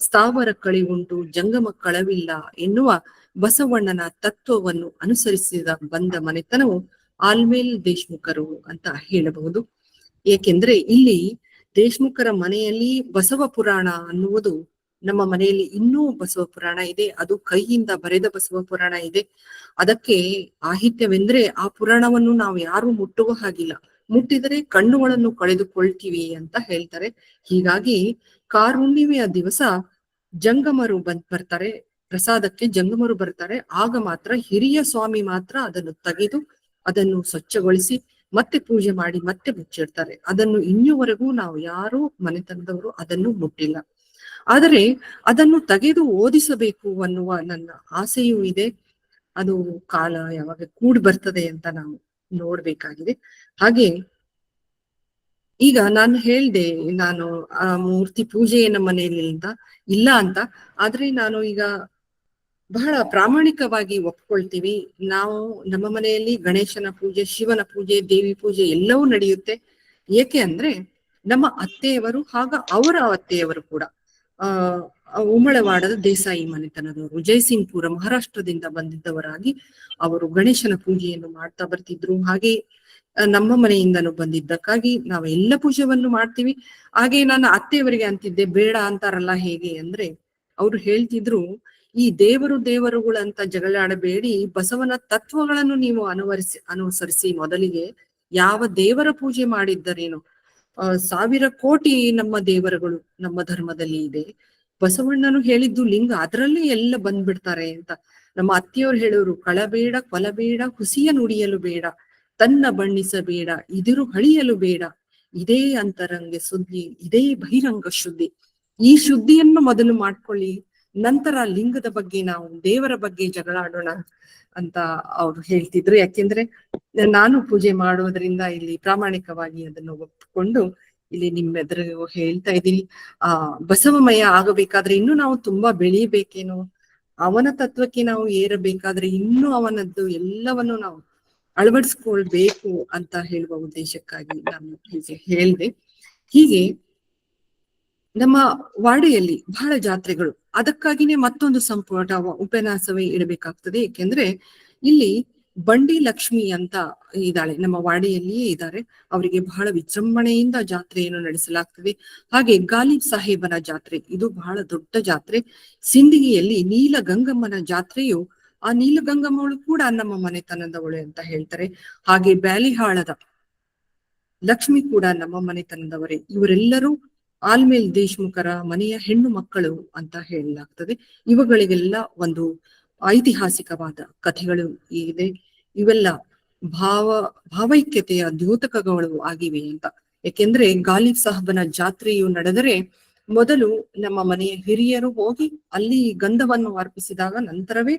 ಸ್ಥಾವರ ಕಳಿವುಂಟು ಜಂಗಮ ಕಳವಿಲ್ಲ ಎನ್ನುವ ಬಸವಣ್ಣನ ತತ್ವವನ್ನು ಅನುಸರಿಸಿದ ಬಂದ ಮನೆತನವು ಆಲ್ಮೇಲ್ ದೇಶ್ಮುಖರು ಅಂತ ಹೇಳಬಹುದು. ಏಕೆಂದ್ರೆ ಇಲ್ಲಿ ದೇಶ್ಮುಖರ ಮನೆಯಲ್ಲಿ ಬಸವ ಪುರಾಣ ಅನ್ನುವುದು, ನಮ್ಮ ಮನೆಯಲ್ಲಿ ಇನ್ನೂ ಬಸವ ಪುರಾಣ ಇದೆ. ಅದು ಕೈಯಿಂದ ಬರೆದ ಬಸವ ಪುರಾಣ ಇದೆ. ಅದಕ್ಕೆ ಆಹಿತ್ಯವೆಂದ್ರೆ ಆ ಪುರಾಣವನ್ನು ನಾವು ಯಾರು ಮುಟ್ಟುವ ಹಾಗಿಲ್ಲ, ಮುಟ್ಟಿದರೆ ಕಣ್ಣುಗಳನ್ನು ಕಳೆದುಕೊಳ್ತೀವಿ ಅಂತ ಹೇಳ್ತಾರೆ. ಹೀಗಾಗಿ ಕಾರುಣ್ಣಿಮೆಯ ದಿವಸ ಜಂಗಮರು ಬರ್ತಾರೆ, ಪ್ರಸಾದಕ್ಕೆ ಜಂಗಮರು ಬರ್ತಾರೆ. ಆಗ ಮಾತ್ರ ಹಿರಿಯ ಸ್ವಾಮಿ ಮಾತ್ರ ಅದನ್ನು ತೆಗೆದು ಅದನ್ನು ಸ್ವಚ್ಛಗೊಳಿಸಿ ಮತ್ತೆ ಪೂಜೆ ಮಾಡಿ ಮತ್ತೆ ಮುಚ್ಚಿಡ್ತಾರೆ. ಅದನ್ನು ಇನ್ನೂವರೆಗೂ ನಾವು ಯಾರು ಮನೆತನದವರು ಅದನ್ನು ಮುಟ್ಟಿಲ್ಲ. ಆದರೆ ಅದನ್ನು ತೆಗೆದು ಓದಿಸಬೇಕು ಅನ್ನುವ ನನ್ನ ಆಸೆಯೂ ಇದೆ. ಅದು ಕಾಲ ಯಾವಾಗ ಕೂಡಿ ಬರ್ತದೆ ಅಂತ ನಾವು ನೋಡ್ಬೇಕಾಗಿದೆ. ಹಾಗೆ ಈಗ ನಾನು ಹೇಳ್ದೆ, ನಾನು ಆ ಮೂರ್ತಿ ಪೂಜೆ ನಮ್ಮ ಮನೆಯಲ್ಲಿ ಇಲ್ಲ ಅಂತ. ಆದ್ರೆ ನಾನು ಈಗ ಬಹಳ ಪ್ರಾಮಾಣಿಕವಾಗಿ ಒಪ್ಕೊಳ್ತೀವಿ. ನಾವು ನಮ್ಮ ಮನೆಯಲ್ಲಿ ಗಣೇಶನ ಪೂಜೆ, ಶಿವನ ಪೂಜೆ, ದೇವಿ ಪೂಜೆ ಎಲ್ಲವೂ ನಡೆಯುತ್ತೆ. ಏಕೆ ಅಂದ್ರೆ ನಮ್ಮ ಅತ್ತೆಯವರು ಅವರ ಅತ್ತೆಯವರು ಕೂಡ ಉಮ್ಮಳವಾಡದ ದೇಸಾಯಿ ಮನೆತನದವರು, ಜಯಸಿಂಗ್ಪುರ ಮಹಾರಾಷ್ಟ್ರದಿಂದ ಬಂದಿದ್ದವರಾಗಿ ಅವರು ಗಣೇಶನ ಪೂಜೆಯನ್ನು ಮಾಡ್ತಾ ಬರ್ತಿದ್ರು. ಹಾಗೆ ನಮ್ಮ ಮನೆಯಿಂದನೂ ಬಂದಿದ್ದಕ್ಕಾಗಿ ನಾವು ಎಲ್ಲ ಪೂಜೆಯನ್ನು ಮಾಡ್ತೀವಿ. ಹಾಗೆ ನನ್ನ ಅತ್ತೆಯವರಿಗೆ ಅಂತಿದ್ದೆ, ಬೇಡ ಅಂತಾರಲ್ಲ ಹೇಗೆ ಅಂದ್ರೆ, ಅವ್ರು ಹೇಳ್ತಿದ್ರು, ಈ ದೇವರುಗಳಂತ ಜಗಳಾಡಬೇಡಿ, ಬಸವನ ತತ್ವಗಳನ್ನು ನೀವು ಅನುಸರಿಸಿ. ಮೊದಲಿಗೆ ಯಾವ ದೇವರ ಪೂಜೆ ಮಾಡಿದ್ದರೇನು, 1000 ಕೋಟಿ ನಮ್ಮ ದೇವರುಗಳು ನಮ್ಮ ಧರ್ಮದಲ್ಲಿ ಇದೆ. ಬಸವಣ್ಣನು ಹೇಳಿದ್ದು ಲಿಂಗ, ಅದರಲ್ಲೇ ಎಲ್ಲ ಬಂದ್ಬಿಡ್ತಾರೆ ಅಂತ. ನಮ್ಮ ಅತ್ತೆಯವರು ಹೇಳೋರು, ಕಳಬೇಡ, ಕೊಲಬೇಡ, ಹುಸಿಯ ನುಡಿಯಲು ಬೇಡ, ತನ್ನ ಬಣ್ಣಿಸಬೇಡ, ಇದಿರು ಹಳಿಯಲು ಬೇಡ, ಇದೇ ಅಂತರಂಗ ಶುದ್ಧಿ, ಇದೇ ಬಹಿರಂಗ ಶುದ್ಧಿ. ಈ ಶುದ್ಧಿಯನ್ನು ಮೊದಲು ಮಾಡ್ಕೊಳ್ಳಿ, ನಂತರ ಲಿಂಗದ ಬಗ್ಗೆ ನಾವು ದೇವರ ಬಗ್ಗೆ ಜಗಳ ಆಡೋಣ ಅಂತ ಅವ್ರು ಹೇಳ್ತಿದ್ರು. ಯಾಕೆಂದ್ರೆ ನಾನು ಪೂಜೆ ಮಾಡೋದ್ರಿಂದ ಇಲ್ಲಿ ಪ್ರಾಮಾಣಿಕವಾಗಿ ಅದನ್ನು ಒಪ್ಪಿಕೊಂಡು ಇಲ್ಲಿ ನಿಮ್ಮೆದುರು ಹೇಳ್ತಾ ಇದ್ದೀನಿ. ಬಸವಮಯ ಆಗಬೇಕಾದ್ರೆ ಇನ್ನು ನಾವು ತುಂಬಾ ಬೆಳೀಬೇಕೇನೋ, ಅವನ ತತ್ವಕ್ಕೆ ನಾವು ಏರಬೇಕಾದ್ರೆ ಇನ್ನೂ ಅವನದ್ದು ಎಲ್ಲವನ್ನು ನಾವು ಅಳವಡಿಸ್ಕೊಳ್ಬೇಕು ಅಂತ ಹೇಳುವ ಉದ್ದೇಶಕ್ಕಾಗಿ ನಾನು ಹೀಗೆ ಹೇಳ್ದೆ. ಹೀಗೆ ನಮ್ಮ ವಾಡೆಯಲ್ಲಿ ಬಹಳ ಜಾತ್ರೆಗಳು, ಅದಕ್ಕಾಗಿನೇ ಮತ್ತೊಂದು ಸಂಪುಟ ಉಪನ್ಯಾಸವೇ ಇಡಬೇಕಾಗ್ತದೆ. ಏಕೆಂದ್ರೆ ಇಲ್ಲಿ ಬಂಡಿ ಲಕ್ಷ್ಮಿ ಅಂತ ಇದ್ದಾಳೆ, ನಮ್ಮ ವಾಡೆಯಲ್ಲಿಯೇ ಇದ್ದಾರೆ. ಅವರಿಗೆ ಬಹಳ ವಿಜೃಂಭಣೆಯಿಂದ ಜಾತ್ರೆಯನ್ನು ನಡೆಸಲಾಗ್ತದೆ. ಹಾಗೆ ಗಾಲಿಬ್ ಸಾಹೇಬನ ಜಾತ್ರೆ, ಇದು ಬಹಳ ದೊಡ್ಡ ಜಾತ್ರೆ. ಸಿಂದಗಿಯಲ್ಲಿ ನೀಲಗಂಗಮ್ಮನ ಜಾತ್ರೆಯು, ಆ ನೀಲಗಂಗಮ್ಮಳು ಕೂಡ ನಮ್ಮ ಮನೆತನದವಳೆ ಅಂತ ಹೇಳ್ತಾರೆ. ಹಾಗೆ ಬ್ಯಾಲಿಹಾಳದ ಲಕ್ಷ್ಮಿ ಕೂಡ ನಮ್ಮ ಮನೆತನದವರೇ. ಇವರೆಲ್ಲರೂ ಆಲ್ಮೇಲ್ ದೇಶ್ಮುಖರ ಮನೆಯ ಹೆಣ್ಣು ಮಕ್ಕಳು ಅಂತ ಹೇಳಲಾಗ್ತದೆ. ಇವುಗಳಿಗೆಲ್ಲ ಒಂದು ಐತಿಹಾಸಿಕವಾದ ಕಥೆಗಳು ಇದೆ. ಇವೆಲ್ಲ ಭಾವೈಕ್ಯತೆಯ ದ್ಯೋತಕಗಳು ಆಗಿವೆ ಅಂತ. ಯಾಕೆಂದ್ರೆ ಗಾಲಿಬ್ ಸಾಹಬನ ಜಾತ್ರೆಯು ನಡೆದರೆ ಮೊದಲು ನಮ್ಮ ಮನೆಯ ಹಿರಿಯರು ಹೋಗಿ ಅಲ್ಲಿ ಗಂಧವನ್ನು ಅರ್ಪಿಸಿದಾಗ ನಂತರವೇ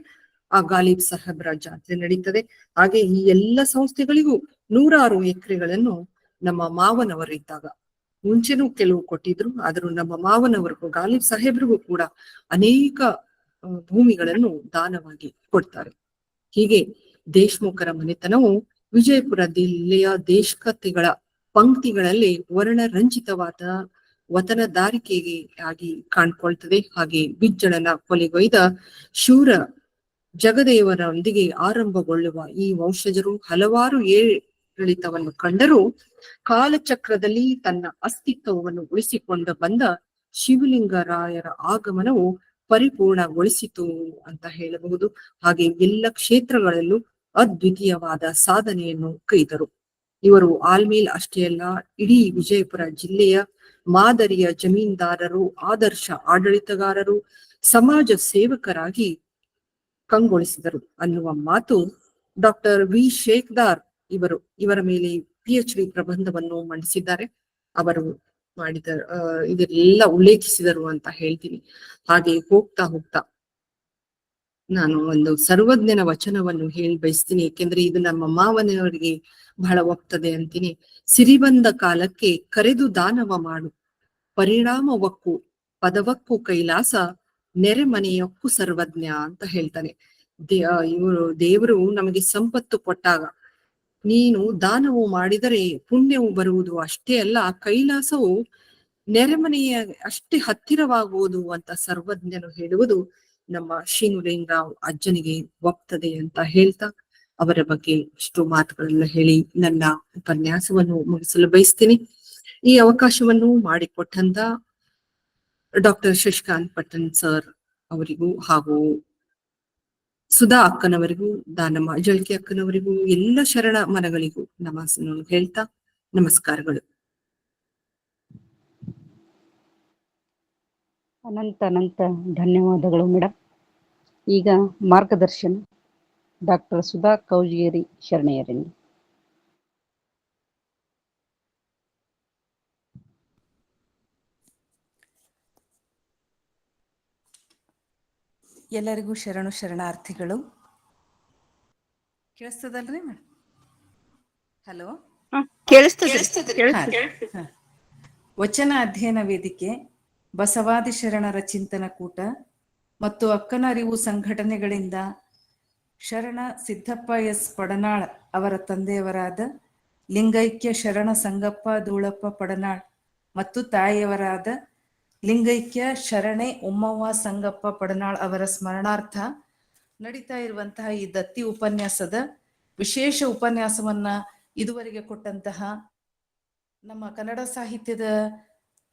ಆ ಗಾಲಿಬ್ ಸಾಹೇಬರ ಜಾತ್ರೆ ನಡೀತದೆ. ಹಾಗೆ ಈ ಎಲ್ಲ ಸಂಸ್ಥೆಗಳಿಗೂ 100 ಎಕರೆಗಳನ್ನು ನಮ್ಮ ಮಾವನವರಿದ್ದಾಗ, ಮುಂಚೆನೂ ಕೆಲವು ಕೊಟ್ಟಿದ್ರು, ಆದ್ರೂ ನಮ್ಮ ಮಾವನವರಿಗೂ ಗಾಲಿಬ್ ಸಾಹೇಬ್ರಿಗೂ ಕೂಡ ಅನೇಕ ಭೂಮಿಗಳನ್ನು ದಾನವಾಗಿ ಕೊಡ್ತಾರೆ. ಹೀಗೆ ದೇಶ್ಮುಖರ ಮನೆತನವು ವಿಜಯಪುರ ಜಿಲ್ಲೆಯ ದೇಶಕತೆಗಳ ಪಂಕ್ತಿಗಳಲ್ಲಿ ವರ್ಣರಂಜಿತವಾದ ವತನದಾರಿಕೆಗೆ ಆಗಿ ಕಾಣ್ಕೊಳ್ತದೆ. ಹಾಗೆ ಬಿಜ್ಜಳನ ಕೊಲೆಗೊಯ್ದ ಶೂರ ಜಗದೇವರೊಂದಿಗೆ ಆರಂಭಗೊಳ್ಳುವ ಈ ವಂಶಜರು ಹಲವಾರು ಏರಿಳಿತವನ್ನು ಕಂಡರೂ ಕಾಲಚಕ್ರದಲ್ಲಿ ತನ್ನ ಅಸ್ತಿತ್ವವನ್ನು ಉಳಿಸಿಕೊಂಡು ಬಂದ ಶಿವಲಿಂಗರಾಯರ ಆಗಮನವು ಪರಿಪೂರ್ಣಗೊಳಿಸಿತು ಅಂತ ಹೇಳಬಹುದು. ಹಾಗೆ ಎಲ್ಲ ಕ್ಷೇತ್ರಗಳಲ್ಲೂ ಅದ್ವಿತೀಯವಾದ ಸಾಧನೆಯನ್ನು ಕೈದರು. ಇವರು ಆಲ್ಮೇಲ್ ಅಷ್ಟೇ ಅಲ್ಲ, ಇಡೀ ವಿಜಯಪುರ ಜಿಲ್ಲೆಯ ಮಾದರಿಯ ಜಮೀನ್ದಾರರು, ಆದರ್ಶ ಆಡಳಿತಗಾರರು, ಸಮಾಜ ಸೇವಕರಾಗಿ ಕಂಗೊಳಿಸಿದರು ಅನ್ನುವ ಮಾತು ಡಾಕ್ಟರ್ ವಿ ಶೇಖದಾರ್ ಇವರ ಮೇಲೆ PhD ಪ್ರಬಂಧವನ್ನು ಮಂಡಿಸಿದ್ದಾರೆ. ಅವರು ಮಾಡಿದ ಇದೆಲ್ಲ ಉಲ್ಲೇಖಿಸಿದರು ಅಂತ ಹೇಳ್ತೀನಿ. ಹಾಗೆ ಹೋಗ್ತಾ ನಾನು ಒಂದು ಸರ್ವಜ್ಞನ ವಚನವನ್ನು ಹೇಳಿ ಬಯಸ್ತೀನಿ. ಏಕೆಂದ್ರೆ ಇದು ನಮ್ಮ ಮಾವನವರಿಗೆ ಬಹಳ ಒಪ್ತದೆ ಅಂತೀನಿ. ಸಿರಿಬಂದ ಕಾಲಕ್ಕೆ ಕರೆದು ದಾನವ ಮಾಡು, ಪರಿಣಾಮವಕ್ಕು ಪದವಕ್ಕೂ ಕೈಲಾಸ, ನೆರೆಮನೆಯಕ್ಕೂ ಸರ್ವಜ್ಞ ಅಂತ ಹೇಳ್ತಾನೆ. ದೇವರು ನಮಗೆ ಸಂಪತ್ತು ಕೊಟ್ಟಾಗ ನೀನು ದಾನವು ಮಾಡಿದರೆ ಪುಣ್ಯವು ಬರುವುದು ಅಷ್ಟೇ ಅಲ್ಲ, ಕೈಲಾಸವು ನೆರೆಮನೆಯ ಅಷ್ಟೇ ಹತ್ತಿರವಾಗುವುದು ಅಂತ ಸರ್ವಜ್ಞನು ಹೇಳುವುದು ನಮ್ಮ ಶ್ರೀನುಲಿಂಗರಾವ್ ಅಜ್ಜನಿಗೆ ಒಪ್ತದೆ ಅಂತ ಹೇಳ್ತಾ ಅವರ ಬಗ್ಗೆ ಇಷ್ಟು ಮಾತುಗಳೆಲ್ಲ ಹೇಳಿ ನನ್ನ ಉಪನ್ಯಾಸವನ್ನು ಮುಗಿಸಲು ಬಯಸ್ತೀನಿ. ಈ ಅವಕಾಶವನ್ನು ಮಾಡಿಕೊಟ್ಟಂತ ಡಾಕ್ಟರ್ ಶಶಿಕಾಂತ್ ಪಟ್ಟಣ್ ಸರ್ ಅವರಿಗೂ ಹಾಗೂ ಸುಧಾ ಅಕ್ಕನವರಿಗೂ, ದಾನಮ್ಮ ಜಳಕಿ ಅಕ್ಕನವರಿಗೂ, ಎಲ್ಲ ಶರಣ ಮನಗಳಿಗೂ ನಮಸ್ಸನ್ನು ಹೇಳ್ತಾ ನಮಸ್ಕಾರಗಳು. ಅನಂತ ಧನ್ಯವಾದಗಳು ಮೇಡಮ್. ಈಗ ಮಾರ್ಗದರ್ಶನ ಡಾಕ್ಟರ್ ಸುಧಾ ಕೌಜಗೇರಿ ಶರಣಯ್ಯರಿಂದ. ಎಲ್ಲರಿಗೂ ಶರಣಾರ್ಥಿಗಳು. ಕೇಳಿಸ್ತದಲ್ರಿ ಮೇಡಮ್? ಹಲೋ, ವಚನ ಅಧ್ಯಯನ ವೇದಿಕೆ, ಬಸವಾದಿ ಶರಣರ ಚಿಂತನ ಕೂಟ ಮತ್ತು ಅಕ್ಕನ ಅರಿವು ಸಂಘಟನೆಗಳಿಂದ ಶರಣ ಸಿದ್ದಪ್ಪ ಎಸ್ ಪಡನಾಳ್ ಅವರ ತಂದೆಯವರಾದ ಲಿಂಗೈಕ್ಯ ಶರಣ ಸಂಗಪ್ಪ ಧೂಳಪ್ಪ ಪಡನಾಳ್ ಮತ್ತು ತಾಯಿಯವರಾದ ಲಿಂಗೈಕ್ಯ ಶರಣೆ ಉಮ್ಮವ್ವ ಸಂಗಪ್ಪ ಪಡನಾಳ್ ಅವರ ಸ್ಮರಣಾರ್ಥ ನಡೀತಾ ಇರುವಂತಹ ಈ ದತ್ತಿ ಉಪನ್ಯಾಸದ ವಿಶೇಷ ಉಪನ್ಯಾಸವನ್ನ ಇದುವರೆಗೆ ಕೊಟ್ಟಂತಹ ನಮ್ಮ ಕನ್ನಡ ಸಾಹಿತ್ಯದ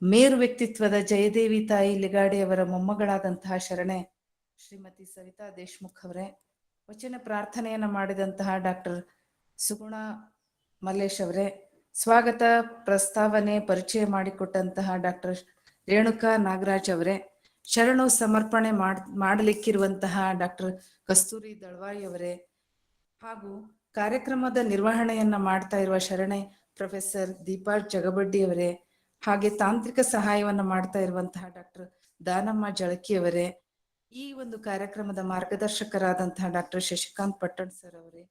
ಮೇರು ವ್ಯಕ್ತಿತ್ವದ ಜಯದೇವಿ ತಾಯಿ ಲಿಗಾಡಿ ಅವರ ಮೊಮ್ಮಗಳಾದಂತಹ ಶರಣೆ ಶ್ರೀಮತಿ ಸವಿತಾ ದೇಶ್ಮುಖ್ ಅವರೇ, ವಚನ ಪ್ರಾರ್ಥನೆಯನ್ನ ಮಾಡಿದಂತಹ ಡಾಕ್ಟರ್ ಸುಗುಣ ಮಲ್ಲೇಶ್ ಅವರೇ, ಸ್ವಾಗತ ಪ್ರಸ್ತಾವನೆ ಪರಿಚಯ ಮಾಡಿಕೊಟ್ಟಂತಹ ಡಾಕ್ಟರ್ ರೇಣುಕಾ ನಾಗರಾಜ್ ಅವರೇ, ಶರಣು ಸಮರ್ಪಣೆ ಮಾಡಲಿಕ್ಕಿರುವಂತಹ ಡಾಕ್ಟರ್ ಕಸ್ತೂರಿ ದಳ್ವಾಯಿ ಅವರೇ, ಹಾಗೂ ಕಾರ್ಯಕ್ರಮದ ನಿರ್ವಹಣೆಯನ್ನ ಮಾಡ್ತಾ ಇರುವ ಶರಣೆ ಪ್ರೊಫೆಸರ್ ದೀಪಾ ಜಗಬಡ್ಡಿ ಅವರೇ, ಹಾಗೆ ತಾಂತ್ರಿಕ ಸಹಾಯವನ್ನ ಮಾಡ್ತಾ ಇರುವಂತಹ ಡಾಕ್ಟರ್ ದಾನಮ್ಮ ಜಳಕಿ ಅವರೇ, ಈ ಒಂದು ಕಾರ್ಯಕ್ರಮದ ಮಾರ್ಗದರ್ಶಕರಾದಂತಹ ಡಾಕ್ಟರ್ ಶಶಿಕಾಂತ್ ಪಟ್ಟಣ್ ಸರ್ ಅವರೇ,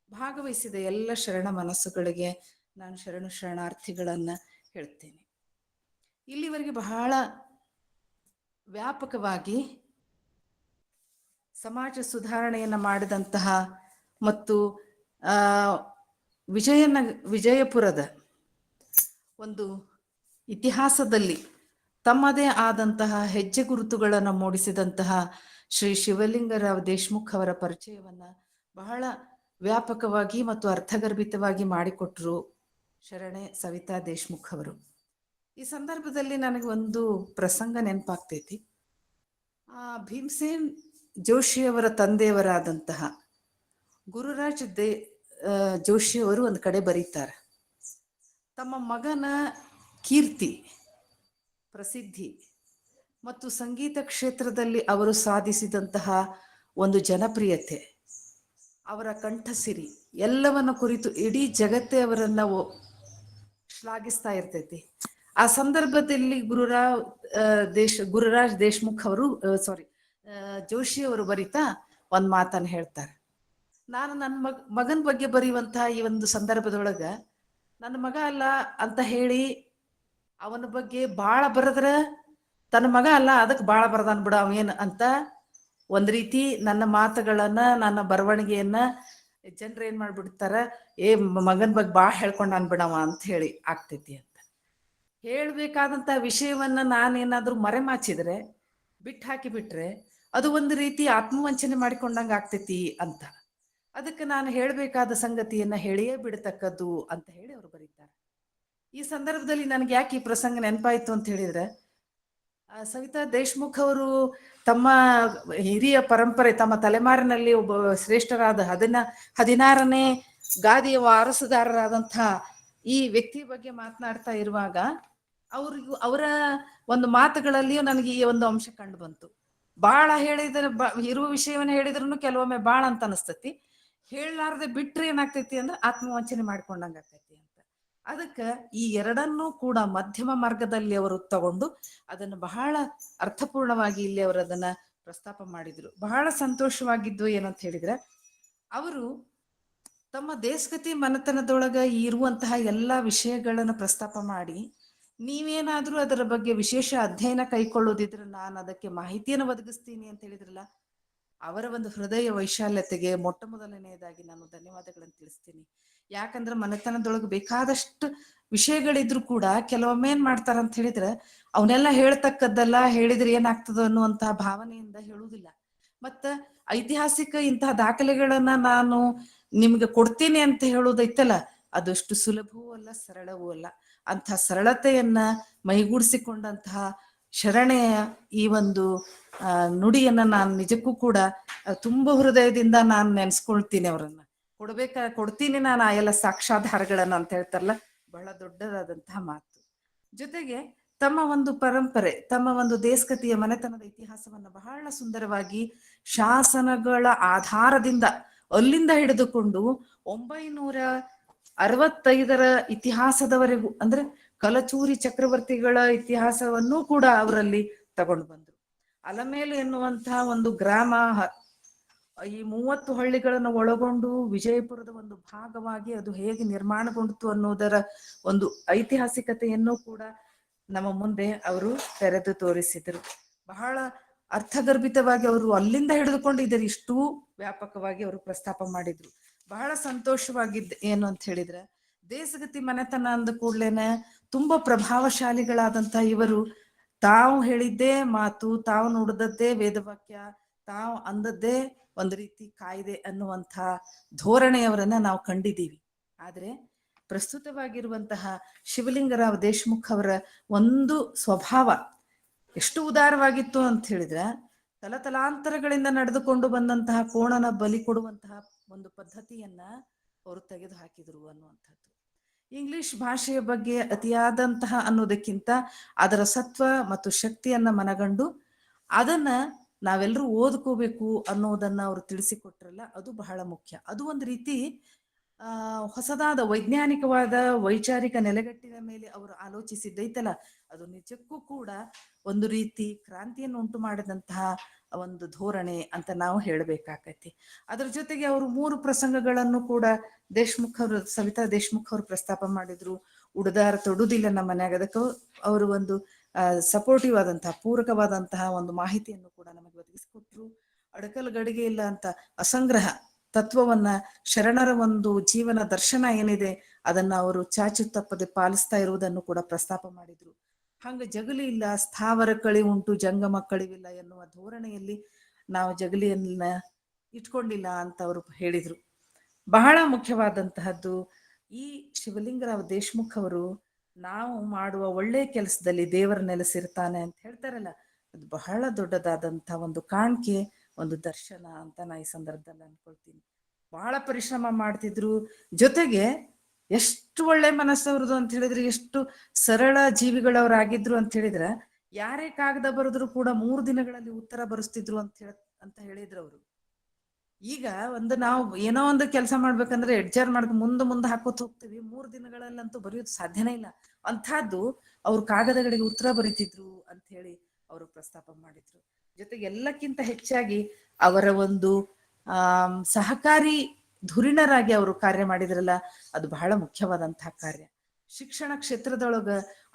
ಭಾಗವಹಿಸಿದ ಎಲ್ಲ ಶರಣ ಮನಸ್ಸುಗಳಿಗೆ ನಾನು ಶರಣಾರ್ಥಿಗಳನ್ನ ಹೇಳ್ತೇನೆ. ಇಲ್ಲಿವರೆಗೆ ಬಹಳ ವ್ಯಾಪಕವಾಗಿ ಸಮಾಜ ಸುಧಾರಣೆಯನ್ನು ಮಾಡಿದಂತಹ ಮತ್ತು ವಿಜಯಪುರದ ಒಂದು ಇತಿಹಾಸದಲ್ಲಿ ತಮ್ಮದೇ ಆದಂತಹ ಹೆಜ್ಜೆ ಗುರುತುಗಳನ್ನು ಮೂಡಿಸಿದಂತಹ ಶ್ರೀ ಶಿವಲಿಂಗರಾವ್ ದೇಶ್ಮುಖ್ ಅವರ ಪರಿಚಯವನ್ನ ಬಹಳ ವ್ಯಾಪಕವಾಗಿ ಮತ್ತು ಅರ್ಥಗರ್ಭಿತವಾಗಿ ಮಾಡಿಕೊಟ್ರು ಶರಣೆ ಸವಿತಾ ದೇಶ್ಮುಖ್ ಅವರು. ಈ ಸಂದರ್ಭದಲ್ಲಿ ನನಗೆ ಒಂದು ಪ್ರಸಂಗ ನೆನಪಾಗ್ತೈತಿ. ಭೀಮಸೇನ್ ಜೋಶಿಯವರ ತಂದೆಯವರಾದಂತಹ ಗುರುರಾಜ್ ಜೋಶಿಯವರು ಒಂದು ಕಡೆ ಬರೀತಾರೆ, ತಮ್ಮ ಮಗನ ಕೀರ್ತಿ, ಪ್ರಸಿದ್ಧಿ ಮತ್ತು ಸಂಗೀತ ಕ್ಷೇತ್ರದಲ್ಲಿ ಅವರು ಸಾಧಿಸಿದಂತಹ ಒಂದು ಜನಪ್ರಿಯತೆ, ಅವರ ಕಂಠಸಿರಿ ಎಲ್ಲವನ್ನ ಕುರಿತು ಇಡೀ ಜಗತ್ತೇ ಅವರನ್ನ ಶ್ಲಾಘಿಸ್ತಾ ಇರ್ತೈತಿ. ಆ ಸಂದರ್ಭದಲ್ಲಿ ಗುರುರಾಜ್ ದೇಶ್ಮುಖ್ ಅವರು ಜೋಶಿ ಅವರು ಬರೀತಾ ಒಂದ್ ಮಾತನ್ನ ಹೇಳ್ತಾರೆ. ನಾನು ನನ್ನ ಮಗನ ಬಗ್ಗೆ ಬರೆಯುವಂತಹ ಈ ಒಂದು ಸಂದರ್ಭದೊಳಗ ನನ್ನ ಮಗ ಅಲ್ಲ ಅಂತ ಹೇಳಿ ಅವನ ಬಗ್ಗೆ ಬಾಳ ಬರದ್ರ ತನ್ನ ಮಗ ಅಲ್ಲ ಅದಕ್ಕೆ ಬಾಳ ಬರದಾನ್ ಬಿಡ ಅವೇನ್ ಅಂತ ಒಂದ್ ರೀತಿ ನನ್ನ ಮಾತುಗಳನ್ನ, ನನ್ನ ಬರವಣಿಗೆಯನ್ನ ಜನರು ಏನ್ ಮಾಡ್ಬಿಡ್ತಾರ, ಮಗನ ಬಗ್ಗೆ ಬಾಳ ಹೇಳ್ಕೊಂಡಾನ್ ಬಿಡವ ಅಂತ ಹೇಳಿ ಆಗ್ತೈತಿ ಅಂತ. ಹೇಳ್ಬೇಕಾದಂತ ವಿಷಯವನ್ನ ನಾನೇನಾದ್ರೂ ಮರೆಮಾಚಿದ್ರೆ, ಬಿಟ್ಟು ಹಾಕಿ ಬಿಟ್ರೆ ಅದು ಒಂದು ರೀತಿ ಆತ್ಮವಂಚನೆ ಮಾಡಿಕೊಂಡಂಗ ಆಗ್ತೈತಿ ಅಂತ. ಅದಕ್ಕೆ ನಾನು ಹೇಳ್ಬೇಕಾದ ಸಂಗತಿಯನ್ನ ಹೇಳಿಯೇ ಬಿಡತಕ್ಕದ್ದು ಅಂತ ಹೇಳಿ ಅವರು ಬರೀತಾರೆ. ಈ ಸಂದರ್ಭದಲ್ಲಿ ನನಗೆ ಯಾಕೆ ಈ ಪ್ರಸಂಗ ನೆನಪಾಯ್ತು ಅಂತ ಹೇಳಿದ್ರೆ, ಸವಿತಾ ದೇಶ್ಮುಖ್ ಅವರು ತಮ್ಮ ಹಿರಿಯ ಪರಂಪರೆ, ತಮ್ಮ ತಲೆಮಾರಿನಲ್ಲಿ ಒಬ್ಬ ಶ್ರೇಷ್ಠರಾದ 16ನೇ ಗಾದಿಯ ವಾರಸುದಾರರಾದಂತಹ ಈ ವ್ಯಕ್ತಿ ಬಗ್ಗೆ ಮಾತನಾಡ್ತಾ ಇರುವಾಗ ಅವರ ಒಂದು ಮಾತುಗಳಲ್ಲಿಯೂ ನನಗೆ ಈ ಒಂದು ಅಂಶ ಕಂಡು ಬಂತು. ಬಾಳ ಹೇಳಿದ್ರೆ ಇರುವ ವಿಷಯವನ್ನ ಹೇಳಿದ್ರು ಕೆಲವೊಮ್ಮೆ ಬಾಳ ಅಂತ ಅನಿಸ್ತತಿ, ಹೇಳಲಾರ್ದೆ ಬಿಟ್ರೆ ಏನಾಗ್ತೈತಿ ಅಂದ್ರೆ ಆತ್ಮವಂಚನೆ ಮಾಡ್ಕೊಂಡಂಗ ಆಗ್ತೈತಿ ಅಂತ. ಅದಕ್ಕೆ ಈ ಎರಡನ್ನೂ ಕೂಡ ಮಧ್ಯಮ ಮಾರ್ಗದಲ್ಲಿ ಅವರು ತಗೊಂಡು ಅದನ್ನು ಬಹಳ ಅರ್ಥಪೂರ್ಣವಾಗಿ ಇಲ್ಲಿ ಅವರು ಅದನ್ನ ಪ್ರಸ್ತಾಪ ಮಾಡಿದ್ರು. ಬಹಳ ಸಂತೋಷವಾಗಿದ್ದು ಏನಂತ ಹೇಳಿದ್ರೆ, ಅವರು ತಮ್ಮ ದೇಶಗತಿ ಮನೆತನದೊಳಗ ಇರುವಂತಹ ಎಲ್ಲಾ ವಿಷಯಗಳನ್ನ ಪ್ರಸ್ತಾಪ ಮಾಡಿ, ನೀವೇನಾದ್ರೂ ಅದರ ಬಗ್ಗೆ ವಿಶೇಷ ಅಧ್ಯಯನ ಕೈಕೊಳ್ಳೋದಿದ್ರೆ ನಾನು ಅದಕ್ಕೆ ಮಾಹಿತಿಯನ್ನು ಒದಗಿಸ್ತೀನಿ ಅಂತ ಹೇಳಿದ್ರಲ್ಲ, ಅವರ ಒಂದು ಹೃದಯ ವೈಶಾಲ್ಯತೆಗೆ ಮೊಟ್ಟ ಮೊದಲನೆಯದಾಗಿ ನಾನು ಧನ್ಯವಾದಗಳನ್ನು ತಿಳಿಸ್ತೀನಿ. ಯಾಕಂದ್ರೆ ಮನೆತನದೊಳಗೆ ಬೇಕಾದಷ್ಟು ವಿಷಯಗಳಿದ್ರು ಕೂಡ ಕೆಲವೊಮ್ಮೆ ಏನ್ ಮಾಡ್ತಾರ ಅಂತ ಹೇಳಿದ್ರೆ, ಅವನ್ನೆಲ್ಲ ಹೇಳ್ತಕ್ಕದ್ದಲ್ಲ, ಹೇಳಿದ್ರೆ ಏನಾಗ್ತದೋ ಅನ್ನುವಂತಹ ಭಾವನೆಯಿಂದ ಹೇಳುವುದಿಲ್ಲ. ಮತ್ತ ಐತಿಹಾಸಿಕ ಇಂತಹ ದಾಖಲೆಗಳನ್ನ ನಾನು ನಿಮ್ಗೆ ಕೊಡ್ತೀನಿ ಅಂತ ಹೇಳೋದೈತಲ್ಲ, ಅದಷ್ಟು ಸುಲಭವೂ ಅಲ್ಲ, ಸರಳವೂ ಅಲ್ಲ. ಅಂತಹ ಸರಳತೆಯನ್ನ ಮೈಗೂಡಿಸಿಕೊಂಡಂತಹ ಶರಣೆಯ ಈ ಒಂದು ನುಡಿಯನ್ನ ನಾನು ನಿಜಕ್ಕೂ ಕೂಡ ತುಂಬ ಹೃದಯದಿಂದ ನಾನು ನೆನ್ಸ್ಕೊಳ್ತೀನಿ. ಅವರನ್ನ ಕೊಡ್ತೀನಿ ನಾನು ಆ ಎಲ್ಲ ಸಾಕ್ಷಾಧಾರಗಳನ್ನ ಅಂತ ಹೇಳ್ತಾರಲ್ಲ, ಬಹಳ ದೊಡ್ಡದಾದಂತಹ ಮಾತು. ಜೊತೆಗೆ ತಮ್ಮ ಒಂದು ಪರಂಪರೆ, ತಮ್ಮ ಒಂದು ದೇಶಗತಿಯ ಮನೆತನದ ಇತಿಹಾಸವನ್ನ ಬಹಳ ಸುಂದರವಾಗಿ ಶಾಸನಗಳ ಆಧಾರದಿಂದ ಅಲ್ಲಿಂದ ಹಿಡಿದುಕೊಂಡು 965 ಇತಿಹಾಸದವರೆಗೂ, ಅಂದ್ರೆ ಕಲಚೂರಿ ಚಕ್ರವರ್ತಿಗಳ ಇತಿಹಾಸವನ್ನೂ ಕೂಡ ಅವರಲ್ಲಿ ತಗೊಂಡು ಬಂದ್ರು. ಅಲಮೇಲು ಎನ್ನುವಂತಹ ಒಂದು ಗ್ರಾಮ ಈ 30 ಹಳ್ಳಿಗಳನ್ನು ಒಳಗೊಂಡು ವಿಜಯಪುರದ ಒಂದು ಭಾಗವಾಗಿ ಅದು ಹೇಗೆ ನಿರ್ಮಾಣಗೊಂಡಿತು ಅನ್ನೋದರ ಒಂದು ಐತಿಹಾಸಿಕತೆಯನ್ನು ಕೂಡ ನಮ್ಮ ಮುಂದೆ ಅವರು ತೆರೆದು ತೋರಿಸಿದರು. ಬಹಳ ಅರ್ಥಗರ್ಭಿತವಾಗಿ ಅವರು ಅಲ್ಲಿಂದ ಹಿಡಿದುಕೊಂಡಿದ್ದಾರೆ, ಇಷ್ಟೂ ವ್ಯಾಪಕವಾಗಿ ಅವರು ಪ್ರಸ್ತಾಪ ಮಾಡಿದ್ರು. ಬಹಳ ಸಂತೋಷವಾಗಿದ್ದ ಏನು ಅಂತ ಹೇಳಿದ್ರೆ, ದೇಶಗತಿ ಮನೆತನ ಅಂದ ಕೂಡ್ಲೇನೆ ತುಂಬಾ ಪ್ರಭಾವಶಾಲಿಗಳಾದಂತ ಇವರು ತಾವು ಹೇಳಿದ್ದೇ ಮಾತು, ತಾವು ನುಡಿದದ್ದೇ ವೇದವಾಕ್ಯ, ತಾವು ಅಂದದ್ದೇ ಒಂದು ರೀತಿ ಕಾಯ್ದೆ ಅನ್ನುವಂಥ ಧೋರಣೆಯವರನ್ನ ನಾವು ಕಂಡಿದ್ದೀವಿ. ಆದ್ರೆ ಪ್ರಸ್ತುತವಾಗಿರುವಂತಹ ಶಿವಲಿಂಗರಾವ್ ದೇಶ್ಮುಖ್ ಅವರ ಒಂದು ಸ್ವಭಾವ ಎಷ್ಟು ಉದಾರವಾಗಿತ್ತು ಅಂತ ಹೇಳಿದ್ರೆ, ತಲತಲಾಂತರಗಳಿಂದ ನಡೆದುಕೊಂಡು ಬಂದಂತಹ ಕೋಣನ ಬಲಿ ಕೊಡುವಂತಹ ಒಂದು ಪದ್ಧತಿಯನ್ನ ಅವರು ತೆಗೆದು ಹಾಕಿದ್ರು ಅನ್ನುವಂಥದ್ದು. ಇಂಗ್ಲಿಷ್ ಭಾಷೆಯ ಬಗ್ಗೆ ಅತಿಯಾದಂತಹ ಅನ್ನೋದಕ್ಕಿಂತ ಅದರ ಸತ್ವ ಮತ್ತು ಶಕ್ತಿಯನ್ನ ಮನಗಂಡು ಅದನ್ನ ನಾವೆಲ್ಲರೂ ಓದ್ಕೋಬೇಕು ಅನ್ನೋದನ್ನ ಅವರು ತಿಳಿಸಿಕೊಟ್ರಲ್ಲ, ಅದು ಬಹಳ ಮುಖ್ಯ. ಅದು ಒಂದು ರೀತಿ ಹೊಸದಾದ ವೈಜ್ಞಾನಿಕವಾದ ವೈಚಾರಿಕ ನೆಲೆಗಟ್ಟಿನ ಮೇಲೆ ಅವರು ಆಲೋಚಿಸಿದ್ದೈತಲ್ಲ, ಅದು ನಿಜಕ್ಕೂ ಕೂಡ ಒಂದು ರೀತಿ ಕ್ರಾಂತಿಯನ್ನು ಉಂಟು ಮಾಡಿದಂತಹ ಒಂದು ಧೋರಣೆ ಅಂತ ನಾವು ಹೇಳಬೇಕಾಗತ್ತೆ. ಅದ್ರ ಜೊತೆಗೆ ಅವರು 3 ಪ್ರಸಂಗಗಳನ್ನು ಕೂಡ ಸವಿತಾ ದೇಶ್ಮುಖ್ ಅವರು ಪ್ರಸ್ತಾಪ ಮಾಡಿದ್ರು. ಉಡದಾರ ತೊಡುದಿಲ್ಲ ನಮ್ಮ ಮನ್ಯಾಗ, ಅದಕ್ಕೆ ಅವರು ಒಂದು ಸಪೋರ್ಟಿವ್ ಆದಂತಹ ಪೂರಕವಾದಂತಹ ಒಂದು ಮಾಹಿತಿಯನ್ನು ಕೂಡ ನಮಗೆ ಒದಗಿಸಿಕೊಟ್ರು. ಅಡಕಲ್ ಗಡಿಗೆ ಇಲ್ಲ ಅಂತ ಅಸಂಗ್ರಹ ತತ್ವವನ್ನ, ಶರಣರ ಒಂದು ಜೀವನ ದರ್ಶನ ಏನಿದೆ ಅದನ್ನ ಅವರು ಚಾಚು ತಪ್ಪದೆ ಪಾಲಿಸ್ತಾ ಇರುವುದನ್ನು ಕೂಡ ಪ್ರಸ್ತಾಪ ಮಾಡಿದ್ರು. ಹಂಗ ಜಗಲಿ ಇಲ್ಲ, ಸ್ಥಾವರ ಕಳಿ ಉಂಟು ಜಂಗಮ ಕಳಿವಿಲ್ಲ ಎನ್ನುವ ಧೋರಣೆಯಲ್ಲಿ ನಾವು ಜಗಲಿಯನ್ನ ಇಟ್ಕೊಂಡಿಲ್ಲ ಅಂತ ಅವರು ಹೇಳಿದ್ರು. ಬಹಳ ಮುಖ್ಯವಾದಂತಹದ್ದು, ಈ ಶಿವಲಿಂಗರಾವ್ ದೇಶ್ಮುಖ್ ಅವರು ನಾವು ಮಾಡುವ ಒಳ್ಳೆ ಕೆಲಸದಲ್ಲಿ ದೇವರ ನೆಲೆಸಿರ್ತಾನೆ ಅಂತ ಹೇಳ್ತಾರಲ್ಲ, ಅದು ಬಹಳ ದೊಡ್ಡದಾದಂಥ ಒಂದು ಕಾಣಿಕೆ, ಒಂದು ದರ್ಶನ ಅಂತ ನಾ ಈ ಸಂದರ್ಭದಲ್ಲಿ ಅನ್ಕೊಳ್ತೀನಿ. ಬಹಳ ಪರಿಶ್ರಮ ಮಾಡ್ತಿದ್ರು. ಜೊತೆಗೆ ಎಷ್ಟು ಒಳ್ಳೆ ಮನಸ್ಸವ್ರದ್ದು ಅಂತ ಹೇಳಿದ್ರೆ, ಎಷ್ಟು ಸರಳ ಜೀವಿಗಳವರಾಗಿದ್ರು ಅಂತ ಹೇಳಿದ್ರೆ, ಯಾರೇ ಕಾಗದ ಬರೆದ್ರು ಕೂಡ 3 ದಿನಗಳಲ್ಲಿ ಉತ್ತರ ಬರೆಸ್ತಿದ್ರು ಅಂತ ಹೇಳಿದ್ರು ಅವರು. ಈಗ ನಾವು ಏನೋ ಒಂದು ಕೆಲಸ ಮಾಡ್ಬೇಕಂದ್ರೆ ಎಡ್ಜರ್ ಮಾಡ್ಕೊಂಡು ಮುಂದೆ ಹಾಕೋತ ಹೋಗ್ತೀವಿ, 3 ದಿನಗಳಲ್ಲಂತೂ ಬರೆಯೋದು ಸಾಧ್ಯನೇ ಇಲ್ಲ. ಅಂಥದ್ದು ಅವ್ರು ಕಾಗದಗಳಿಗೆ ಉತ್ತರ ಬರೀತಿದ್ರು ಅಂತ ಹೇಳಿ ಅವರು ಪ್ರಸ್ತಾಪ ಮಾಡಿದ್ರು. ಜೊತೆಗೆ ಎಲ್ಲಕ್ಕಿಂತ ಹೆಚ್ಚಾಗಿ ಅವರ ಒಂದು ಸಹಕಾರಿ ಧುರೀಣರಾಗಿ ಅವರು ಕಾರ್ಯ ಮಾಡಿದ್ರಲ್ಲ, ಅದು ಬಹಳ ಮುಖ್ಯವಾದಂತಹ ಕಾರ್ಯ. ಶಿಕ್ಷಣ ಕ್ಷೇತ್ರದೊಳಗ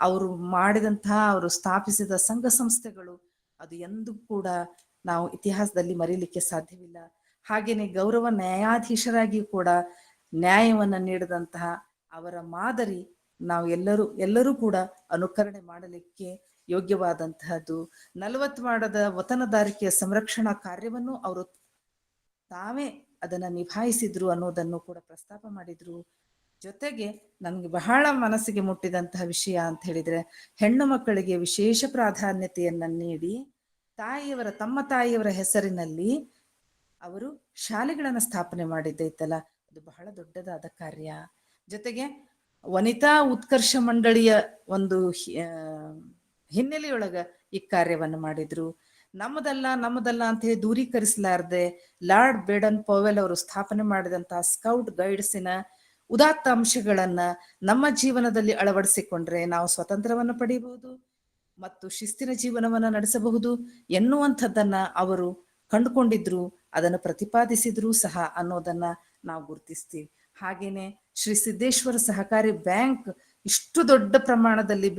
ಅವರು ಮಾಡಿದಂತಹ, ಅವರು ಸ್ಥಾಪಿಸಿದ ಸಂಘ ಸಂಸ್ಥೆಗಳು, ಅದು ಎಂದೂ ಕೂಡ ನಾವು ಇತಿಹಾಸದಲ್ಲಿ ಮರೀಲಿಕ್ಕೆ ಸಾಧ್ಯವಿಲ್ಲ. ಹಾಗೇನೆ ಗೌರವ ನ್ಯಾಯಾಧೀಶರಾಗಿಯೂ ಕೂಡ ನ್ಯಾಯವನ್ನ ನೀಡಿದಂತಹ ಅವರ ಮಾದರಿ ನಾವು ಎಲ್ಲರೂ ಕೂಡ ಅನುಕರಣೆ ಮಾಡಲಿಕ್ಕೆ ಯೋಗ್ಯವಾದಂತಹದ್ದು. 40 ಮಾಡದ ವತನದಾರಿಕೆಯ ಸಂರಕ್ಷಣಾ ಕಾರ್ಯವನ್ನು ಅವರು ತಾವೇ ಅದನ್ನ ನಿಭಾಯಿಸಿದ್ರು ಅನ್ನೋದನ್ನು ಕೂಡ ಪ್ರಸ್ತಾಪ ಮಾಡಿದ್ರು. ಜೊತೆಗೆ ನಮ್ಗೆ ಬಹಳ ಮನಸ್ಸಿಗೆ ಮುಟ್ಟಿದಂತಹ ವಿಷಯ ಅಂತ ಹೇಳಿದ್ರೆ, ಹೆಣ್ಣು ಮಕ್ಕಳಿಗೆ ವಿಶೇಷ ಪ್ರಾಧಾನ್ಯತೆಯನ್ನ ನೀಡಿ ತಮ್ಮ ತಾಯಿಯವರ ಹೆಸರಿನಲ್ಲಿ ಅವರು ಶಾಲೆಗಳನ್ನ ಸ್ಥಾಪನೆ ಮಾಡಿದ್ದೈತಲ್ಲ, ಅದು ಬಹಳ ದೊಡ್ಡದಾದ ಕಾರ್ಯ. ಜೊತೆಗೆ ವನಿತಾ ಉತ್ಕರ್ಷ ಮಂಡಳಿಯ ಒಂದು ಹಿನ್ನೆಲೆಯೊಳಗ ಈ ಕಾರ್ಯವನ್ನು ಮಾಡಿದ್ರು. ನಮ್ಮದಲ್ಲ ಅಂತ ಹೇಳಿ ದೂರೀಕರಿಸಲಾರದೆ ಲಾರ್ಡ್ ಬೇಡನ್ ಪವೆಲ್ ಅವರು ಸ್ಥಾಪನೆ ಮಾಡಿದಂತಹ ಸ್ಕೌಟ್ ಗೈಡ್ಸಿನ ಉದಾತ್ತ ಅಂಶಗಳನ್ನ ನಮ್ಮ ಜೀವನದಲ್ಲಿ ಅಳವಡಿಸಿಕೊಂಡ್ರೆ ನಾವು ಸ್ವತಂತ್ರವನ್ನು ಪಡೆಯಬಹುದು ಮತ್ತು ಶಿಸ್ತಿನ ಜೀವನವನ್ನ ನಡೆಸಬಹುದು ಎನ್ನುವಂಥದ್ದನ್ನ ಅವರು ಕಂಡುಕೊಂಡಿದ್ರು, ಅದನ್ನು ಪ್ರತಿಪಾದಿಸಿದ್ರು ಸಹ ಅನ್ನೋದನ್ನ ನಾವು ಗುರುತಿಸ್ತೀವಿ. ಹಾಗೇನೆ ಶ್ರೀ ಸಿದ್ದೇಶ್ವರ ಸಹಕಾರಿ ಬ್ಯಾಂಕ್ ಇಷ್ಟು ದೊಡ್ಡ ಪ್ರಮಾಣದಲ್ಲಿ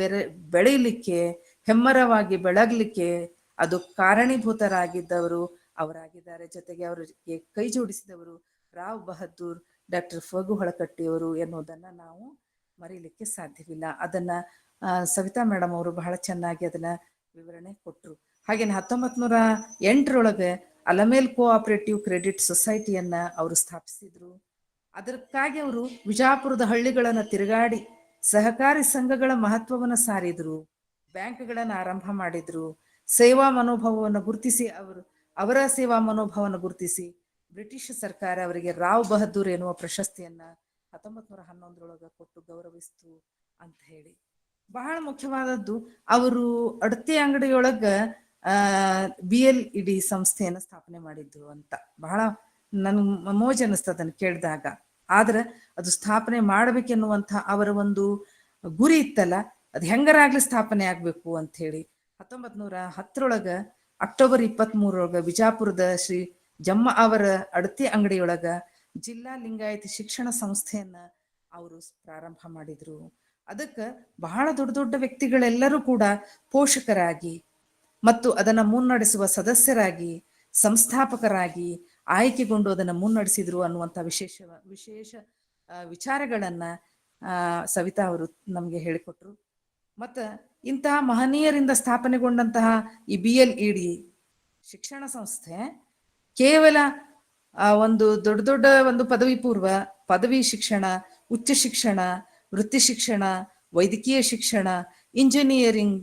ಬೆಳೆಯಲಿಕ್ಕೆ, ಹೆಮ್ಮರವಾಗಿ ಬೆಳಗ್ಲಿಕ್ಕೆ ಅದು ಕಾರಣೀಭೂತರಾಗಿದ್ದವರು ಅವರಾಗಿದ್ದಾರೆ. ಜೊತೆಗೆ ಅವರಿಗೆ ಕೈ ಜೋಡಿಸಿದವರು ರಾವ್ ಬಹದ್ದೂರ್, ಡಾಕ್ಟರ್ ಫಗು ಹೊಳಕಟ್ಟಿಯವರು ಎನ್ನುವುದನ್ನ ನಾವು ಮರೀಲಿಕ್ಕೆ ಸಾಧ್ಯವಿಲ್ಲ. ಅದನ್ನ ಸವಿತಾ ಮೇಡಮ್ ಅವರು ಬಹಳ ಚೆನ್ನಾಗಿ ಅದನ್ನ ವಿವರಣೆ ಕೊಟ್ಟರು. ಹಾಗೇನೆ 1908 ಅಲಮೇಲ್ ಕೋಆಪರೇಟಿವ್ ಕ್ರೆಡಿಟ್ ಸೊಸೈಟಿಯನ್ನ ಅವರು ಸ್ಥಾಪಿಸಿದ್ರು. ಅದಕ್ಕಾಗಿ ಅವರು ವಿಜಾಪುರದ ಹಳ್ಳಿಗಳನ್ನ ತಿರುಗಾಡಿ ಸಹಕಾರಿ ಸಂಘಗಳ ಮಹತ್ವವನ್ನು ಸಾರಿದ್ರು, ಬ್ಯಾಂಕ್ಗಳನ್ನ ಆರಂಭ ಮಾಡಿದ್ರು. ಸೇವಾ ಮನೋಭಾವವನ್ನು ಗುರುತಿಸಿ ಅವರ ಸೇವಾ ಮನೋಭಾವವನ್ನು ಗುರುತಿಸಿ ಬ್ರಿಟಿಷ್ ಸರ್ಕಾರ ಅವರಿಗೆ ರಾವ್ ಬಹದ್ದೂರ್ ಎನ್ನುವ ಪ್ರಶಸ್ತಿಯನ್ನ 1911 ಕೊಟ್ಟು ಗೌರವಿಸ್ತು ಅಂತ ಹೇಳಿ. ಬಹಳ ಮುಖ್ಯವಾದದ್ದು, ಅವರು ಅಡತೆ ಅಂಗಡಿಯೊಳಗ BLED ಸಂಸ್ಥೆಯನ್ನು ಸ್ಥಾಪನೆ ಮಾಡಿದ್ರು ಅಂತ ಬಹಳ ನನ್ಗೆ ಮೋಜ್ ಅನ್ನಿಸ್ತದೆ ಅದನ್ನು ಕೇಳಿದಾಗ. ಆದ್ರೆ ಅದು ಸ್ಥಾಪನೆ ಮಾಡ್ಬೇಕೆನ್ನುವಂಥ ಅವರ ಒಂದು ಗುರಿ ಇತ್ತಲ್ಲ, ಅದು ಹೆಂಗರಾಗ್ಲಿ ಸ್ಥಾಪನೆ ಆಗ್ಬೇಕು ಅಂತ ಹೇಳಿ 1910 ಅಕ್ಟೋಬರ್ 23 ವಿಜಾಪುರದ ಶ್ರೀ ಜಮ್ಮ ಅವರ ಅಡತಿ ಅಂಗಡಿಯೊಳಗ ಜಿಲ್ಲಾ ಲಿಂಗಾಯತ ಶಿಕ್ಷಣ ಸಂಸ್ಥೆಯನ್ನ ಅವರು ಪ್ರಾರಂಭ ಮಾಡಿದ್ರು. ಅದಕ್ಕೆ ಬಹಳ ದೊಡ್ಡ ದೊಡ್ಡ ವ್ಯಕ್ತಿಗಳೆಲ್ಲರೂ ಕೂಡ ಪೋಷಕರಾಗಿ ಮತ್ತು ಅದನ್ನು ಮುನ್ನಡೆಸುವ ಸದಸ್ಯರಾಗಿ, ಸಂಸ್ಥಾಪಕರಾಗಿ ಆಯ್ಕೆಗೊಂಡು ಅದನ್ನು ಮುನ್ನಡೆಸಿದ್ರು ಅನ್ನುವಂಥ ವಿಶೇಷ ವಿಚಾರಗಳನ್ನ ಸವಿತಾ ಅವರು ನಮಗೆ ಹೇಳಿಕೊಟ್ರು. ಮತ್ತು ಇಂತಹ ಮಹನೀಯರಿಂದ ಸ್ಥಾಪನೆಗೊಂಡಂತಹ ಈ BLED ಶಿಕ್ಷಣ ಸಂಸ್ಥೆ ಕೇವಲ ಒಂದು ದೊಡ್ಡ ಒಂದು ಪದವಿ ಪೂರ್ವ, ಪದವಿ ಶಿಕ್ಷಣ, ಉಚ್ಚ ಶಿಕ್ಷಣ, ವೃತ್ತಿ ಶಿಕ್ಷಣ, ವೈದ್ಯಕೀಯ ಶಿಕ್ಷಣ, ಇಂಜಿನಿಯರಿಂಗ್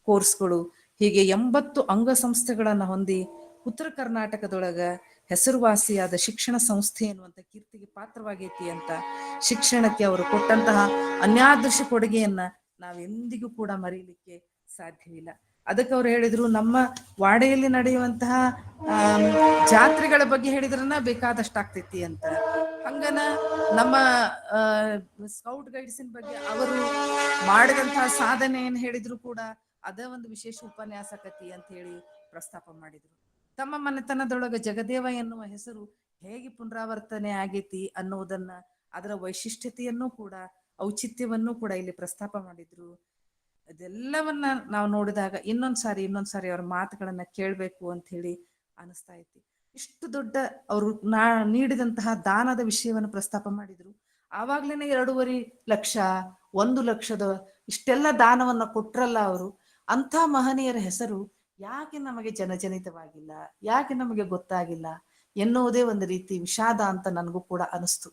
ಕೋರ್ಸ್ಗಳು ಹೀಗೆ 80 ಅಂಗಸಂಸ್ಥೆಗಳನ್ನು ಹೊಂದಿ ಉತ್ತರ ಕರ್ನಾಟಕದೊಳಗ ಹೆಸರುವಾಸಿಯಾದ ಶಿಕ್ಷಣ ಸಂಸ್ಥೆ ಎನ್ನುವಂಥ ಕೀರ್ತಿಗೆ ಪಾತ್ರವಾಗೈತಿ ಅಂತ ಶಿಕ್ಷಣಕ್ಕೆ ಅವರು ಕೊಟ್ಟಂತಹ ಅನ್ಯಾದೃಶ ಕೊಡುಗೆಯನ್ನ ನಾವೆಂದಿಗೂ ಕೂಡ ಮರೀಲಿಕ್ಕೆ ಸಾಧ್ಯವಿಲ್ಲ. ಅದಕ್ಕೆ ಅವ್ರು ಹೇಳಿದ್ರು, ನಮ್ಮ ವಾಡೆಯಲ್ಲಿ ನಡೆಯುವಂತಹ ಜಾತ್ರೆಗಳ ಬಗ್ಗೆ ಹೇಳಿದ್ರನ್ನ ಬೇಕಾದಷ್ಟು ಆಗ್ತೈತಿ ಅಂತ. ಹಂಗನ ನಮ್ಮ ಸ್ಕೌಟ್ ಗೈಡ್ಸಿನ ಬಗ್ಗೆ ಅವರು ಮಾಡಿದಂತಹ ಸಾಧನೆ ಏನ್ ಹೇಳಿದ್ರು ಕೂಡ ಅದ ಒಂದು ವಿಶೇಷ ಉಪನ್ಯಾಸ ಕತಿ ಅಂತ ಹೇಳಿ ಪ್ರಸ್ತಾಪ ಮಾಡಿದ್ರು. ತಮ್ಮ ಮನೆತನದೊಳಗೆ ಜಗದೇವ ಎನ್ನುವ ಹೆಸರು ಹೇಗೆ ಪುನರಾವರ್ತನೆ ಆಗೈತಿ ಅನ್ನುವುದನ್ನ, ಅದರ ವೈಶಿಷ್ಟ್ಯತೆಯನ್ನು ಕೂಡ, ಔಚಿತ್ಯವನ್ನು ಕೂಡ ಇಲ್ಲಿ ಪ್ರಸ್ತಾಪ ಮಾಡಿದ್ರು. ಅದೆಲ್ಲವನ್ನ ನಾವು ನೋಡಿದಾಗ ಇನ್ನೊಂದ್ಸಾರಿ ಅವ್ರ ಮಾತುಗಳನ್ನ ಕೇಳ್ಬೇಕು ಅಂತ ಹೇಳಿ ಅನಿಸ್ತಾ ಐತಿ. ಇಷ್ಟು ದೊಡ್ಡ ಅವರು ನೀಡಿದಂತಹ ದಾನದ ವಿಷಯವನ್ನು ಪ್ರಸ್ತಾಪ ಮಾಡಿದ್ರು. ಆವಾಗ್ಲೇನೆ 2.5 ಲಕ್ಷ 1 ಲಕ್ಷದ ಇಷ್ಟೆಲ್ಲ ದಾನವನ್ನ ಕೊಟ್ರಲ್ಲ ಅವರು. ಅಂಥ ಮಹನೀಯರ ಹೆಸರು ಯಾಕೆ ನಮಗೆ ಜನಜನಿತವಾಗಿಲ್ಲ, ಯಾಕೆ ನಮಗೆ ಗೊತ್ತಾಗಿಲ್ಲ ಎನ್ನುವುದೇ ಒಂದು ರೀತಿ ವಿಷಾದ ಅಂತ ನನಗೂ ಕೂಡ ಅನಿಸ್ತು.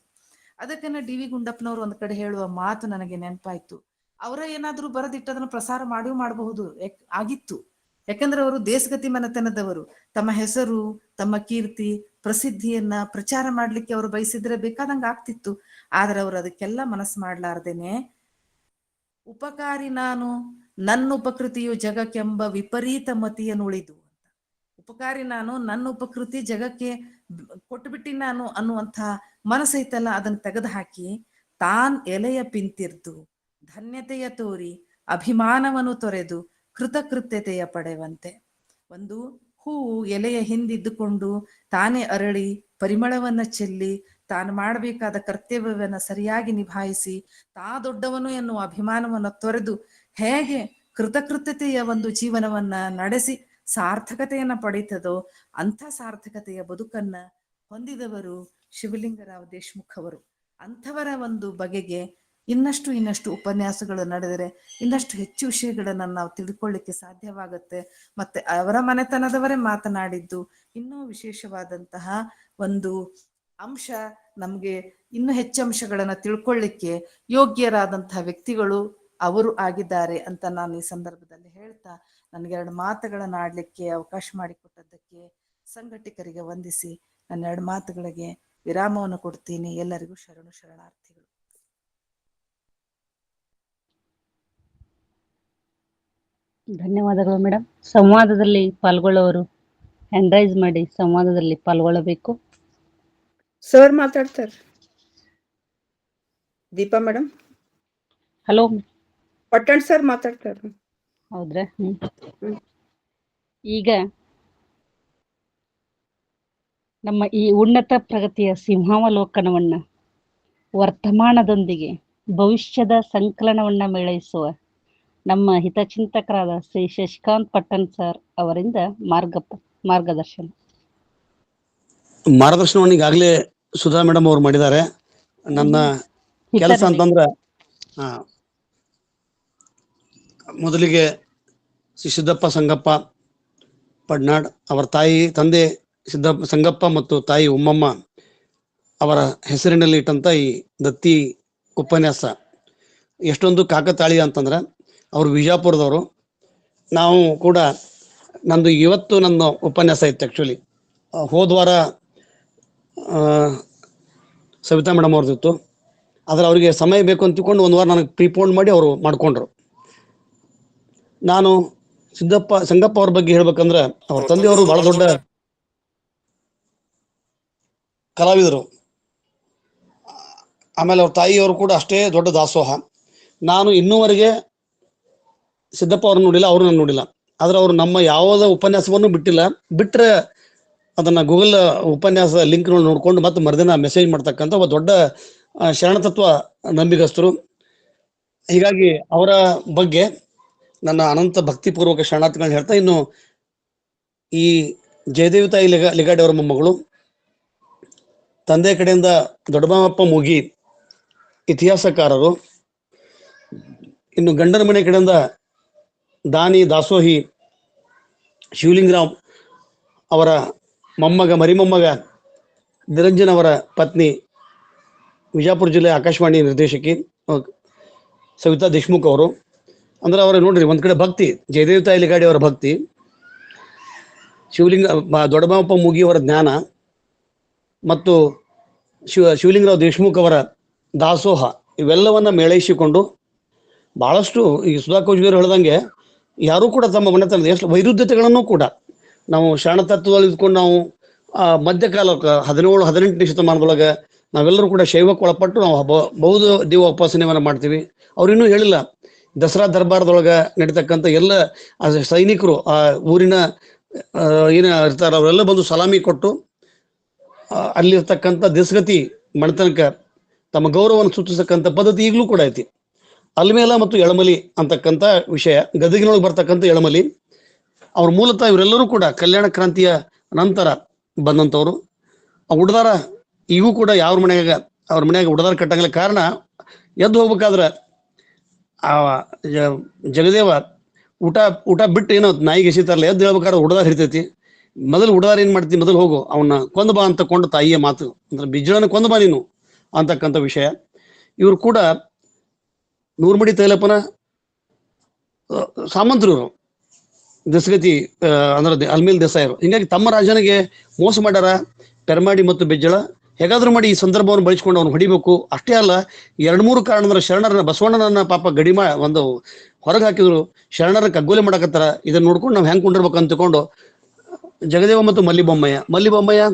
ಅದಕ್ಕನ್ನ ಡಿ ವಿ ಗುಂಡಪ್ಪನವರು ಒಂದ್ ಕಡೆ ಹೇಳುವ ಮಾತು ನನಗೆ ನೆನಪಾಯ್ತು. ಅವರ ಏನಾದ್ರೂ ಬರೆದಿಟ್ಟದನ್ನು ಪ್ರಸಾರ ಮಾಡಬಹುದು ಆಗಿತ್ತು. ಯಾಕಂದ್ರೆ ಅವರು ದೇಶಗತಿ ಮನೆತನದವರು. ತಮ್ಮ ಹೆಸರು, ತಮ್ಮ ಕೀರ್ತಿ, ಪ್ರಸಿದ್ಧಿಯನ್ನ ಪ್ರಚಾರ ಮಾಡ್ಲಿಕ್ಕೆ ಅವರು ಬಯಸಿದ್ರೆ ಬೇಕಾದಂಗ ಆಗ್ತಿತ್ತು. ಆದ್ರೆ ಅವರು ಅದಕ್ಕೆಲ್ಲ ಮನಸ್ಸು ಮಾಡ್ಲಾರ್ದೇನೆ ಉಪಕಾರಿ ನಾನು, ನನ್ನ ಉಪಕೃತಿಯು ಜಗಕ್ಕೆಂಬ ವಿಪರೀತ ಮತಿಯನ್ನು ಉಳಿದು ಅಂತ. ಉಪಕಾರಿ ನಾನು, ನನ್ನ ಉಪಕೃತಿ ಜಗಕ್ಕೆ ಕೊಟ್ಟುಬಿಟ್ಟಿ ನಾನು ಅನ್ನುವಂಥ ಮನಸ್ಸೈತಲ್ಲ, ಅದನ್ನ ತೆಗೆದು ಹಾಕಿ ತಾನ್ ಎಲೆಯ ಪಿಂತಿರ್ದು ಧನ್ಯತೆಯ ತೋರಿ ಅಭಿಮಾನವನ್ನು ತೊರೆದು ಕೃತಕೃತ್ಯತೆಯ ಪಡೆವಂತೆ. ಒಂದು ಹೂವು ಎಲೆಯ ಹಿಂದಿದ್ದುಕೊಂಡು ತಾನೇ ಅರಳಿ ಪರಿಮಳವನ್ನ ಚೆಲ್ಲಿ ತಾನು ಮಾಡಬೇಕಾದ ಕರ್ತವ್ಯವನ್ನ ಸರಿಯಾಗಿ ನಿಭಾಯಿಸಿ ತಾ ದೊಡ್ಡವನು ಎನ್ನುವ ಅಭಿಮಾನವನ್ನು ತೊರೆದು ಹೇಗೆ ಕೃತಕೃತ್ಯತೆಯ ಒಂದು ಜೀವನವನ್ನ ನಡೆಸಿ ಸಾರ್ಥಕತೆಯನ್ನ ಪಡೀತದೋ ಅಂಥ ಸಾರ್ಥಕತೆಯ ಬದುಕನ್ನ ಹೊಂದಿದವರು ಶಿವಲಿಂಗರಾವ್ ದೇಶಮುಖ್ ಅವರು. ಅಂಥವರ ಒಂದು ಬಗೆಗೆ ಇನ್ನಷ್ಟು ಉಪನ್ಯಾಸಗಳು ನಡೆದರೆ ಇನ್ನಷ್ಟು ಹೆಚ್ಚು ವಿಷಯಗಳನ್ನ ನಾವು ತಿಳ್ಕೊಳ್ಳಿಕ್ಕೆ ಸಾಧ್ಯವಾಗುತ್ತೆ. ಮತ್ತೆ ಅವರ ಮನೆತನದವರೇ ಮಾತನಾಡಿದ್ದು ಇನ್ನೂ ವಿಶೇಷವಾದಂತಹ ಒಂದು ಅಂಶ, ನಮ್ಗೆ ಇನ್ನೂ ಹೆಚ್ಚು ಅಂಶಗಳನ್ನ ತಿಳ್ಕೊಳ್ಳಿಕ್ಕೆ ಯೋಗ್ಯರಾದಂತಹ ವ್ಯಕ್ತಿಗಳು ಅವರು ಆಗಿದ್ದಾರೆ ಅಂತ ನಾನು ಈ ಸಂದರ್ಭದಲ್ಲಿ ಹೇಳ್ತಾ, ನನಗೆ 2 ಮಾತುಗಳನ್ನ ಆಡ್ಲಿಕ್ಕೆ ಅವಕಾಶ ಮಾಡಿಕೊಟ್ಟದ್ದಕ್ಕೆ ಸಂಘಟಕರಿಗೆ ವಂದಿಸಿ ನನ್ನ 2 ಮಾತುಗಳಿಗೆ ವಿರಾಮವನ್ನು ಕೊಡ್ತೀನಿ. ಎಲ್ಲರಿಗೂ ಶರಣಾರ್ಥಿಗಳು. ಧನ್ಯವಾದಗಳು ಮೇಡಮ್. ಸಂವಾದದಲ್ಲಿ ಪಾಲ್ಗೊಳ್ಳೋರು ಹ್ಯಾಂಡ್ ರೈಸ್ ಮಾಡಿ ಸಂವಾದದಲ್ಲಿ ಪಾಲ್ಗೊಳ್ಳಬೇಕು. ಸರ್ ಮಾತಾಡ್ತಾರೆ. Deepa madam. Hello. Pattan sir ಮಾತಾಡ್ತಾರೆ. ಹೌದ್ರಾ? ಈಗ ನಮ್ಮ ಈ ಉನ್ನತ ಪ್ರಗತಿಯ ಸಿಂಹಾವಲೋಕನವನ್ನ ವರ್ತಮಾನದೊಂದಿಗೆ ಭವಿಷ್ಯದ ಸಂಕಲನವನ್ನ ಮೇಳೈಸುವ ನಮ್ಮ ಹಿತಚಿಂತಕರಾದ ಶ್ರೀ ಶಶಿಕಾಂತ್ ಪಟ್ಟಣ್ ಸರ್ ಅವರಿಂದ ಮಾರ್ಗದರ್ಶನವನ್ನು ಈಗಾಗಲೇ ಸುಧಾ ಮೇಡಮ್ ಅವ್ರು ಮಾಡಿದ್ದಾರೆ. ನನ್ನ ಕೆಲಸ ಅಂತಂದ್ರೆ ಮೊದಲಿಗೆ ಶ್ರೀ ಸಿದ್ದಪ್ಪ ಸಂಗಪ್ಪ ಪಡ್ನಾಡ್ ಅವರ ತಂದೆ ಸಂಗಪ್ಪ ಮತ್ತು ತಾಯಿ ಉಮ್ಮಮ್ಮ ಅವರ ಹೆಸರಿನಲ್ಲಿ ಇಟ್ಟಂತ ಈ ದತ್ತಿ ಉಪನ್ಯಾಸ ಎಷ್ಟೊಂದು ಕಾಕತಾಳೀಯ ಅಂತಂದ್ರೆ, ಅವರು ವಿಜಾಪುರದವರು. ನಾವು ಕೂಡ ಇವತ್ತು ನನ್ನ ಉಪನ್ಯಾಸ ಇತ್ತು. ಆ್ಯಕ್ಚುಲಿ ಹೋದ್ವಾರ ಸವಿತಾ ಮೇಡಮ್ ಅವ್ರದ್ದಿತ್ತು. ಆದರೆ ಅವರಿಗೆ ಸಮಯ ಬೇಕು ಅಂತ ತಿಳ್ಕೊಂಡು 1 ವಾರ ನನಗೆ ಪ್ರೀಪೋನ್ ಮಾಡಿ ಅವರು ಮಾಡಿಕೊಂಡ್ರು. ನಾನು ಸಂಗಪ್ಪ ಅವ್ರ ಬಗ್ಗೆ ಹೇಳ್ಬೇಕಂದ್ರೆ, ಅವ್ರ ತಂದೆಯವರು ಬಹಳ ದೊಡ್ಡ ಕಲಾವಿದರು. ಆಮೇಲೆ ಅವ್ರ ತಾಯಿಯವರು ಕೂಡ ಅಷ್ಟೇ ದೊಡ್ಡ ದಾಸೋಹ. ನಾನು ಇನ್ನೂವರೆಗೆ ಸಿದ್ದಪ್ಪ ಅವ್ರನ್ನ ನೋಡಿಲ್ಲ, ಅವರು ನಾನು ನೋಡಿಲ್ಲ. ಆದ್ರೆ ಅವರು ನಮ್ಮ ಯಾವುದೇ ಉಪನ್ಯಾಸವನ್ನು ಬಿಟ್ಟರೆ ಅದನ್ನ ಗೂಗಲ್ ಉಪನ್ಯಾಸ ಲಿಂಕ್ ನೋಡ್ಕೊಂಡು ಮತ್ತೆ ಮರುದಿನ ಮೆಸೇಜ್ ಮಾಡ್ತಕ್ಕಂಥ ಒಬ್ಬ ದೊಡ್ಡ ಶರಣತತ್ವ ನಂಬಿಗಸ್ತರು. ಹೀಗಾಗಿ ಅವರ ಬಗ್ಗೆ ನನ್ನ ಅನಂತ ಭಕ್ತಿಪೂರ್ವಕ ಶರಣಾರ್ಥಿಗಳನ್ನ ಹೇಳ್ತಾ, ಇನ್ನು ಈ ಜಯದೇವಿ ತಾಯಿ ಲಿಗಾಡಿ ಅವರ ಮೊಮ್ಮಗಳು, ತಂದೆ ಕಡೆಯಿಂದ ದೊಡ್ಡಮಾವಪ್ಪ ಮೂಗಿ ಇತಿಹಾಸಕಾರರು, ಇನ್ನು ಗಂಡನ ಮನೆ ಕಡೆಯಿಂದ ದಾನಿ ದಾಸೋಹಿ ಶಿವಲಿಂಗರಾವ್ ಅವರ ಮರಿಮೊಮ್ಮಗ ನಿರಂಜನ್ ಅವರ ಪತ್ನಿ ವಿಜಯಪುರ ಜಿಲ್ಲೆ ಆಕಾಶವಾಣಿ ನಿರ್ದೇಶಕಿ ಸವಿತಾ ದೇಶಮುಖ್ ಅವರು. ಅಂದ್ರೆ ಅವರ ನೋಡ್ರಿ, ಒಂದ್ ಕಡೆ ಭಕ್ತಿ, ಜಯದೇವಿ ತಾಯಿ ಲಿಗಾಡಿ ಅವರ ಭಕ್ತಿ, ದೊಡ್ಡಮಾವಪ್ಪ ಮೂಗಿ ಅವರ ಜ್ಞಾನ ಮತ್ತು ಶಿವಲಿಂಗರಾವ್ ದೇಶಮುಖ್ ಅವರ ದಾಸೋಹ, ಇವೆಲ್ಲವನ್ನ ಮೇಳೈಸಿಕೊಂಡು ಬಹಳಷ್ಟು ಈ ಸುಧಾಕೋಜಿಯವರು ಹೇಳ್ದಂಗೆ ಯಾರೂ ಕೂಡ ತಮ್ಮ ಮನೆತನದ ಎಷ್ಟು ವೈರುಧ್ಯತೆಗಳನ್ನು ಕೂಡ ನಾವು ಶರಣ ತತ್ವದಲ್ಲಿ ಇದ್ಕೊಂಡು ನಾವು ಮಧ್ಯಕಾಲ 17-18ನೇ ಶತಮಾನದೊಳಗೆ ನಾವೆಲ್ಲರೂ ಕೂಡ ಶೈವಕ್ಕೆ ಒಳಪಟ್ಟು ನಾವು ಬೌದ್ಧ ದೇವ ಉಪಾಸನೆಯನ್ನು ಮಾಡ್ತೀವಿ. ಅವ್ರು ಇನ್ನೂ ಹೇಳಿಲ್ಲ, ದಸರಾ ದರ್ಬಾರದೊಳಗೆ ನಡೀತಕ್ಕಂಥ ಎಲ್ಲ ಸೈನಿಕರು ಆ ಊರಿನ ಏನ ಇರ್ತಾರೆ ಅವರೆಲ್ಲ ಬಂದು ಸಲಾಮಿ ಕೊಟ್ಟು ಅಲ್ಲಿರ್ತಕ್ಕಂಥ ದಿಸ್ಗತಿ ಮನೆತನಕ ತಮ್ಮ ಗೌರವವನ್ನು ಸೂಚಿಸತಕ್ಕಂಥ ಪದ್ಧತಿ ಈಗಲೂ ಕೂಡ ಐತಿ. ಅಲ್ಮೇಲ ಮತ್ತು ಎಳಮಲಿ ಅಂತಕ್ಕಂಥ ವಿಷಯ, ಗದಗಿನೊಳಗೆ ಬರ್ತಕ್ಕಂಥ ಎಳಮಲಿ, ಅವ್ರ ಮೂಲತಃ ಇವರೆಲ್ಲರೂ ಕೂಡ ಕಲ್ಯಾಣ ಕ್ರಾಂತಿಯ ನಂತರ ಬಂದಂಥವ್ರು. ಆ ಉಡ್ದಾರ ಈಗೂ ಕೂಡ ಅವ್ರ ಮನ್ಯಾಗ ಉಡ್ದಾರ ಕಟ್ಟಂಗಿಲ್ಲ. ಕಾರಣ, ಎದ್ದು ಹೋಗ್ಬೇಕಾದ್ರೆ ಆ ಜಗದೇವ ಊಟ ಬಿಟ್ಟು ಏನೋ ನಾಯಿಗೆ ಎಸಿತಾರಲ್ಲ, ಎದ್ದು ಹೇಳ್ಬೇಕಾದ್ರೆ ಉಡ್ದಾರ ಹಿಡಿತೈತಿ. ಮೊದಲು ಉಡ್ದಾರ ಏನ್ ಮಾಡ್ತಿ, ಮೊದಲು ಹೋಗು ಅವನ್ನ ಕೊಂದು ಬಾ ಅಂತ ಕೊಂಡು ತಾಯಿಯ ಮಾತು, ಅಂದ್ರೆ ಬಿಜ್ಜಳನ ಕೊಂದು ಬಾ ನೀನು ಅಂತಕ್ಕಂಥ ವಿಷಯ. ಇವರು ಕೂಡ ನೂರ್ಮಡಿ ತೈಲಪ್ಪನ ಸಾಮಂತರು, ದಸಗತಿ ಅಂದ್ರೆ ಅಲ್ಮೇಲ್ ದೇಸಾಯರು. ಹಿಂಗಾಗಿ ತಮ್ಮ ರಾಜನಿಗೆ ಮೋಸ ಮಾಡ್ಯಾರ ಪೆರ್ಮಾಡಿ ಮತ್ತು ಬೆಜ್ಜಳ. ಹೇಗಾದ್ರೂ ಮಾಡಿ ಈ ಸಂದರ್ಭವನ್ನು ಬಳಸ್ಕೊಂಡು ಅವ್ನು ಹೊಡಿಬೇಕು. ಅಷ್ಟೇ ಅಲ್ಲ, 2-3 ಕಾರಣ ಅಂದ್ರೆ ಶರಣರನ್ನ, ಬಸವಣ್ಣನನ್ನ ಪಾಪ ಒಂದು ಹೊರಗೆ ಹಾಕಿದ್ರು, ಶರಣರ ಕಗ್ಗೋಲೆ ಮಾಡಕತ್ತಾರ. ಇದನ್ನ ನೋಡ್ಕೊಂಡು ನಾವು ಹೆಂಗ್ ಕೊಂಡಿರ್ಬೇಕು ಅಂತಕೊಂಡು ಜಗದೇವ ಮತ್ತು ಮಲ್ಲಿಬೊಮ್ಮಯ್ಯ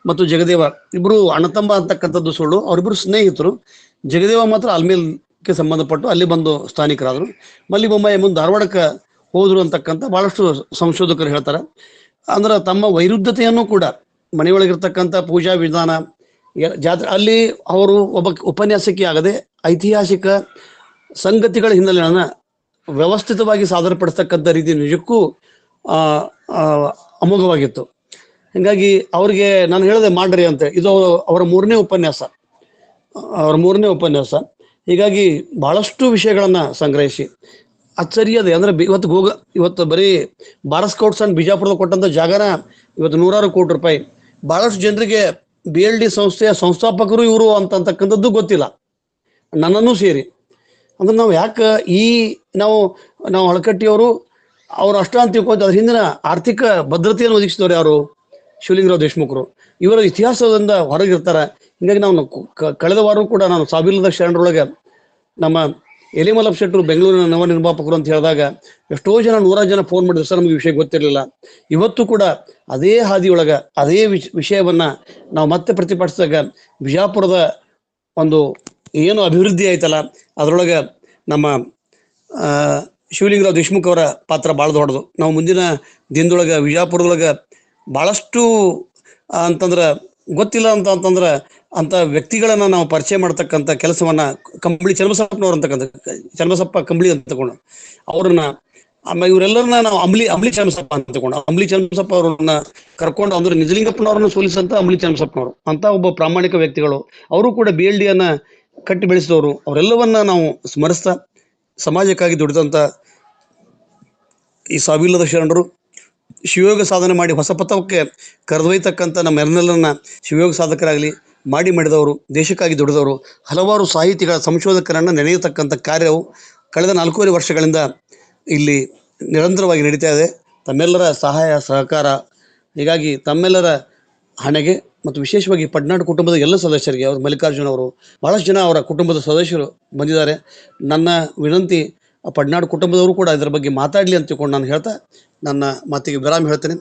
ಮತ್ತು ಜಗದೇವ ಇಬ್ರು ಅಣ್ಣತಂಬ ಅಂತಕ್ಕಂಥದ್ದು ಸುಳ್ಳು. ಅವರಿಬ್ರು ಸ್ನೇಹಿತರು. ಜಗದೇವ ಮಾತ್ರ ಅಲ್ಮೇಲ್ಗೆ ಸಂಬಂಧಪಟ್ಟು ಅಲ್ಲಿ ಬಂದು ಸ್ಥಾನಿಕರಾದರು. ಮಲ್ಲಿಬೊಮ್ಮಯ್ಯ ಮುಂದೆ ಧಾರವಾಡಕ್ಕೆ ಹೋದ್ರು ಅಂತಕ್ಕಂಥ ಬಹಳಷ್ಟು ಸಂಶೋಧಕರು ಹೇಳ್ತಾರೆ. ಅಂದ್ರೆ ತಮ್ಮ ವೈರುಧ್ಯತೆಯನ್ನು ಕೂಡ ಮನೆಯೊಳಗಿರ್ತಕ್ಕಂಥ ಪೂಜಾ ವಿಧಾನ, ಜಾತ್ರೆ, ಅಲ್ಲಿ ಅವರು ಒಬ್ಬ ಉಪನ್ಯಾಸಕಿ ಆಗದೆ ಐತಿಹಾಸಿಕ ಸಂಗತಿಗಳ ಹಿನ್ನೆಲೆಯನ್ನು ವ್ಯವಸ್ಥಿತವಾಗಿ ಸಾದರಪಡಿಸ್ತಕ್ಕಂಥ ರೀತಿ ನಿಜಕ್ಕೂ ಅಮೋಘವಾಗಿತ್ತು. ಹೀಗಾಗಿ ಅವ್ರಿಗೆ ನಾನು ಹೇಳಿದೆ ಮಾಡ್ರಿ ಅಂತ. ಇದು ಅವರ ಮೂರನೇ ಉಪನ್ಯಾಸ. ಹೀಗಾಗಿ ಬಹಳಷ್ಟು ವಿಷಯಗಳನ್ನ ಸಂಗ್ರಹಿಸಿ ಅಚ್ಚರಿಯದೆ ಅಂದ್ರೆ ಇವತ್ತು ಬರೀ ಭಾರತ್ ಸ್ಕೌಟ್ಸ್ ಅಂಡ್ ಬಿಜಾಪುರದ ಕೊಟ್ಟಂತ ಜಾಗನ ಇವತ್ತು 100 ಕೋಟಿ ರೂಪಾಯಿ. ಬಹಳಷ್ಟು ಜನರಿಗೆ BLD ಸಂಸ್ಥೆಯ ಸಂಸ್ಥಾಪಕರು ಇವರು ಅಂತಕ್ಕಂಥದ್ದು ಗೊತ್ತಿಲ್ಲ, ನನ್ನನ್ನು ಸೇರಿ. ಅಂದ್ರೆ ನಾವು ಯಾಕೆ ನಾವು ಹಳಕಟ್ಟಿಯವರು ಅವ್ರು ಅಷ್ಟ ಅಂತ ತಿಳ್ಕೊಂತ ಅದ್ರ ಹಿಂದಿನ ಆರ್ಥಿಕ ಭದ್ರತೆಯನ್ನು ಒದಗಿಸಿದವರು ಯಾರು? ಶಿವಲಿಂಗರಾವ್ ದೇಶಮುಖರು. ಇವರ ಇತಿಹಾಸದಿಂದ ಹೊರಗಿರ್ತಾರೆ. ಹಿಂಗಾಗಿ ನಾವು ಕಳೆದ ವಾರ ಕೂಡ ನಾನು ಸಾವಿಲ್ಲದ ಶರಣರೊಳಗೆ ನಮ್ಮ ಎಲಿಮಲಪ್ ಶೆಟ್ಟರು ಬೆಂಗಳೂರಿನ ನವ ನಿರ್ಮಾಪಕರು ಅಂತ ಹೇಳಿದಾಗ ಎಷ್ಟೋ ಜನ 100 ಜನ ಫೋನ್ ಮಾಡಿದ್ರು, ಸರ್ ನಮಗೆ ವಿಷಯ ಗೊತ್ತಿರಲಿಲ್ಲ. ಇವತ್ತು ಕೂಡ ಅದೇ ಹಾದಿಯೊಳಗೆ ಅದೇ ವಿಷಯವನ್ನ ನಾವು ಮತ್ತೆ ಪ್ರತಿಪಾದಿಸಿದಾಗ ಬಿಜಾಪುರದ ಒಂದು ಏನು ಅಭಿವೃದ್ಧಿ ಆಯ್ತಲ್ಲ, ಅದರೊಳಗೆ ನಮ್ಮ ಶಿವಲಿಂಗರಾವ್ ದೇಶಮುಖ್ ಅವರ ಪಾತ್ರ ಭಾಳ ದೊಡ್ಡದು. ನಾವು ಮುಂದಿನ ದಿನದೊಳಗೆ ವಿಜಾಪುರದೊಳಗೆ ಭಾಳಷ್ಟು ಅಂತಂದ್ರೆ ಗೊತ್ತಿಲ್ಲ ಅಂತಂದ್ರೆ ಅಂತ ವ್ಯಕ್ತಿಗಳನ್ನ ನಾವು ಪರಿಚಯ ಮಾಡ್ತಕ್ಕಂಥ ಕೆಲಸವನ್ನ ಕಂಬಳಿ ಚನ್ನಬಸಪ್ಪ ಕಂಬಳಿ ಅಂತ ತಗೊಂಡು ಅವ್ರನ್ನ, ಆಮೇಲೆ ಇವರೆಲ್ಲರನ್ನ ನಾವು ಅಂಬ್ಲಿ ಚನ್ನಬಸಪ್ಪ ಅಂತ ತಗೊಂಡು ಅಂಬ್ಲಿ ಚನ್ನಬಸಪ್ಪ ಅವ್ರನ್ನ ಕರ್ಕೊಂಡು, ಅಂದ್ರೆ ನಿಜಲಿಂಗಪ್ಪನವ್ರನ್ನ ಸೋಲಿಸಂತ ಅಂಬ್ಲಿ ಚನ್ನಬಸಪ್ಪನವರು ಅಂತ ಒಬ್ಬ ಪ್ರಾಮಾಣಿಕ ವ್ಯಕ್ತಿಗಳು. ಅವರು ಕೂಡ BLD ಅನ್ನ ಕಟ್ಟಿ ಬೆಳೆಸಿದವರು. ಅವರೆಲ್ಲವನ್ನ ನಾವು ಸ್ಮರಿಸ್ತಾ ಸಮಾಜಕ್ಕಾಗಿ ದುಡಿದಂತ ಈ ಸಾವಿಲ್ಲದ ಶರಣರು ಶಿವಯೋಗ ಸಾಧನೆ ಮಾಡಿ ಹೊಸ ಪಥಕ್ಕೆ ಕರೆದೊಯ್ತಕ್ಕಂಥ ನಮ್ಮೆಲ್ಲರನ್ನ ಶಿವಯೋಗ ಸಾಧಕರಾಗಲಿ ಮಾಡಿದವರು, ದೇಶಕ್ಕಾಗಿ ದುಡಿದವರು, ಹಲವಾರು ಸಾಹಿತಿಗಳ ಸಂಶೋಧಕರನ್ನು ನೆನೆಯತಕ್ಕಂಥ ಕಾರ್ಯವು ಕಳೆದ 4.5 ವರ್ಷಗಳಿಂದ ಇಲ್ಲಿ ನಿರಂತರವಾಗಿ ನಡೀತಾ ಇದೆ. ತಮ್ಮೆಲ್ಲರ ಸಹಾಯ ಸಹಕಾರ, ಹೀಗಾಗಿ ತಮ್ಮೆಲ್ಲರ ಹಣೆಗೆ ಮತ್ತು ವಿಶೇಷವಾಗಿ ಪಡ್ನಾಡು ಕುಟುಂಬದ ಎಲ್ಲ ಸದಸ್ಯರಿಗೆ, ಅವರು ಮಲ್ಲಿಕಾರ್ಜುನ ಅವರು, ಬಹಳಷ್ಟು ಜನ ಅವರ ಕುಟುಂಬದ ಸದಸ್ಯರು ಬಂದಿದ್ದಾರೆ. ನನ್ನ ವಿನಂತಿ, ಪಡ್ನಾಡು ಕುಟುಂಬದವರು ಕೂಡ ಇದರ ಬಗ್ಗೆ ಮಾತಾಡಲಿ ಅಂತ ತಿಳ್ಕೊಂಡು ನಾನು ಹೇಳ್ತಾ ನನ್ನ ಮಾತಿಗೆ ವಿರಾಮ ಹೇಳ್ತೇನೆ.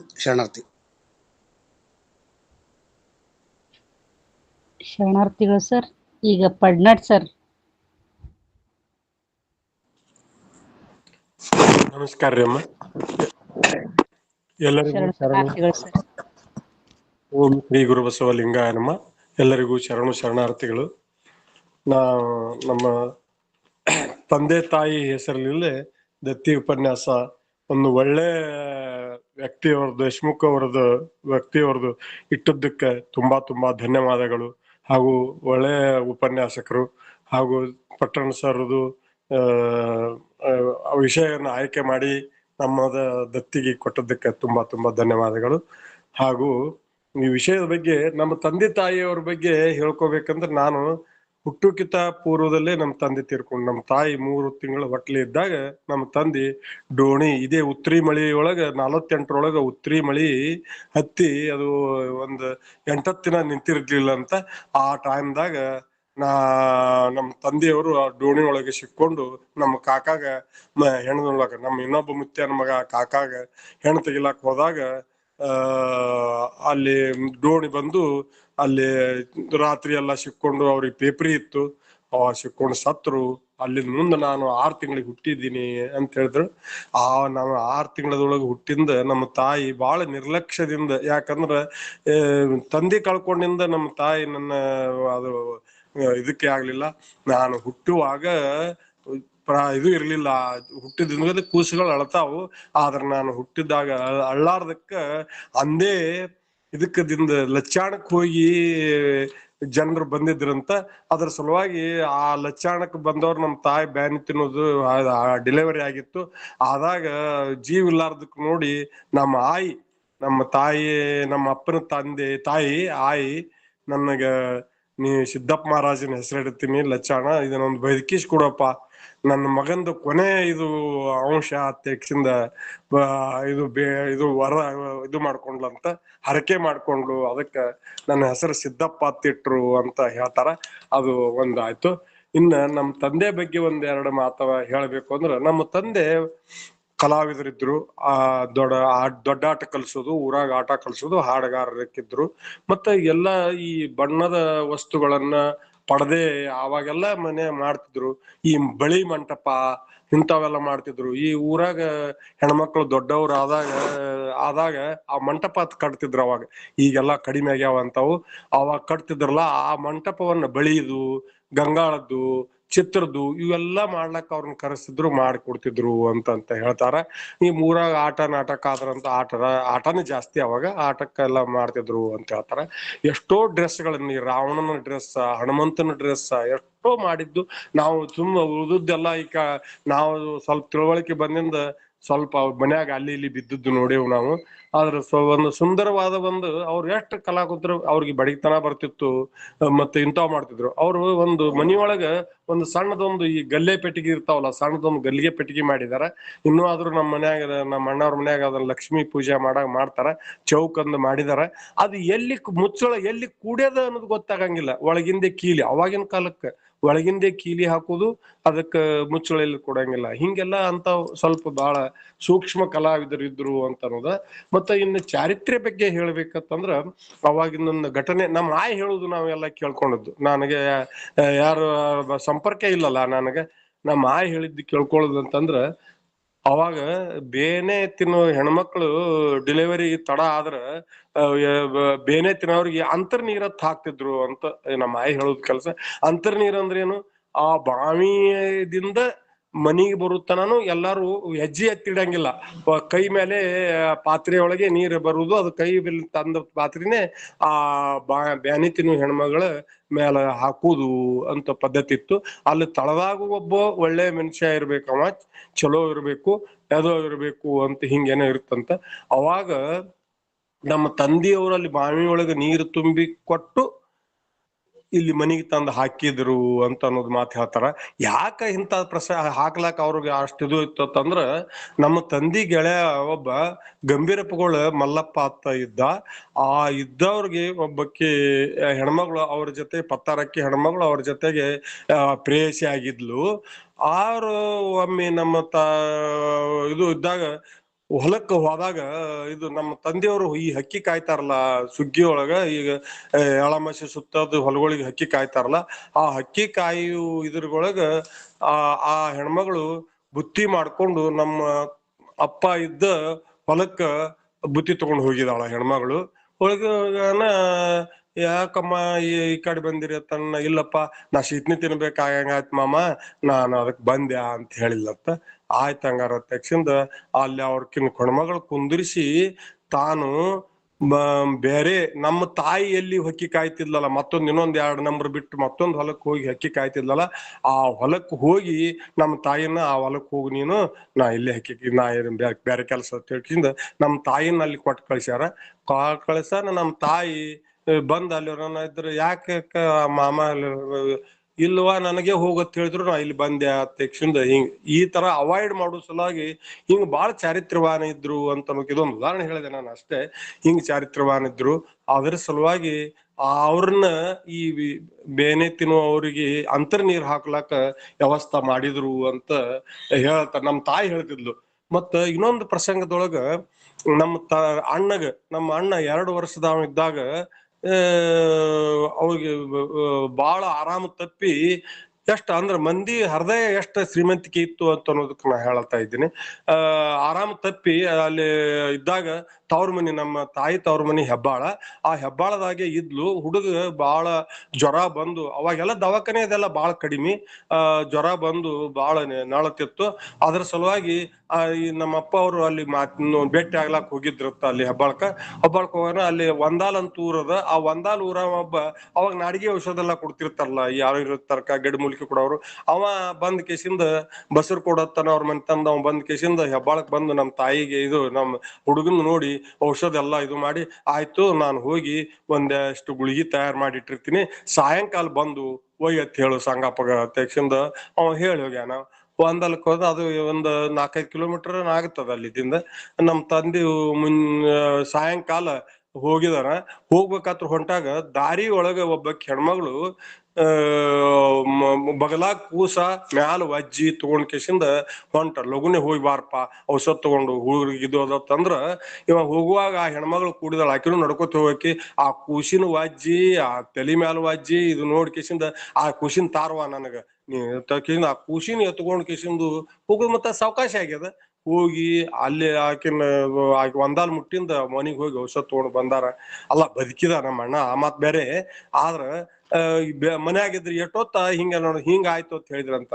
ಶರಣಾರ್ಥಿಗಳು ಸರ್. ಈಗ ಪಡ್ನಾಡ್ ಸರ್. ನಮಸ್ಕಾರ ರೀ ಅಮ್ಮ, ಎಲ್ಲರಿಗೂ ಓಂ ಶ್ರೀ ಗುರು ಬಸವ ಲಿಂಗಾಯ ನಮಃ. ಎಲ್ಲರಿಗೂ ಶರಣಾರ್ಥಿಗಳು. ನಮ್ಮ ತಂದೆ ತಾಯಿ ಹೆಸರಿನಲ್ಲೇ ದತ್ತಿ ಉಪನ್ಯಾಸ ಒಂದು ಒಳ್ಳೆ ವ್ಯಕ್ತಿಯವ್ರದ್ದು, ದೇಶಮುಖ್ ವ್ಯಕ್ತಿಯವ್ರದ್ದು ಇಟ್ಟದ್ದಕ್ಕೆ ತುಂಬಾ ಧನ್ಯವಾದಗಳು. ಹಾಗೂ ಒಳ್ಳೆ ಉಪನ್ಯಾಸಕರು ಹಾಗೂ ಪಟ್ಟಣ ಸರ್ದು ವಿಷಯವನ್ನು ಆಯ್ಕೆ ಮಾಡಿ ನಮ್ಮದ ದತ್ತಿಗೆ ಕೊಟ್ಟದ್ದಕ್ಕೆ ತುಂಬಾ ಧನ್ಯವಾದಗಳು. ಹಾಗೂ ಈ ವಿಷಯದ ಬಗ್ಗೆ ನಮ್ಮ ತಂದೆ ತಾಯಿಯವ್ರ ಬಗ್ಗೆ ಹೇಳ್ಕೋಬೇಕಂದ್ರೆ, ನಾನು ಹುಟ್ಟುಕಿತ ಪೂರ್ವದಲ್ಲೇ ನಮ್ಮ ತಂದೆ ತೀರ್ಕೊಂಡು, ನಮ್ಮ ತಾಯಿ 3 ತಿಂಗಳ ಹೊಟ್ಟಲಿ ಇದ್ದಾಗ ನಮ್ಮ ತಂದೆ ಡೋಣಿ ಇದೇ ಉತ್ತರಿ ಮಳಿ ಒಳಗ 48ರೊಳಗ ಉತ್ತರಿ ಮಳಿ ಹತ್ತಿ ಅದು ಒಂದು 8 ದಿನ ನಿಂತಿರ್ಲಿಲ್ಲ ಅಂತ. ಆ ಟೈಮ್ದಾಗ ನಮ್ಮ ತಂದೆಯವರು ಆ ಡೋಣಿ ಒಳಗೆ ಸಿಕ್ಕೊಂಡು ನಮ್ಮ ಕಾಕಾಗ ಹೆಣ್ಣು ನೋಡ್ಲಾಕ, ನಮ್ಮ ಇನ್ನೊಬ್ಬ ಮುತ್ಯನ ಮಗ ಕಾಕಾಗ ಹೆಣ್ಣು ತೆಗಿಲಾಕ್ ಹೋದಾಗ ಅಲ್ಲಿ ಡೋಣಿ ಬಂದು ಅಲ್ಲಿ ರಾತ್ರಿ ಎಲ್ಲ ಸಿಕ್ಕೊಂಡು ಅವ್ರಿಗೆ ಪೇಪರಿ ಇತ್ತು, ಸಿಕ್ಕೊಂಡು ಸತ್ರು. ಅಲ್ಲಿಂದ ಮುಂದೆ ನಾನು 6 ತಿಂಗಳಿಗೆ ಹುಟ್ಟಿದ್ದೀನಿ ಅಂತ ಹೇಳಿದ್ರು. ನಾವು 6 ತಿಂಗಳದೊಳಗೆ ಹುಟ್ಟಿಂದ ನಮ್ಮ ತಾಯಿ ಬಹಳ ನಿರ್ಲಕ್ಷ್ಯದಿಂದ, ಯಾಕಂದ್ರ ತಂದೆ ಕಳ್ಕೊಂಡಿಂದ ನಮ್ಮ ತಾಯಿ ನನ್ನ ಅದು ಇದಕ್ಕೆ ಆಗ್ಲಿಲ್ಲ. ನಾನು ಹುಟ್ಟುವಾಗ ಇದು ಇರ್ಲಿಲ್ಲ, ಹುಟ್ಟಿದ ಕೂಸುಗಳು ಅಳ್ತಾವು, ಆದ್ರೆ ನಾನು ಹುಟ್ಟಿದಾಗ ಅಳ್ಳಾರ್ದಕ್ಕ ಅಂದೇ ಇದಕ್ಕದಿಂದ ಲಚ್ಚಾಣಕ್ ಹೋಗಿ ಜನರು ಬಂದಿದ್ರಂತ. ಅದ್ರ ಸಲುವಾಗಿ ಆ ಲಚ್ಚಾಣಕ್ ಬಂದವ್ರು ನಮ್ಮ ತಾಯಿ ಬ್ಯಾನಿ ತಿನ್ನೋದು ಡೆಲಿವರಿ ಆಗಿತ್ತು. ಆದಾಗ ಜೀವ ಇಲ್ಲಾರ್ದಕ್ ನೋಡಿ ನಮ್ಮ ತಾಯಿ ನಮ್ಮ ಅಪ್ಪನ ತಾಯಿ ಆಯಿ ನನಗ ನೀ ಸಿದ್ದಪ್ಪ ಮಹಾರಾಜನ ಹೆಸರಿಡ್ತೀನಿ ಲಚ್ಚಾಣ, ಇದನ್ನೊಂದು ಬದುಕಿಸ್ ಕೊಡಪ್ಪ, ನನ್ನ ಮಗಂದು ಕೊನೆ ಇದು ಅಂಶ ಅತ್ಯಕ್ಷಿಂದ ಇದು ವರ ಇದು ಮಾಡ್ಕೊಂಡ್ಲಂತ ಹರಕೆ ಮಾಡ್ಕೊಂಡ್ಲು. ಅದಕ್ಕ ನನ್ನ ಹೆಸರು ಸಿದ್ದಪ್ಪ ಅತ್ತಿಟ್ರು ಅಂತ ಹೇಳ್ತಾರ. ಅದು ಒಂದಾಯ್ತು. ಇನ್ನ ನಮ್ಮ ತಂದೆ ಬಗ್ಗೆ 1-2 ಮಾತ ಹೇಳ್ಬೇಕು ಅಂದ್ರ, ನಮ್ಮ ತಂದೆ ಕಲಾವಿದರಿದ್ರು. ದೊಡ್ಡ ಆಟ ಕಲ್ಸೋದು, ಊರಾಗ ಆಟ ಕಲ್ಸೋದು, ಹಾಡುಗಾರರಿಕ್ಕಿದ್ರು. ಮತ್ತೆ ಎಲ್ಲಾ ಈ ಬಣ್ಣದ ವಸ್ತುಗಳನ್ನ ಪಡದೆ ಅವಾಗೆಲ್ಲ ಮನೆ ಮಾಡ್ತಿದ್ರು. ಈ ಬಳಿ ಮಂಟಪ ಇಂಥವೆಲ್ಲ ಮಾಡ್ತಿದ್ರು. ಈ ಊರಾಗ ಹೆಣ್ಮಕ್ಳು ದೊಡ್ಡವ್ರು ಆದಾಗ ಆ ಮಂಟಪ ಕಟ್ತಿದ್ರು. ಅವಾಗ ಈಗೆಲ್ಲ ಕಡಿಮೆ ಆಗ್ಯಾವ ಅಂತವು. ಅವಾಗ ಕಟ್ತಿದ್ರಲ್ಲ, ಆ ಮಂಟಪವನ್ನ ಬಳಿದು, ಗಂಗಾಳದ್ದು, ಚಿತ್ರದ್ದು ಇವೆಲ್ಲಾ ಮಾಡ್ಲಕ್ಕ ಅವ್ರನ್ನ ಕರೆಸ್ತಿದ್ರು, ಮಾಡಿಕೊಡ್ತಿದ್ರು ಅಂತ ಹೇಳ್ತಾರ. ಈ ಊರಾಗ ಆಟ ನಾಟಕ ಆದ್ರಂತ ಆಟನೇ ಜಾಸ್ತಿ. ಅವಾಗ ಆಟಕ್ಕೆಲ್ಲ ಮಾಡ್ತಿದ್ರು ಅಂತ ಹೇಳ್ತಾರ. ಎಷ್ಟೋ ಡ್ರೆಸ್ಗಳನ್ನ, ರಾವಣನ ಡ್ರೆಸ್, ಹನುಮಂತನ ಡ್ರೆಸ್ ಎಷ್ಟೋ ಮಾಡಿದ್ದು. ನಾವು ಉಳಿದದ್ದೆಲ್ಲ ಈಗ ನಾವು ಸ್ವಲ್ಪ ತಿಳುವಳಿಕೆ ಬಂದಿಂದ ಸ್ವಲ್ಪ ಮನ್ಯಾಗ ಅಲ್ಲಿ ಇಲ್ಲಿ ಬಿದ್ದದ್ದು ನೋಡೇವು ನಾವು. ಆದ್ರೆ ಒಂದು ಸುಂದರವಾದ ಅವ್ರು ಎಷ್ಟು ಕಲಾಕುಂತರು, ಅವ್ರಿಗೆ ಬಡಗಿತನ ಬರ್ತಿತ್ತು, ಮತ್ತೆ ಇಂಥವ್ ಮಾಡ್ತಿದ್ರು. ಅವ್ರು ಒಂದು ಮನಿಯೊಳಗ ಒಂದು ಸಣ್ಣದೊಂದು ಈ ಗಲ್ಲೆ ಪೆಟ್ಟಿಗೆ ಇರ್ತಾವಲ್ಲ, ಸಣ್ಣದೊಂದು ಗಲ್ಲಿಗೆ ಪೆಟ್ಟಿಗೆ ಮಾಡಿದಾರ. ಇನ್ನೂ ಆದ್ರೂ ನಮ್ಮ ಅಣ್ಣವ್ರ ಮನ್ಯಾಗ ಅದನ್ನ ಲಕ್ಷ್ಮೀ ಪೂಜೆ ಮಾಡ್ತಾರ. ಚೌಕಂದು ಮಾಡಿದಾರ. ಅದು ಎಲ್ಲಿ ಮುಚ್ಚಳ ಎಲ್ಲಿ ಕೂಡ್ಯದ ಅನ್ನೋದು ಗೊತ್ತಾಗಂಗಿಲ್ಲ. ಒಳಗಿಂದೆ ಕೀಲಿ, ಅವಾಗಿನ ಕಾಲಕ್ಕೆ ಒಳಗಿಂದೆ ಕೀಲಿ ಹಾಕುದು, ಅದಕ್ಕ ಮುಚ್ಚಳೆಯಲ್ಲಿ ಕೊಡಂಗಿಲ್ಲ. ಹಿಂಗೆಲ್ಲ ಅಂತ ಸ್ವಲ್ಪ ಬಹಳ ಸೂಕ್ಷ್ಮ ಕಲಾವಿದರು ಇದ್ರು ಅಂತ ಅನ್ನೋದ. ಮತ್ತ ಇನ್ನು ಚಾರಿತ್ರ್ಯ ಬಗ್ಗೆ ಹೇಳ್ಬೇಕಂತಂದ್ರ, ಅವಾಗಿನ ಘಟನೆ ನಮ್ಮ ಆಯಿ ಹೇಳುದು ನಾವೆಲ್ಲ ಕೇಳ್ಕೊಂಡದ್ದು. ನನಗೆ ಯಾರು ಸಂಪರ್ಕ ಇಲ್ಲಲ್ಲ, ನನಗೆ ನಮ್ಮ ಆಯಿ ಹೇಳಿದ್ದು ಕೇಳ್ಕೊಳ್ಳೋದು ಅಂತಂದ್ರ, ಅವಾಗ ಬೇನೆ ತಿನ್ನೋ ಹೆಣ್ಮಕ್ಳು ಡೆಲಿವರಿ ತಡ ಆದ್ರ ಬೇನೆ ತಿನ್ನೋರಿಗೆ ಅಂತರ್ನೀರತ್ ಹಾಕ್ತಿದ್ರು ಅಂತ ನಮ್ಮ ಆಯಿ ಹೇಳೋದ್ ಕೆಲಸ. ಅಂತರ್ನೀರ್ ಅಂದ್ರೆ ಏನು? ಆ ಬಾವಿದಿಂದ ಮನಿಗೆ ಬರುತ್ತನಾನು ಎಲ್ಲಾರು ಹೆಜ್ಜೆ ಎತ್ತಿಡಂಗಿಲ್ಲ. ಕೈ ಮೇಲೆ ಪಾತ್ರೆಯೊಳಗೆ ನೀರು ಬರುವುದು, ಅದು ಕೈ ತಂದ ಪಾತ್ರೆನೆ ಆ ಬ್ಯಾನಿ ತಿನ್ನು ಹೆಣ್ಮಗಳ ಮೇಲ ಹಾಕುದು ಅಂತ ಪದ್ಧತಿ ಇತ್ತು. ಅಲ್ಲಿ ತಳದಾಗ ಒಬ್ಬ ಒಳ್ಳೆ ಮನುಷ್ಯ ಇರ್ಬೇಕವ, ಚಲೋ ಇರ್ಬೇಕು, ಯಾವುದೋ ಇರ್ಬೇಕು ಅಂತ ಹಿಂಗೇನೋ ಇರುತ್ತಂತ. ಅವಾಗ ನಮ್ಮ ತಂದೆಯವರು ಅಲ್ಲಿ ಬಾವಿಯೊಳಗೆ ನೀರು ತುಂಬಿ ಕೊಟ್ಟು ಇಲ್ಲಿ ಮನಿಗೆ ತಂದು ಹಾಕಿದ್ರು ಅಂತ ಅನ್ನೋದು ಮಾತು ಹೇಳ್ತಾರ. ಯಾಕ ಇಂತ ಹಾಕ್ಲಾಕ ಅವ್ರಿಗೆ ಅಷ್ಟು ಇದು ಇತ್ತಂದ್ರ, ನಮ್ಮ ತಂದಿ ಗೆಳೆಯ ಒಬ್ಬ ಗಂಭೀರಪ್ಪಗಳು ಮಲ್ಲಪ್ಪ ಅಂತ ಇದ್ದ. ಆ ಇದ್ದವ್ರಿಗೆ ಒಬ್ಬಕ್ಕೆ ಹೆಣ್ಮಗಳು ಅವ್ರ ಜೊತೆ ಪತ್ತಾರಕ್ಕಿ ಹೆಣ್ಮಗಳು ಅವ್ರ ಜೊತೆಗೆ ಪ್ರೇಯಸಿ ಆಗಿದ್ಲು. ಒಮ್ಮೆ ನಮ್ಮ ಇದು ಇದ್ದಾಗ ಹೊಲಕ್ಕೆ ಹೋದಾಗ, ಇದು ನಮ್ಮ ತಂದೆಯವರು ಈ ಹಕ್ಕಿ ಕಾಯ್ತಾರಲ್ಲ ಸುಗ್ಗಿ ಒಳಗ, ಈಗ ಎಳಮಸಿ ಸುತ್ತದ ಹೊಲಗಳಿಗೆ ಹಕ್ಕಿ ಕಾಯ್ತಾರಲ್ಲ, ಆ ಹಕ್ಕಿ ಕಾಯು ಇದ್ರೊಳಗ ಆ ಹೆಣ್ಮಗಳು ಬುತ್ತಿ ಮಾಡ್ಕೊಂಡು ನಮ್ಮ ಅಪ್ಪ ಇದ್ದ ಹೊಲಕ್ಕ ಬುತ್ತಿ ತಗೊಂಡು ಹೋಗಿದಾಳ ಹೆಣ್ಮಗಳು. ಹೋಗಾನ ಯಾಕಮ್ಮ ಈ ಕಡೆ ಬಂದಿರಿ ತನ್ನ, ಇಲ್ಲಪ್ಪ ನಾ ಶೀತ್ನಿ ತಿನ್ಬೇಕಾಗಂಗಾಯ್ತು ಮಾಮ, ನಾನು ಅದಕ್ ಬಂದ್ಯಾ ಅಂತ ಹೇಳಿಲ್ಲತ್ತ. ಆಯ್ತು ಹಂಗಾರ ತಕ್ಷಣ ಅಲ್ಲಿ ಅವ್ರಕಿನ್ ಹೆಣ್ಮಗಳು ಕುಂದಿರಿಸಿ ತಾನು ಬೇರೆ ನಮ್ಮ ತಾಯಿ ಎಲ್ಲಿ ಹಕ್ಕಿ ಕಾಯ್ತಿದ್ಲಲ್ಲ, ಇನ್ನೊಂದ್ 2 ನಂಬರ್ ಬಿಟ್ಟು ಮತ್ತೊಂದು ಹೊಲಕ್ ಹೋಗಿ ಹಕ್ಕಿ ಕಾಯ್ತಿದ್ಲಲ್ಲ, ಆ ಹೊಲಕ್ ಹೋಗಿ ನಮ್ಮ ತಾಯಿನ ಆ ಹೊಲಕ್ ಹೋಗಿ ನೀನು, ನಾ ಇಲ್ಲಿ ಹಕ್ಕಿ ನಾ ಬೇರೆ ಕೆಲಸ ತಿಳ್ಕಿಂದ ನಮ್ಮ ತಾಯಿನ ಅಲ್ಲಿ ಕೊಟ್ಟು ಕಳ್ಸ್ಯಾರ. ನಮ್ಮ ತಾಯಿ ಬಂದ್ ಅಲ್ಲಿ ಇದ್ರು, ಯಾಕೆ ಮಾಮ ಇಲ್ವಾ ನನಗೆ ಹೋಗತ್ ಹೇಳಿದ್ರು, ನಾ ಇಲ್ಲಿ ಬಂದೆ ತಕ್ಷಣ ಈ ತರ ಅವಾಯ್ಡ್ ಮಾಡೋ ಸಲುವಾಗಿ ಹಿಂಗ್ ಬಾಳ ಚಾರಿತ್ರ್ಯವಾನ ಇದ್ರು ಅಂತ ಇದೊಂದು ಉದಾಹರಣೆ ಹೇಳಿದೆ ನಾನು ಅಷ್ಟೇ. ಹಿಂಗ್ ಚಾರಿತ್ರ್ಯವಾನ ಇದ್ರು, ಅದ್ರ ಸಲುವಾಗಿ ಅವ್ರನ್ನ ಈ ಬೇನೆ ತಿನ್ನೋ ಅವ್ರಿಗೆ ಅಂತರ್ ನೀರ್ ಹಾಕ್ಲಾಕ ವ್ಯವಸ್ಥೆ ಮಾಡಿದ್ರು ಅಂತ ಹೇಳ್ತಾರೆ. ನಮ್ ತಾಯಿ ಹೇಳ್ತಿದ್ಲು, ಮತ್ತ ಇನ್ನೊಂದು ಪ್ರಸಂಗದೊಳಗ ನಮ್ಮ ಅಣ್ಣ 2 ವರ್ಷದವ ಇದ್ದಾಗ ಅವ್ರಿಗೆ ಬಾಳ ಆರಾಮ ತಪ್ಪಿ ಎಷ್ಟ ಅಂದ್ರ ಮಂದಿ ಹೃದಯ ಎಷ್ಟ ಶ್ರೀಮಂತಿಕೆ ಇತ್ತು ಅಂತ ಅನ್ನೋದಕ್ಕೆ ನಾ ಹೇಳತಾ ಇದ್ದೀನಿ. ಆರಾಮ ತಪ್ಪಿ ಅಲ್ಲಿ ಇದ್ದಾಗ ತವ್ರ ಮನಿ, ನಮ್ಮ ತಾಯಿ ತವ್ರ ಮನಿ ಹೆಬ್ಬಾಳ. ಆ ಹೆಬ್ಬಾಳದಾಗೆ ಇದ್ಲು. ಹುಡುಗ ಬಾಳ ಜ್ವರ ಬಂದು, ಅವಾಗೆಲ್ಲ ದವಾಖಾನೆ ಅದೆಲ್ಲ ಬಾಳ ಕಡಿಮೆ. ಜ್ವರ ಬಂದು ಬಾಳ ನಳತಿತ್ತು. ಅದ್ರ ಸಲುವಾಗಿ ಈ ನಮ್ಮ ಅಪ್ಪ ಅವರು ಅಲ್ಲಿ ಭೇಟಿ ಆಗ್ಲಾಕ್ ಹೋಗಿದ್ರತ್ತ ಅಲ್ಲಿ ಹೆಬ್ಬಾಳಕ್ಕ ಹೋಗೋಣ. ಅಲ್ಲಿ ಒಂದಾಲ್ ಅಂತ ಊರದ. ಆ ಒಂದಾಲ್ ಊರ ಒಬ್ಬ ಅವಾಗ ನಾಡಿಗೆ ಔಷಧ ಎಲ್ಲಾ ಕೊಡ್ತಿರ್ತಾರಲ್ಲ, ಯಾರು ತರ್ಕ ಗಿಡಮೂಲಿಕೆ ಕೊಡೋರು. ಅವ ಬಂದ್ ಕೇಸಿಂದ ಬಸರ್ ಕೊಡತ್ತನ ಅವ್ರ ಮನೆ ತಂದ. ಅವ್ ಬಂದ್ ಕೇಸಿಂದ ಹೆಬ್ಬಾಳಕ್ ಬಂದು ನಮ್ಮ ತಾಯಿಗೆ ನಮ್ ಹುಡುಗನ್ ನೋಡಿ ಔಷಧ ಎಲ್ಲಾ ಮಾಡಿ, ಆಯ್ತು ನಾನು ಹೋಗಿ ಒಂದಷ್ಟು ಗುಳಿಗಿ ತಯಾರು ಮಾಡಿ ಇಟ್ಟಿರ್ತೀನಿ, ಸಾಯಂಕಾಲ ಬಂದು ಒಯ್ಯತ್ ಹೇಳು ಸಂಗಪ್ಪಗ ತೆಗ್ಸಿಂದ ಅವ ಹೇಳಿ ಹೋಗ್ಯಾನ. ಒಂದಲ್ಕ್ ಹೋದ. ಅದು ಒಂದು 4-5 ಕಿಲೋಮೀಟರ್ ಆಗತ್ತದ ಅಲ್ಲಿದಿಂದ. ನಮ್ ತಂದೆ ಸಾಯಂಕಾಲ ಹೋಗಿದಾರ. ಹೋಗ್ಬೇಕಾತ್ರ ಹೊಂಟಾಗ ದಾರಿ ಒಳಗ ಒಬ್ಬ ಹೆಣ್ಮಗಳು ಬಗಲಾಗ ಕೂಸ ಮ್ಯಾಲ ವಜ್ಜಿ ತಗೊಂಡ್ ಕೇಸಿಂದ ಹೊಂಟ. ಲಗುನೆ ಹೋಗಿ ಬಾರಪ್ಪ ಔಷಧ ತಗೊಂಡು ಹುಡುಗರಿಗೆ ಇದು ಅದತ್ತಂದ್ರ ಇವ ಹೋಗುವಾಗ ಆ ಹೆಣ್ಮಗಳು ಕೂಡಿದಾಳ. ಆಕಿನೂ ನಡ್ಕೋತ ಹೋಗಕಿ. ಆ ಕೂಸಿನ ವಜ್ಜಿ, ಆ ತಲಿ ಮ್ಯಾಲ ವಜ್ಜಿ ಇದು ನೋಡ್ ಕೇಸಿಂದ ಆ ಕೂಸಿನ ತಾರ್ವಾ ನನಗ ಆ ಕೂಸಿನ ಎತ್ಕೊಂಡ್ ಕೇಸಿಂದು ಹೋಗುದು. ಮತ್ತ ಸಾವಕಾಶ ಆಗ್ಯದ. ಹೋಗಿ ಅಲ್ಲಿ ಆಕಿನ ಒಂದಾಲ್ ಮುಟ್ಟಿಂದ ಮನಿಗ್ ಹೋಗಿ ಔಷಧ ತಗೊಂಡ್ ಬಂದಾರ. ಅಲ್ಲ ಬದುಕಿದ ನಮ್ಮ ಅಣ್ಣ, ಆ ಮಾತ್ ಬೇರೆ. ಆದ್ರ ಮನ್ಯಾಗಿದ್ರಿ ಎಷ್ಟೊತ್ತ ಹಿಂಗ ಆಯ್ತು ಅಂತ ಹೇಳಿದ್ರಂತ.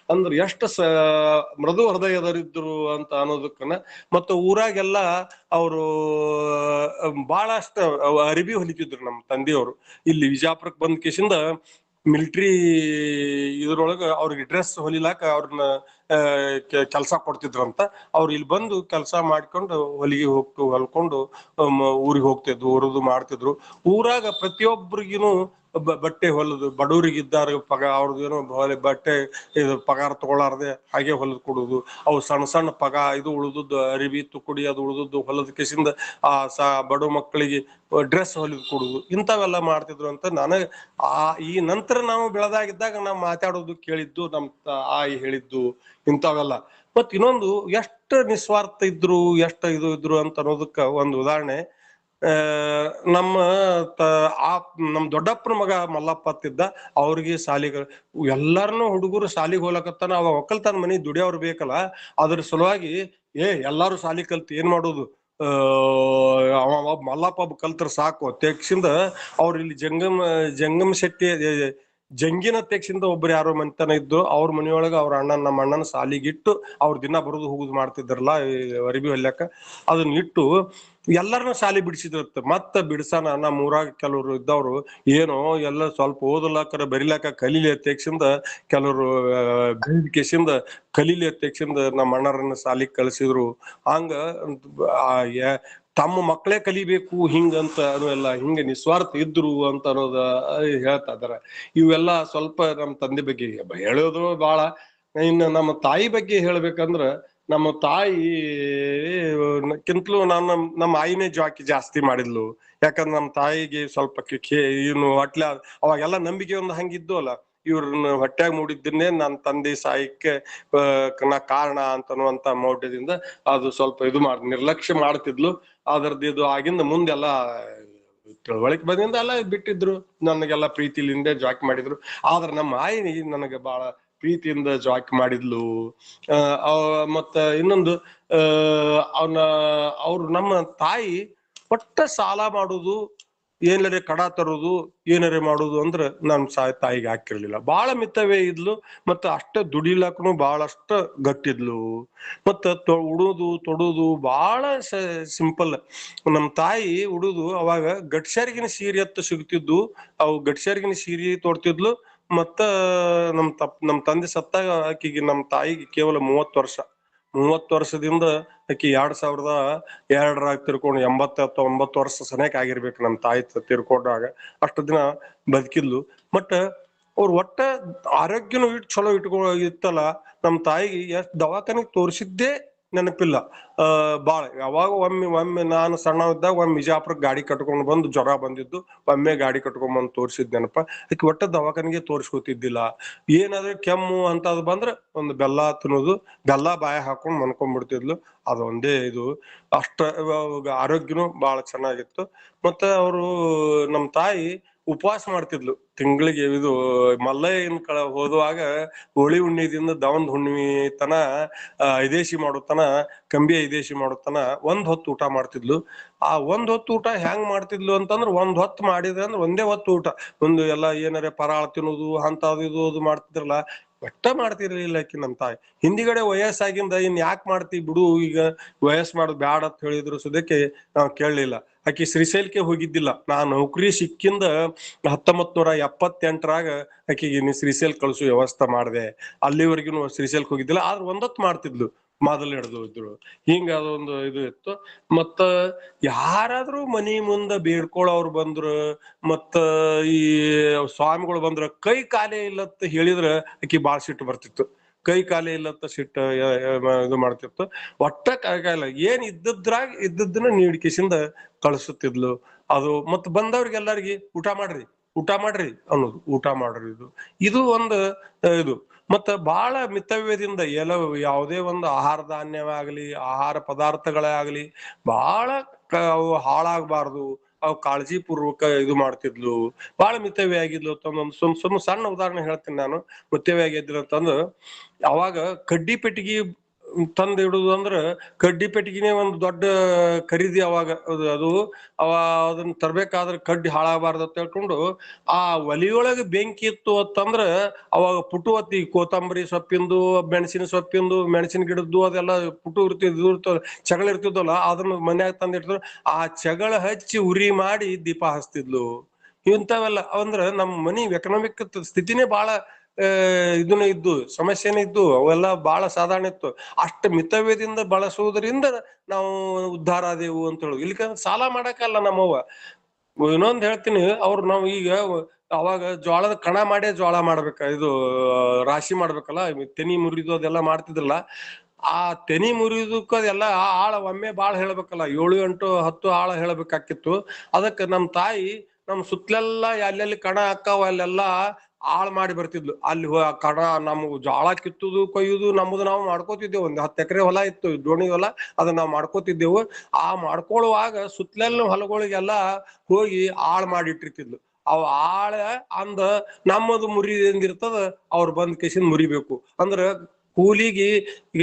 ಅಂದ್ರ ಎಷ್ಟ ಮೃದು ಹೃದಯದರಿದ್ರು ಅಂತ ಅನ್ನೋದಕ್ಕನ. ಮತ್ತ ಊರಾಗೆಲ್ಲ ಅವರು ಬಹಳಷ್ಟ ಅರಿಬಿ ಹೊಲಿತಿದ್ರು ನಮ್ಮ ತಂದೆಯವರು. ಇಲ್ಲಿ ವಿಜಾಪುರಕ್ ಬಂದ್ ಕೇಸಿಂದ ಮಿಲಿಟರಿ ಇದ್ರೊಳಗ ಅವ್ರಿಗೆ ಡ್ರೆಸ್ ಹೊಲಿಲಾಕ ಅವ್ರನ್ನ ಕೆಲ್ಸ ಕೊಡ್ತಿದ್ರಂತ. ಅವ್ರು ಇಲ್ಲಿ ಬಂದು ಕೆಲ್ಸ ಮಾಡ್ಕೊಂಡು ಹೊಲಿಗೆ ಹೊಲ್ಕೊಂಡು ಊರಿಗೆ ಹೋಗ್ತಿದ್ರು, ಊರದು ಮಾಡ್ತಿದ್ರು. ಊರಾಗ ಪ್ರತಿಯೊಬ್ಬರಿಗಿನು ಬಟ್ಟೆ ಹೊಲದು, ಬಡವರಿಗಿದ್ದಾರ ಅವ್ರದ್ದೇನೋ ಬಟ್ಟೆ ಇದು ಪಗಾರ ತಗೊಳಾರ್ದೆ ಹಾಗೆ ಹೊಲದ್ ಕೊಡುದು. ಅವು ಸಣ್ಣ ಸಣ್ಣ ಇದು ಉಳಿದದ್ದು ಅರಿವಿ ತುಕುಡಿ ಅದು ಉಳಿದದ್ದು ಹೊಲದ ಕೇಸಿಂದ ಬಡ ಮಕ್ಕಳಿಗೆ ಡ್ರೆಸ್ ಹೊಲಿದ್ ಕೊಡುದು. ಇಂಥವೆಲ್ಲ ಮಾಡ್ತಿದ್ರು ಅಂತ ನನಗ ಈ ನಂತರ ನಾವು ಬೆಳೆದಾಗಿದ್ದಾಗ ನಾವು ಮಾತಾಡೋದು ಕೇಳಿದ್ದು, ನಮ್ ಆಯಿ ಹೇಳಿದ್ದು ಇಂಥವೆಲ್ಲ. ಮತ್ ಇನ್ನೊಂದು ಎಷ್ಟು ನಿಸ್ವಾರ್ಥ ಇದ್ರು, ಎಷ್ಟು ಇದು ಇದ್ರು ಅಂತ ಅನ್ನೋದಕ್ಕ ಒಂದು ಉದಾಹರಣೆ. ನಮ್ಮ ದೊಡ್ಡಪ್ಪನ ಮಗ ಮಲ್ಲಪ್ಪ ಅತ್ತಿದ್ದ. ಅವ್ರಿಗೆ ಸಾಲಿಗ ಎಲ್ಲಾರನು ಹುಡುಗರು ಸಾಲಿಗೆ ಹೋಗ್ಲಕತ್ತಾನ. ಅವ ಒಕ್ಕಲ್ತನ ಮನಿ ದುಡಿಯೋರು ಬೇಕಲ್ಲ. ಅದ್ರ ಸಲುವಾಗಿ ಎಲ್ಲಾರು ಸಾಲಿ ಕಲ್ತ್ ಏನ್ ಮಾಡೋದು, ಅವ ಮಲ್ಲಪ್ಪ ಕಲ್ತ್ರ ಸಾಕು ತೆಗ್ಸಿಂದ ಅವ್ರ ಇಲ್ಲಿ ಜಂಗಮ ಶೆಟ್ಟಿ ಜಂಗಿನ ತೆಗ್ಸಿಂದ ಒಬ್ರು ಯಾರೋ ಮನೆತನ ಇದ್ದು ಅವ್ರ ಮನಿಯೊಳಗ ಅವ್ರ ನಮ್ಮ ಅಣ್ಣನ ಸಾಲಿಗಿಟ್ಟು ಅವ್ರ ದಿನ ಬರುದು ಹೋಗುದು ಮಾಡ್ತಿದ್ರಲ್ಲ ಅರಿಬಿ ಹೊಲ್ಯಾಕ. ಅದನ್ನ ಇಟ್ಟು ಎಲ್ಲರನ್ನ ಸಾಲಿ ಬಿಡಿಸಿದ್ರತ್ತ. ಮತ್ತ ಬಿಡ್ಸಾನ ನಮ್ಮ ಊರಾಗ ಕೆಲವ್ರು ಇದ್ದವ್ರು ಏನೋ ಎಲ್ಲ ಸ್ವಲ್ಪ ಓದಲಾಕರ ಬರಿಲಾಕ ಕಲೀಲಿ ತೆಗ್ಸಿಂದ ಕೆಲವ್ರು ಕೇಸಿಂದ ಕಲೀಲಿ ತೆಗ್ಸಿಂದ ನಮ್ಮ ಅಣ್ಣರನ್ನ ಸಾಲಿಗೆ ಕಳ್ಸಿದ್ರು. ಹಂಗ ತಮ್ಮ ಮಕ್ಕಳೇ ಕಲಿಬೇಕು ಹಿಂಗಂತ ಅನ್ನೋಲ್ಲ, ಹಿಂಗ ನಿಸ್ವಾರ್ಥ ಇದ್ರು ಅಂತ ಅನ್ನೋದ ಹೇಳ್ತಾ ಇದಾರೆ. ಇವೆಲ್ಲ ಸ್ವಲ್ಪ ನಮ್ಮ ತಂದೆ ಬಗ್ಗೆ ಹೇಳೋದು ಬಾಳ. ಇನ್ನು ನಮ್ಮ ತಾಯಿ ಬಗ್ಗೆ ಹೇಳ್ಬೇಕಂದ್ರ, ನಮ್ಮ ತಾಯಿ ಕಿಂತಲೂ ನಮ್ಮ ಆಯಿನೇ ಜಾಸ್ತಿ ಮಾಡಿದ್ಲು. ಯಾಕಂದ್ರೆ ನಮ್ಮ ತಾಯಿಗೆ ಸ್ವಲ್ಪ ಹೊಟ್ಲ ಅವಾಗೆಲ್ಲ ನಂಬಿಕೆ ಒಂದು ಹಂಗಿದ್ದು ಅಲ್ಲ, ಇವ್ರನ್ನ ಹೊಟ್ಯಾಗ ಮೂಡಿದ್ದನ್ನೇ ನನ್ನ ತಂದೆ ಸಾಯಕ್ಕೆ ಕಾರಣ ಅಂತನ್ನುವಂತ ಮೌಢ್ಯದಿಂದ ಅದು ಸ್ವಲ್ಪ ಇದು ನಿರ್ಲಕ್ಷ್ಯ ಮಾಡ್ತಿದ್ಲು. ಅದರದ್ದು ಇದು ಆಗಿಂದ ಮುಂದೆಲ್ಲ ತಿಳುವಳಿಕೆ ಬಂದಿಂದ ಎಲ್ಲ ಬಿಟ್ಟಿದ್ರು. ನನಗೆಲ್ಲ ಪ್ರೀತಿಲಿಂದ ಜಾಕ್ ಮಾಡಿದ್ರು. ಆದ್ರ ನಮ್ಮ ಆಯಿ ನನಗೆ ಬಹಳ ಪ್ರೀತಿಯಿಂದ ಜಾಕ್ ಮಾಡಿದ್ಲು. ಮತ್ತ ಇನ್ನೊಂದು ಅವ್ರು ನಮ್ಮ ತಾಯಿ ಒಟ್ಟ ಸಾಲ ಮಾಡುದು, ಏನಾರೆ ಕಡ ತರುದು, ಏನಾರೆ ಮಾಡುದು ಅಂದ್ರ ನಮ್ ತಾಯಿಗೆ ಹಾಕಿರ್ಲಿಲ್ಲ. ಬಹಳ ಮಿತವೇ ಇದ್ಲು. ಮತ್ತ ಅಷ್ಟ ದುಡಿಲಾಕನು ಬಹಳಷ್ಟ ಗಟ್ಟಿದ್ಲು. ಮತ್ತ ಉಡುದು ತೊಡುದು ಬಹಳ ಸಿಂಪಲ್. ನಮ್ ತಾಯಿ ಉಡುದು ಅವಾಗ ಗಟ್ಸ್ಯಾರಿಗಿನ ಸೀರೆ ಅಂತ ಸಿಗ್ತಿದ್ವು. ಅವು ಗಟ್ಸ್ಯಾರಿಗಿನ ಸೀರೆ ತೊಡ್ತಿದ್ಲು. ಮತ್ತ ನಮ್ ತಂದೆ ಸತ್ತಾಗ ಆಕಿಗೆ ನಮ್ಮ ತಾಯಿಗೆ ಕೇವಲ 30 ವರ್ಷದಿಂದ ಆಕಿ 2002 ತಿರ್ಕೊಂಡು 89 ವರ್ಷ ಸನೇಕ ಆಗಿರ್ಬೇಕು ನಮ್ ತಾಯಿ ತಿರ್ಕೊಂಡಾಗ. ಅಷ್ಟು ದಿನ ಬದುಕಿದ್ಲು. ಬಟ್ ಅವ್ರ ಒಟ್ಟ ಆರೋಗ್ಯನು ಚಲೋ ಇತ್ತಲ್ಲ. ನಮ್ ತಾಯಿಗೆ ಎಷ್ಟ್ ದವಾಖಾನಿಗೆ ತೋರಿಸಿದ್ದೇ ನೆನಪಿಲ್ಲ. ಬಾಳ ಯಾವಾಗ ಒಮ್ಮೆ ನಾನು ಸಣ್ಣವಿದ್ದಾಗ ಒಮ್ಮೆ ವಿಜಾಪುರಕ್ಕೆ ಗಾಡಿ ಕಟ್ಕೊಂಡು ಬಂದು ಜ್ವರ ಬಂದಿದ್ದು, ಒಮ್ಮೆ ಗಾಡಿ ಕಟ್ಕೊಂಡ್ ಬಂದು ತೋರಿಸಿದ್ ನೆನಪ. ಆಕಿ ಒಟ್ಟ ದವಾಖಾನಿಗೆ ತೋರಿಸ್ಕೊತಿದ್ದಿಲ್ಲ. ಏನಾದ್ರೆ ಕೆಮ್ಮು ಅಂತದ್ ಬಂದ್ರ ಒಂದು ಬೆಲ್ಲ ತಿನ್ನೋದು, ಬೆಲ್ಲ ಬಾಯ ಹಾಕೊಂಡ್ ಮನ್ಕೊಂಡ್ಬಿಡ್ತಿದ್ಲು. ಅದೊಂದೇ ಇದು. ಅಷ್ಟ ಆರೋಗ್ಯನೂ ಬಹಳ ಚೆನ್ನಾಗಿತ್ತು. ಮತ್ತೆ ಅವರು ನಮ್ ತಾಯಿ ಉಪವಾಸ ಮಾಡ್ತಿದ್ಲು ತಿಂಗಳಿಗೆ. ಇದು ಮಲ್ಲಯ್ಯನ ಹೋದುವಾಗ ಹೋಳಿ ಹುಣ್ಣಿದಿಂದ ದವಂದ್ ಹುಣ್ಣಿಮೆ ತನ ಐದೇಶಿ ಮಾಡೋತನ, ಕಂಬಿ ಐದೇಶಿ ಮಾಡೋತನ ಒಂದ್ ಹೊತ್ತು ಊಟ ಮಾಡ್ತಿದ್ಲು. ಆ ಒಂದ್ ಹೊತ್ತು ಊಟ ಹೆಂಗ್ ಮಾಡ್ತಿದ್ಲು ಅಂತಂದ್ರ, ಒಂದ್ ಹೊತ್ತು ಮಾಡಿದ್ರೆ ಅಂದ್ರೆ ಒಂದೇ ಹೊತ್ತು ಊಟ. ಒಂದು ಎಲ್ಲಾ ಏನಾರ ಪರಾಳ ತಿನ್ನೋದು ಅಂತದ್ ಇದು ಅದು ಮಾಡ್ತಿದ್ರಲ್ಲ, ಒಟ್ಟ ಮಾಡ್ತಿರ್ಲಿಲ್ಲ ಆಕಿ ನಮ್ ತಾಯಿ. ಹಿಂದಿಗಡೆ ವಯಸ್ಸಾಗಿಂದ ಇನ್ ಯಾಕೆ ಮಾಡ್ತಿ ಬಿಡು, ಈಗ ವಯಸ್ ಮಾಡೋದು ಬ್ಯಾಡ ಅಂತ ಹೇಳಿದ್ರು ಸುದಕ್ಕೆ ನಾವ್ ಕೇಳಲಿಲ್ಲ. ಆಕಿ ಶ್ರೀಶೈಲಕ್ಕೆ ಹೋಗಿದ್ದಿಲ್ಲ. ನಾ ನೌಕರಿ ಸಿಕ್ಕಿಂದ 1978ರಾಗ ಆಕಿಗೆ ಶ್ರೀಶೈಲ್ ಕಳ್ಸೋ ವ್ಯವಸ್ಥೆ ಮಾಡಿದೆ. ಅಲ್ಲಿವರೆಗೂ ಶ್ರೀಶೈಲ್ಕ್ ಹೋಗಿದ್ದಿಲ್ಲ. ಆದ್ರೆ ಒಂದೊತ್ತು ಮಾಡ್ತಿದ್ಲು ಮೊದಲು ಹಿಡ್ದು ಇದ್ರು. ಹಿಂಗ ಅದೊಂದು ಇದು ಇತ್ತು. ಮತ್ತ ಯಾರಾದ್ರೂ ಮನಿ ಮುಂದ ಬೇಡ್ಕೊಳ್ಳೋರು ಬಂದ್ರು, ಮತ್ತ ಈ ಸ್ವಾಮಿಗಳು ಬಂದ್ರ ಕೈ ಕಾಲೇ ಇಲ್ಲತ್ತ ಹೇಳಿದ್ರ ಆಕಿ ಬಾಳ್ ಸಿಟ್ಟು ಬರ್ತಿತ್ತು. ಕೈ ಕಾಲೇ ಇಲ್ಲತ್ತ ಸಿಟ್ಟು ಇದು ಮಾಡ್ತಿತ್ತು. ಒಟ್ಟ ಕಾಯಿಲ್ಲ ಏನ್ ಇದ್ದದ್ದನ್ನ ನೀಡಿಕೆಸಿಂದ ಕಳಿಸುತ್ತಿದ್ಲು. ಅದು ಮತ್ ಬಂದವ್ರಿಗೆಲ್ಲರಿಗೆ ಊಟ ಮಾಡ್ರಿ ಅನ್ನೋದು, ಊಟ ಮಾಡ್ರಿ ಇದು ಒಂದು ಇದು. ಮತ್ತ ಬಹಳ ಮಿತವ್ಯದಿಂದ ಯಾವುದೇ ಒಂದು ಆಹಾರ ಧಾನ್ಯವಾಗ್ಲಿ, ಆಹಾರ ಪದಾರ್ಥಗಳೇ ಆಗ್ಲಿ ಬಹಳ ಅವು ಹಾಳಾಗಬಾರ್ದು, ಅವ್ ಕಾಳಜಿ ಪೂರ್ವಕ ಇದು ಮಾಡ್ತಿದ್ಲು. ಬಹಳ ಮಿತವ್ಯ ಆಗಿದ್ಲು ಅಂತ ಸಣ್ಣ ಉದಾಹರಣೆ ಹೇಳ್ತೀನಿ ನಾನು. ಮಿತವ್ಯ ಆಗಿದ್ಲು ಅಂತಂದ್ರ, ಅವಾಗ ಕಡ್ಡಿ ಪೆಟ್ಟಿಗೆ ತಂದ್ ಇಡುದು ಅಂದ್ರ, ಕಡ್ಡಿ ಪೆಟ್ಟಿಗೆನೇ ಒಂದು ದೊಡ್ಡ ಖರೀದಿ. ಅವಾಗ ಅದು ಅದನ್ನ ತರ್ಬೇಕಾದ್ರೆ ಕಡ್ಡಿ ಹಾಳಾಗಬಾರ್ದು ಅಂತ ಹೇಳ್ಕೊಂಡು, ಆ ಒಲಿಯೊಳಗೆ ಬೆಂಕಿ ಇತ್ತು ಅಂತಂದ್ರ ಅವಾಗ ಪುಟುವತ್ತಿ ಕೊತ್ತಂಬರಿ ಸೊಪ್ಪಿಂದು, ಮೆಣಸಿನ ಸೊಪ್ಪಿಂದು, ಮೆಣಸಿನ ಗಿಡದ್ದು ಅದೆಲ್ಲ ಪುಟು ಚಗಳ ಇರ್ತಿದ್ವಲ್ಲ, ಅದನ್ನ ಮನ್ಯಾಗ ತಂದಿಟ್ಟಿದ್ರು. ಆ ಚಗಳ ಹಚ್ಚಿ ಉರಿ ಮಾಡಿ ದೀಪ ಹಚ್ತಿದ್ಲು. ಇಂಥವೆಲ್ಲ ಅಂದ್ರ ನಮ್ ಮನಿ ಎಕನಾಮಿಕ್ ಸ್ಥಿತಿನೇ ಬಹಳ ಇದನ್ನ ಇದ್ದು, ಸಮಸ್ಯೆನೇ ಇದ್ದು. ಅವೆಲ್ಲ ಬಹಳ ಸಾಧಾರಣ ಇತ್ತು. ಅಷ್ಟ ಮಿತವ್ಯದಿಂದ ಬಳಸುವುದರಿಂದ ನಾವು ಉದ್ಧಾರ ಆದೆವು ಅಂತ ಹೇಳುದು. ಇಲ್ಲಿಕಂದ್ರೆ ಸಾಲ ಮಾಡಕ್ಕಲ್ಲ ನಮ್ಮವ್ವ. ಇನ್ನೊಂದ್ ಹೇಳ್ತೀನಿ, ಅವ್ರು ನಾವು ಈಗ ಅವಾಗ ಜೋಳದ ಕಣ ಮಾಡೇ ಜೋಳ ಮಾಡ್ಬೇಕ, ಇದು ರಾಶಿ ಮಾಡ್ಬೇಕಲ್ಲ, ತೆನಿ ಮುರಿದು ಅದೆಲ್ಲ ಮಾಡ್ತಿದ್ರಲ್ಲ. ಆ ತೆನಿ ಮುರಿದಕ್ಕ ಅದೆಲ್ಲ ಆಳ ಒಮ್ಮೆ ಬಾಳ್ ಹೇಳ್ಬೇಕಲ್ಲ, 7, 8, 10 ಆಳ ಹೇಳ್ಬೇಕಾಕಿತ್ತು. ಅದಕ್ಕೆ ನಮ್ ತಾಯಿ ನಮ್ ಸುತ್ತಲೆಲ್ಲ ಎಲ್ಲೆಲ್ಲಿ ಕಣ ಹಾಕಾವ ಅಲ್ಲೆಲ್ಲಾ ಆಳ್ ಮಾಡಿ ಬರ್ತಿದ್ಲು. ಅಲ್ಲಿ ಕಣ ನಮ್ಗ್ ಜೋಳ ಕಿತ್ತುದು ಕೊಯ್ಯುದು ನಮ್ದು ನಾವು ಮಾಡ್ಕೋತಿದ್ದೆವು. ಒಂದ್ 10 ಎಕರೆ ಹೊಲ ಇತ್ತು, ದೋಣಿ ಹೊಲ. ಅದನ್ನ ನಾವು ಮಾಡ್ಕೋತಿದ್ದೆವು. ಆ ಮಾಡ್ಕೊಳ್ಳುವಾಗ ಸುತ್ತಲೆಲ್ಲ ಹೊಲಗಳಿಗೆಲ್ಲ ಹೋಗಿ ಆಳ್ ಮಾಡಿಟ್ಟಿರ್ತಿದ್ಲು. ಅವ್ ಆಳ ಅಂದ ನಮ್ಮದು ಮುರಿದಿಂದಿರ್ತದ, ಅವ್ರು ಬಂದ್ ಕೇಸಿಂದ ಮುರಿಬೇಕು. ಅಂದ್ರ ಕೂಲಿಗೆ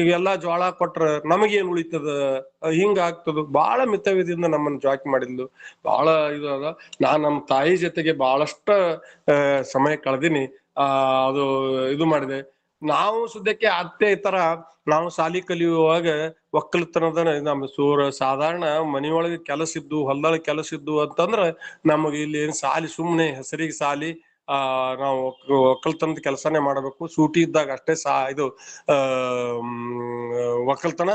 ಈಗೆಲ್ಲಾ ಜೋಳ ಕೊಟ್ರ ನಮಗೇನ್ ಉಳಿತದ, ಹಿಂಗ ಆಗ್ತದ. ಬಹಳ ಮಿತವ್ಯದಿಂದ ನಮ್ಮನ್ನ ಜಾಕಿ ಮಾಡಿದ್ಲು. ಬಹಳ ಇದು ಅದ. ನಾನ್ ನಮ್ ತಾಯಿ ಜೊತೆಗೆ ಬಹಳಷ್ಟ ಸಮಯ ಕಳೆದಿನಿ. ಅದು ಇದು ಮಾಡಿದೆ. ನಾವು ಸದ್ಯಕ್ಕೆ ಅತ್ತೆ ಈ ತರ ನಾವು ಶಾಲಿ ಕಲಿಯುವಾಗ ಒಕ್ಕಲತನದ ನಮ್ಮ ಸಾಧಾರಣ ಮನಿಯೊಳಗೆ ಕೆಲಸ ಇದ್ದು, ಹೊಲದೊಳಗೆ ಕೆಲಸ ಇದ್ದು ಅಂತಂದ್ರ ನಮಗೆ ಇಲ್ಲಿ ಏನ್ ಸಾಲಿ ಸುಮ್ನೆ ಹೆಸರಿಗೆ ಸಾಲಿ, ನಾವು ಒಕ್ಕಲ್ತನದ ಕೆಲಸನೇ ಮಾಡ್ಬೇಕು. ಸೂಟಿ ಇದ್ದಾಗ ಅಷ್ಟೇ ಇದು ಒಕ್ಕಲ್ತನ.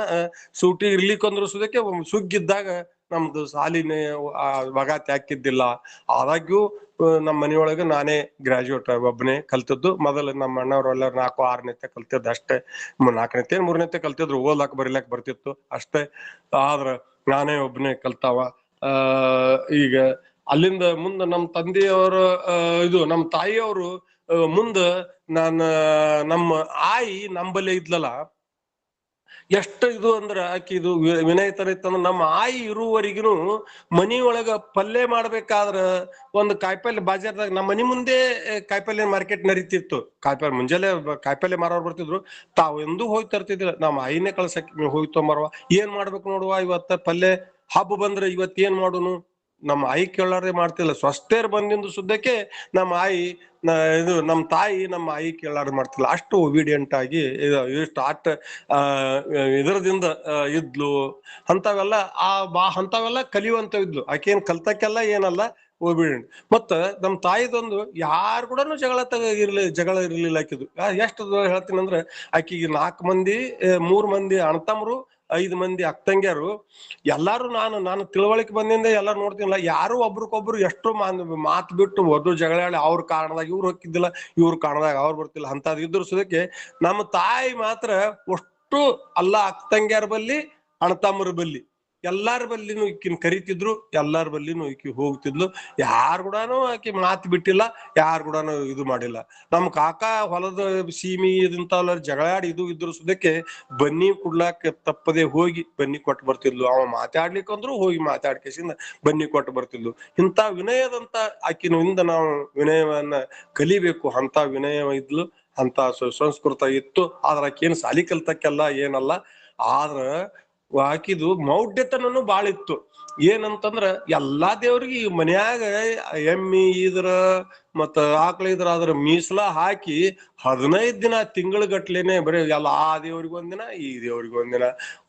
ಸೂಟಿ ಇರ್ಲಿಕ್ಕಂದ್ರು ಸುದಕ್ಕೆ ಸುಗ್ಗಿದ್ದಾಗ ನಮ್ದು ಸಾಲಿನೇ ವಗಾತಿ ಹಾಕಿದ್ದಿಲ್ಲ. ಆದಾಗ್ಯೂ ನಮ್ಮ ಮನೆಯೊಳಗೆ ನಾನೇ ಗ್ರಾಜುಯೇಟ್ ಒಬ್ಬನೇ ಕಲ್ತದ್ದು. ಮೊದಲು ನಮ್ಮ ಅಣ್ಣವ್ರೆಲ್ಲ 4, 6ನೇತೆ ಕಲ್ತಿದ್ದು ಅಷ್ಟೇ. 4ನೇತೆ 3ನೇತೆ ಕಲ್ತಿದ್ರು, ಓದ್ಲಾಕ್ ಬರಿಲಾಕ್ ಬರ್ತಿತ್ತು ಅಷ್ಟೇ. ಆದ್ರ ನಾನೇ ಒಬ್ಬನೇ ಕಲ್ತಾವ. ಈಗ ಅಲ್ಲಿಂದ ಮುಂದ ನಮ್ಮ ತಂದೆಯವರು ಇದು ನಮ್ಮ ತಾಯಿಯವರು ಮುಂದ ನಮ್ಮ ಆಯಿ ನಂಬಲ್ಲೇ ಇದ್ಲಲ್ಲ, ಎಷ್ಟು ಇದು ಅಂದ್ರ ಆಕಿ ಇದು ವಿನಯತನ ಇತ್ತಂದ್ರ, ನಮ್ಮ ಆಯಿ ಇರುವವರೆಗಿನು ಮನಿಯೊಳಗ ಪಲ್ಯ ಮಾಡ್ಬೇಕಾದ್ರ ಒಂದು ಕಾಯಿಪಲ್ಲೆ ಬಾಜಾರ್ದಾಗ ನಮ್ಮ ಮನಿ ಮುಂದೆ ಕಾಯಿಪಲ್ಲೆ ಮಾರ್ಕೆಟ್ ನಡೀತಿತ್ತು. ಕಾಯಿಪಲ್ಲೆ ಮುಂಜಾನೆ ಕಾಯಿಪಲ್ಲೆ ಮಾರೋರು ಬರ್ತಿದ್ರು. ತಾವು ಎಂದೂ ಹೋಗಿ ತರ್ತಿದ್ದಿಲ್ಲ. ನಮ್ಮ ಆಯಿನೇ ಕಳ್ಸಕ್ ಹೋಗಿ ತೊಂಬರ್ವ, ಏನ್ ಮಾಡ್ಬೇಕು ನೋಡುವ ಇವತ್ತ ಪಲ್ಯ, ಹಬ್ಬ ಬಂದ್ರೆ ಇವತ್ ಏನ್ ಮಾಡುನು, ನಮ್ಮ ಆಯಿ ಕೇಳಾರೇ ಮಾಡ್ತಿಲ್ಲ. ಸ್ವಸ್ಥೇರ್ ಬಂದಿಂದು ಸುದ್ದಕ್ಕೆ ನಮ್ಮ ಆಯಿ ಇದು ನಮ್ಮ ತಾಯಿ ನಮ್ಮ ಆಯಿ ಕೇಳಾರ ಮಾಡ್ತಿಲ್ಲ. ಅಷ್ಟು ಒಬಿಡಿಯಂಟ್ ಆಗಿ ಸ್ಟಾರ್ಟ್ ಇದರದಿಂದ ಇದ್ಲು. ಅಂತವೆಲ್ಲ ಅಂತವೆಲ್ಲ ಕಲಿಯುವಂತ ಇದ್ಲು. ಆಕೇನ್ ಕಲ್ತಕ್ಕೆಲ್ಲ ಏನಲ್ಲ, ಒಬಿಡಿಯಂಟ್. ಮತ್ತ ನಮ್ ತಾಯಿದೊಂದು ಯಾರು ಕೂಡ ಜಗಳ ಇರ್ಲಿಲ್ಲ ಆಕಿದು. ಎಷ್ಟು ಹೇಳ್ತೀನಿ ಅಂದ್ರೆ, ಆಕಿಗೆ 4 ಮಂದಿ 3 ಮಂದಿ ಅಣ್ತಮ್ರು, 5 ಮಂದಿ ಅಕ್ಕಂಗ್ಯಾರು. ಎಲ್ಲಾರು ನಾನು ತಿಳುವಳಿಕೆ ಬಂದಿಂದ ಎಲ್ಲಾರು ನೋಡ್ತೀನಲ್ಲ, ಯಾರು ಒಬ್ರಿಗೊಬ್ರು ಎಷ್ಟು ಮಾತು ಬಿಟ್ಟು ಒದ್ದು ಜಗಳ ಹೇಳಿ ಅವ್ರ ಕಾರಣದಾಗ ಇವ್ರು ಹೋಗಿದ್ದಿಲ್ಲ, ಇವ್ರ ಕಾರಣದಾಗ ಅವ್ರು ಬರ್ತಿಲ್ಲ ಅಂತದ್ ಇದ್ರು ಸುದಕ್ಕೆ ನಮ್ಮ ತಾಯಿ ಮಾತ್ರ ಅಷ್ಟು ಅಲ್ಲ ಅಕ್ಕ ತಂಗ್ಯಾರ ಬಲ್ಲಿ ಅಣ್ಣ ತಮ್ಮರ ಬಲ್ಲಿ ಎಲ್ಲಾರ ಬಲ್ಲಿನೂ ಈಕಿನ ಕರಿತಿದ್ರು, ಎಲ್ಲಾರ ಬಲ್ಲಿನೂ ಈಕಿ ಹೋಗ್ತಿದ್ಲು. ಯಾರು ಕೂಡಾನು ಆಕಿ ಮಾತು ಬಿಟ್ಟಿಲ್ಲ, ಯಾರು ಕೂಡಾನು ಇದು ಮಾಡಿಲ್ಲ. ನಮ್ ಕಾಕ ಹೊಲದ ಸೀಮಿ ಇದಂತಾವಲ್ಲ ಜಗಳಾಡಿ ಇದು ಇದ್ರು ಸುದಕ್ಕೆ ಬನ್ನಿ ಕುಡ್ಲಾಕ ತಪ್ಪದೆ ಹೋಗಿ ಬನ್ನಿ ಕೊಟ್ಟು ಬರ್ತಿದ್ಲು. ಅವ ಮಾತಾಡ್ಲಿಕ್ಕಂದ್ರು ಹೋಗಿ ಮಾತಾಡ್ಕೇಸಿಂದ ಬನ್ನಿ ಕೊಟ್ಟು ಬರ್ತಿದ್ಲು. ಇಂಥ ವಿನಯದಂತ ಆಕಿನಿಂದ ನಾವು ವಿನಯವನ್ನ ಕಲಿಬೇಕು. ಅಂತ ವಿನಯ ಇದ್ಲು, ಅಂತ ಸುಸಂಸ್ಕೃತ ಇತ್ತು. ಆದ್ರ ಆಕೇನು ಸಾಲಿ ಕಲ್ತಕ್ಕೆಲ್ಲ ಏನಲ್ಲ, ಆದ್ರ ಆಕಿದು ಮೌಢ್ಯತನನು ಬಾಳ ಇತ್ತು. ಏನಂತಂದ್ರ ಎಲ್ಲಾ ದೇವ್ರಿಗೆ ಮನ್ಯಾಗ ಎಮ್ಮಿ ಇದ್ರ ಮತ್ತ ಆಕಳ ಇದ್ರ ಅದ್ರ ಮೀಸಲ ಹಾಕಿ 15 ದಿನ ತಿಂಗಳ ಗಟ್ಲೆನೆ ಬರೀ ಎಲ್ಲ ಆ ದೇವ್ರಿಗೆ ಒಂದಿನ, ಈ ದೇವ್ರಿಗೆ ಒಂದಿನ,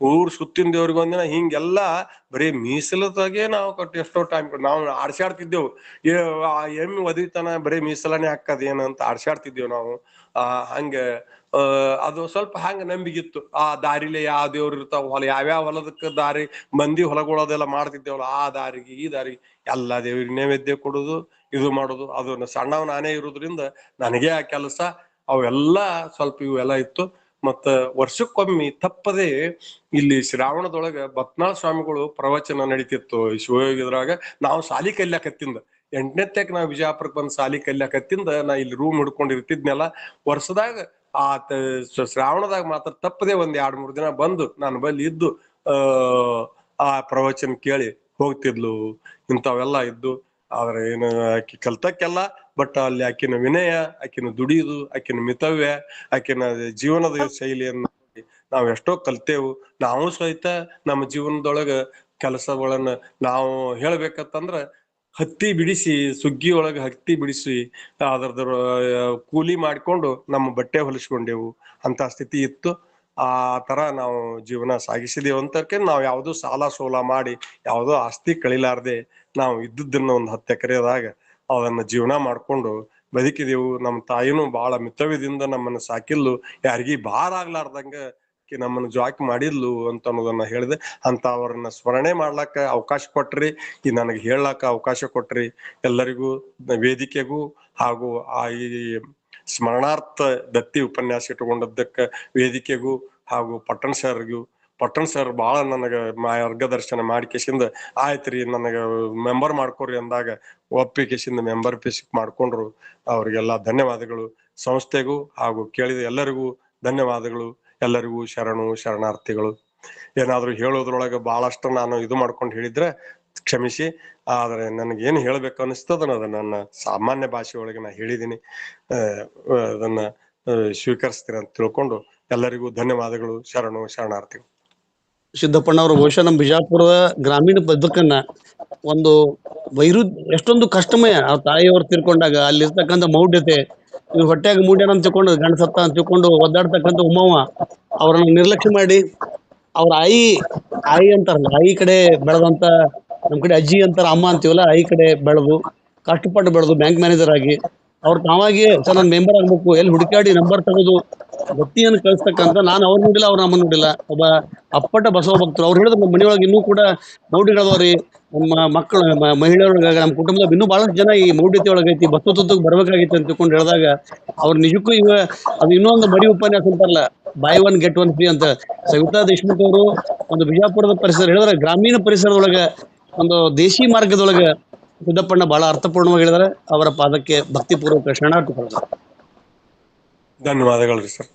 ಊರ್ ಸುತ್ತಿನ ದೇವ್ರಿಗೆ ಒಂದಿನ, ಹಿಂಗೆಲ್ಲಾ ಬರೀ ಮೀಸಲದಾಗೆ ನಾವು ಎಷ್ಟೋ ಟೈಮ್ ನಾವು ಆಡ್ಸಾಡ್ತಿದ್ದೆವು. ಎಮ್ಮಿ ಒದಿತನ ಬರೀ ಮೀಸಲಾನೆ ಹಾಕದ ಏನಂತ ಆಡ್ಸಾಡ್ತಿದ್ದೇವು ನಾವು. ಹಂಗ ಅದು ಸ್ವಲ್ಪ ಹಂಗ ನಂಬಿಗಿತ್ತು. ಆ ದಾರಿಲೆ ಯಾವ ದೇವ್ರು ಇರ್ತಾವ, ಹೊಲ ಯಾವ್ಯಾವ ಹೊಲದಕ್ಕ ದಾರಿ ಮಂದಿ ಹೊಲಗಳದೆಲ್ಲ ಮಾಡ್ತಿದ್ದೇವಲ್ಲ, ಆ ದಾರಿಗೆ ಈ ದಾರಿಗೆ ಎಲ್ಲಾ ದೇವ್ರಿಗೆ ನೈವೇದ್ಯ ಕೊಡುದು, ಇದು ಮಾಡುದು. ಅದು ಸಣ್ಣವ್ ನಾನೇ ಇರೋದ್ರಿಂದ ನನಗೆ ಆ ಕೆಲಸ ಅವೆಲ್ಲಾ ಸ್ವಲ್ಪ ಇವೆಲ್ಲ ಇತ್ತು. ಮತ್ತ ವರ್ಷಕ್ಕೊಮ್ಮೆ ತಪ್ಪದೆ ಇಲ್ಲಿ ಶ್ರಾವಣದೊಳಗ ಬತ್ನಾಳ್ ಸ್ವಾಮಿಗಳು ಪ್ರವಚನ ನಡೀತಿತ್ತು ಶಿವಯೋಗಿದ್ರಾಗ. ನಾವು ಸಾಲಿ ಕಲ್ಯಾಕತ್ತಿಂದ 8ನೇತ್ಯಾಕ ನಾವು ವಿಜಯಪುರಕ್ಕೆ ಬಂದ್ ಸಾಲಿ ಕಲ್ಯಾಕತ್ತಿಂದ ನಾ ಇಲ್ಲಿ ರೂಮ್ ಹಿಡ್ಕೊಂಡ್ ಇರ್ತಿದ್ನೆಲ್ಲ. ವರ್ಷದಾಗ ಶ್ರಾವಣದಾಗ ಮಾತ್ರ ತಪ್ಪದೆ ಒಂದ್ 2-3 ದಿನ ಬಂದು ನಾನು ಬಲ್ಲಿ ಇದ್ದು ಆ ಪ್ರವಚನ ಕೇಳಿ ಹೋಗ್ತಿದ್ಲು. ಇಂಥವೆಲ್ಲ ಇದ್ದು. ಆದ್ರೆ ಏನು ಆಕಿ ಕಲ್ತಕ್ಕೆಲ್ಲ, ಬಟ್ ಅಲ್ಲಿ ಆಕಿನ ವಿನಯ, ಆಕಿನ ದುಡಿಯುದು, ಆಕಿನ ಮಿತವ್ಯ, ಆಕಿನ ಜೀವನದ ಶೈಲಿಯನ್ನು ನಾವ್ ಎಷ್ಟೋ ಕಲ್ತೇವು. ನಾವು ಸಹಿತ ನಮ್ಮ ಜೀವನದೊಳಗ ಕೆಲಸಗಳನ್ನ ನಾವು ಹೇಳ್ಬೇಕಂತಂದ್ರ ಹತ್ತಿ ಬಿಡಿಸಿ, ಸುಗ್ಗಿ ಒಳಗ ಹತ್ತಿ ಬಿಡಿಸಿ ಅದ್ರದ್ರ ಕೂಲಿ ಮಾಡ್ಕೊಂಡು ನಮ್ಮ ಬಟ್ಟೆ ಹೊಲಿಸ್ಕೊಂಡೆವು. ಅಂತ ಸ್ಥಿತಿ ಇತ್ತು. ಆ ತರ ನಾವು ಜೀವನ ಸಾಗಿಸಿದೇವು. ಅಂತಕ್ಕೆ ನಾವ್ ಯಾವ್ದು ಸಾಲ ಸೋಲ ಮಾಡಿ ಯಾವ್ದೋ ಆಸ್ತಿ ಕಳಿಲಾರ್ದೆ ನಾವು ಇದ್ದದನ್ನ ಒಂದ್ 10 ಎಕರೆದಾಗ ಅದನ್ನ ಜೀವನ ಮಾಡ್ಕೊಂಡು ಬದುಕಿದೆವು. ನಮ್ಮ ತಾಯಿನೂ ಬಹಳ ಮಿತವ್ಯದಿಂದ ನಮ್ಮನ್ನ ಸಾಕಿಲ್ಲು, ಯಾರಿಗಿ ಭಾರ ಆಗ್ಲಾರ್ದಂಗ ನಮ್ಮನ್ನ ಜಾಕಿ ಮಾಡಿದ್ಲು ಅಂತ ಅನ್ನೋದನ್ನ ಹೇಳಿದೆ. ಅಂತ ಅವ್ರನ್ನ ಸ್ಮರಣೆ ಮಾಡ್ಲಾಕ ಅವಕಾಶ ಕೊಟ್ರಿ, ಈ ನನಗೆ ಹೇಳಾಕ ಅವಕಾಶ ಕೊಟ್ರಿ. ಎಲ್ಲರಿಗೂ, ವೇದಿಕೆಗೂ ಹಾಗೂ ಈ ಸ್ಮರಣಾರ್ಥ ದತ್ತಿ ಉಪನ್ಯಾಸ ಇಟ್ಟುಕೊಂಡದ್ದಕ್ಕ ವೇದಿಕೆಗೂ ಹಾಗೂ ಪಟ್ಟಣ್ ಸರ್ ಬಹಳ ನನಗ ಮಾರ್ಗದರ್ಶನ ಮಾಡಿಕೆಸಿಂದ ಆಯ್ತ್ರಿ ನನಗ ಮೆಂಬರ್ ಮಾಡ್ಕೋರಿ ಅಂದಾಗ ಒಪ್ಪಿಕೆಸಿಂದ ಮೆಂಬರ್ಶಿಪ್ ಮಾಡ್ಕೊಂಡ್ರು. ಅವ್ರಿಗೆಲ್ಲ ಧನ್ಯವಾದಗಳು. ಸಂಸ್ಥೆಗೂ ಹಾಗೂ ಕೇಳಿದ ಎಲ್ಲರಿಗೂ ಧನ್ಯವಾದಗಳು. ಎಲ್ಲರಿಗೂ ಶರಣಾರ್ಥಿಗಳು. ಏನಾದ್ರು ಹೇಳೋದ್ರೊಳಗೆ ಬಹಳಷ್ಟು ನಾನು ಇದು ಮಾಡ್ಕೊಂಡು ಹೇಳಿದ್ರೆ ಕ್ಷಮಿಸಿ. ಆದ್ರೆ ನನಗೆ ಏನು ಹೇಳ್ಬೇಕು ಅನಿಸ್ತದನ್ನ ಅದನ್ನ ನನ್ನ ಸಾಮಾನ್ಯ ಭಾಷೆ ಒಳಗೆ ನಾ ಹೇಳಿದೀನಿ. ಅದನ್ನ ಸ್ವೀಕರಿಸ್ತೀರ ಅಂತ ತಿಳ್ಕೊಂಡು ಎಲ್ಲರಿಗೂ ಧನ್ಯವಾದಗಳು. ಶರಣಾರ್ಥಿಗಳು. ಸಿದ್ದಪ್ಪಣ್ಣವರು ಬಹುಶಃ ನಮ್ಮ ಬಿಜಾಪುರದ ಗ್ರಾಮೀಣ ಬದುಕನ್ನ ಒಂದು ಎಷ್ಟೊಂದು ಕಷ್ಟಮಯ. ಆ ತಾಯಿಯವರು ತೀರ್ಕೊಂಡಾಗ ಅಲ್ಲಿರ್ತಕ್ಕಂಥ ಮೌಢ್ಯತೆ, ಇವ್ರು ಹೊಟ್ಯಾಗ ಮೂಡ್ಯಾನ ಅಂತ ತಿಳ್ಕೊಂಡು, ಗಂಡ ಸತ್ತ ಅಂತ ತಿಳ್ಕೊಂಡು ಒದ್ದಾಡ್ತಕ್ಕಂಥ ಉಮ್ಮವ್ವ ಅವ್ರನ್ನ ನಿರ್ಲಕ್ಷ್ಯ ಮಾಡಿ, ಅವ್ರ ಆಯಿ ಅಂತಾರಲ್ಲ, ಆಯಿ ಕಡೆ ಬೆಳೆದಂತ, ನಮ್ ಕಡೆ ಅಜ್ಜಿ ಅಂತಾರ, ಅಮ್ಮ ಅಂತೀವಲ್ಲ, ಆಯಿ ಕಡೆ ಬೆಳೆದು ಕಷ್ಟಪಟ್ಟು ಬೆಳೆದು ಬ್ಯಾಂಕ್ ಮ್ಯಾನೇಜರ್ ಆಗಿ ಅವ್ರು ತಾವಾಗಿಯೇ ಸರ್ ನಾನು ಮೆಂಬರ್ ಆಗ್ಬೇಕು, ಎಲ್ಲಿ ಹುಡುಕಾಡಿ ನಂಬರ್ ತಗೋದು ದತ್ತಿಯನ್ನು ಕಳಿಸ್ತಕ್ಕಂಥ, ನಾನು ಅವ್ರು ನೋಡಿಲ್ಲ, ಅವ್ರು ನಮ್ಮನ್ನು ನೋಡಿಲ್ಲ. ಒಬ್ಬ ಅಪ್ಪಟ ಬಸವ ಭಕ್ತರು ಅವ್ರು ಹೇಳಿದ್ರು, ನಮ್ಮ ಮನೆಯೊಳಗೆ ಇನ್ನೂ ಕೂಡ ಮೌಢ್ಯಗಳದವ್ರಿ, ನಮ್ಮ ಮಕ್ಕಳು ಮಹಿಳೆಯೊಳಗ ನಮ್ಮ ಕುಟುಂಬದಾಗ ಇನ್ನೂ ಬಹಳಷ್ಟು ಜನ ಈ ಮೌಢ್ಯತೆ ಒಳಗೈತಿ, ಬಸವ ತತ್ವಕ್ಕೆ ಬರ್ಬೇಕಾಗಿತ್ತು ಅಂತ ತಿಳ್ಕೊಂಡು ಹೇಳಿದಾಗ ಅವ್ರು ನಿಜಕ್ಕೂ ಅದು ಇನ್ನೊಂದು ಬರೀ ಉಪನ್ಯಾಸ ಅಂತಾರಲ್ಲ, by one get one free ಅಂತ ಸವಿತಾ ದೇಶಮುಖ್ ಅವರು ಒಂದು ಬಿಜಾಪುರದ ಪರಿಸರ ಹೇಳಿದ್ರೆ, ಗ್ರಾಮೀಣ ಪರಿಸರದೊಳಗೆ ಒಂದು ದೇಶಿ ಮಾರ್ಗದೊಳಗೆ ಸಿದ್ದಪ್ಪಣ್ಣ ಬಹಳ ಅರ್ಥಪೂರ್ಣವಾಗಿ ಹೇಳಿದಾರೆ. ಅವರ ಪಾದಕ್ಕೆ ಭಕ್ತಿಪೂರ್ವಕ ಶರಣಾರ್ಥಿಗಳು. ಧನ್ಯವಾದಗಳು ಸರ್.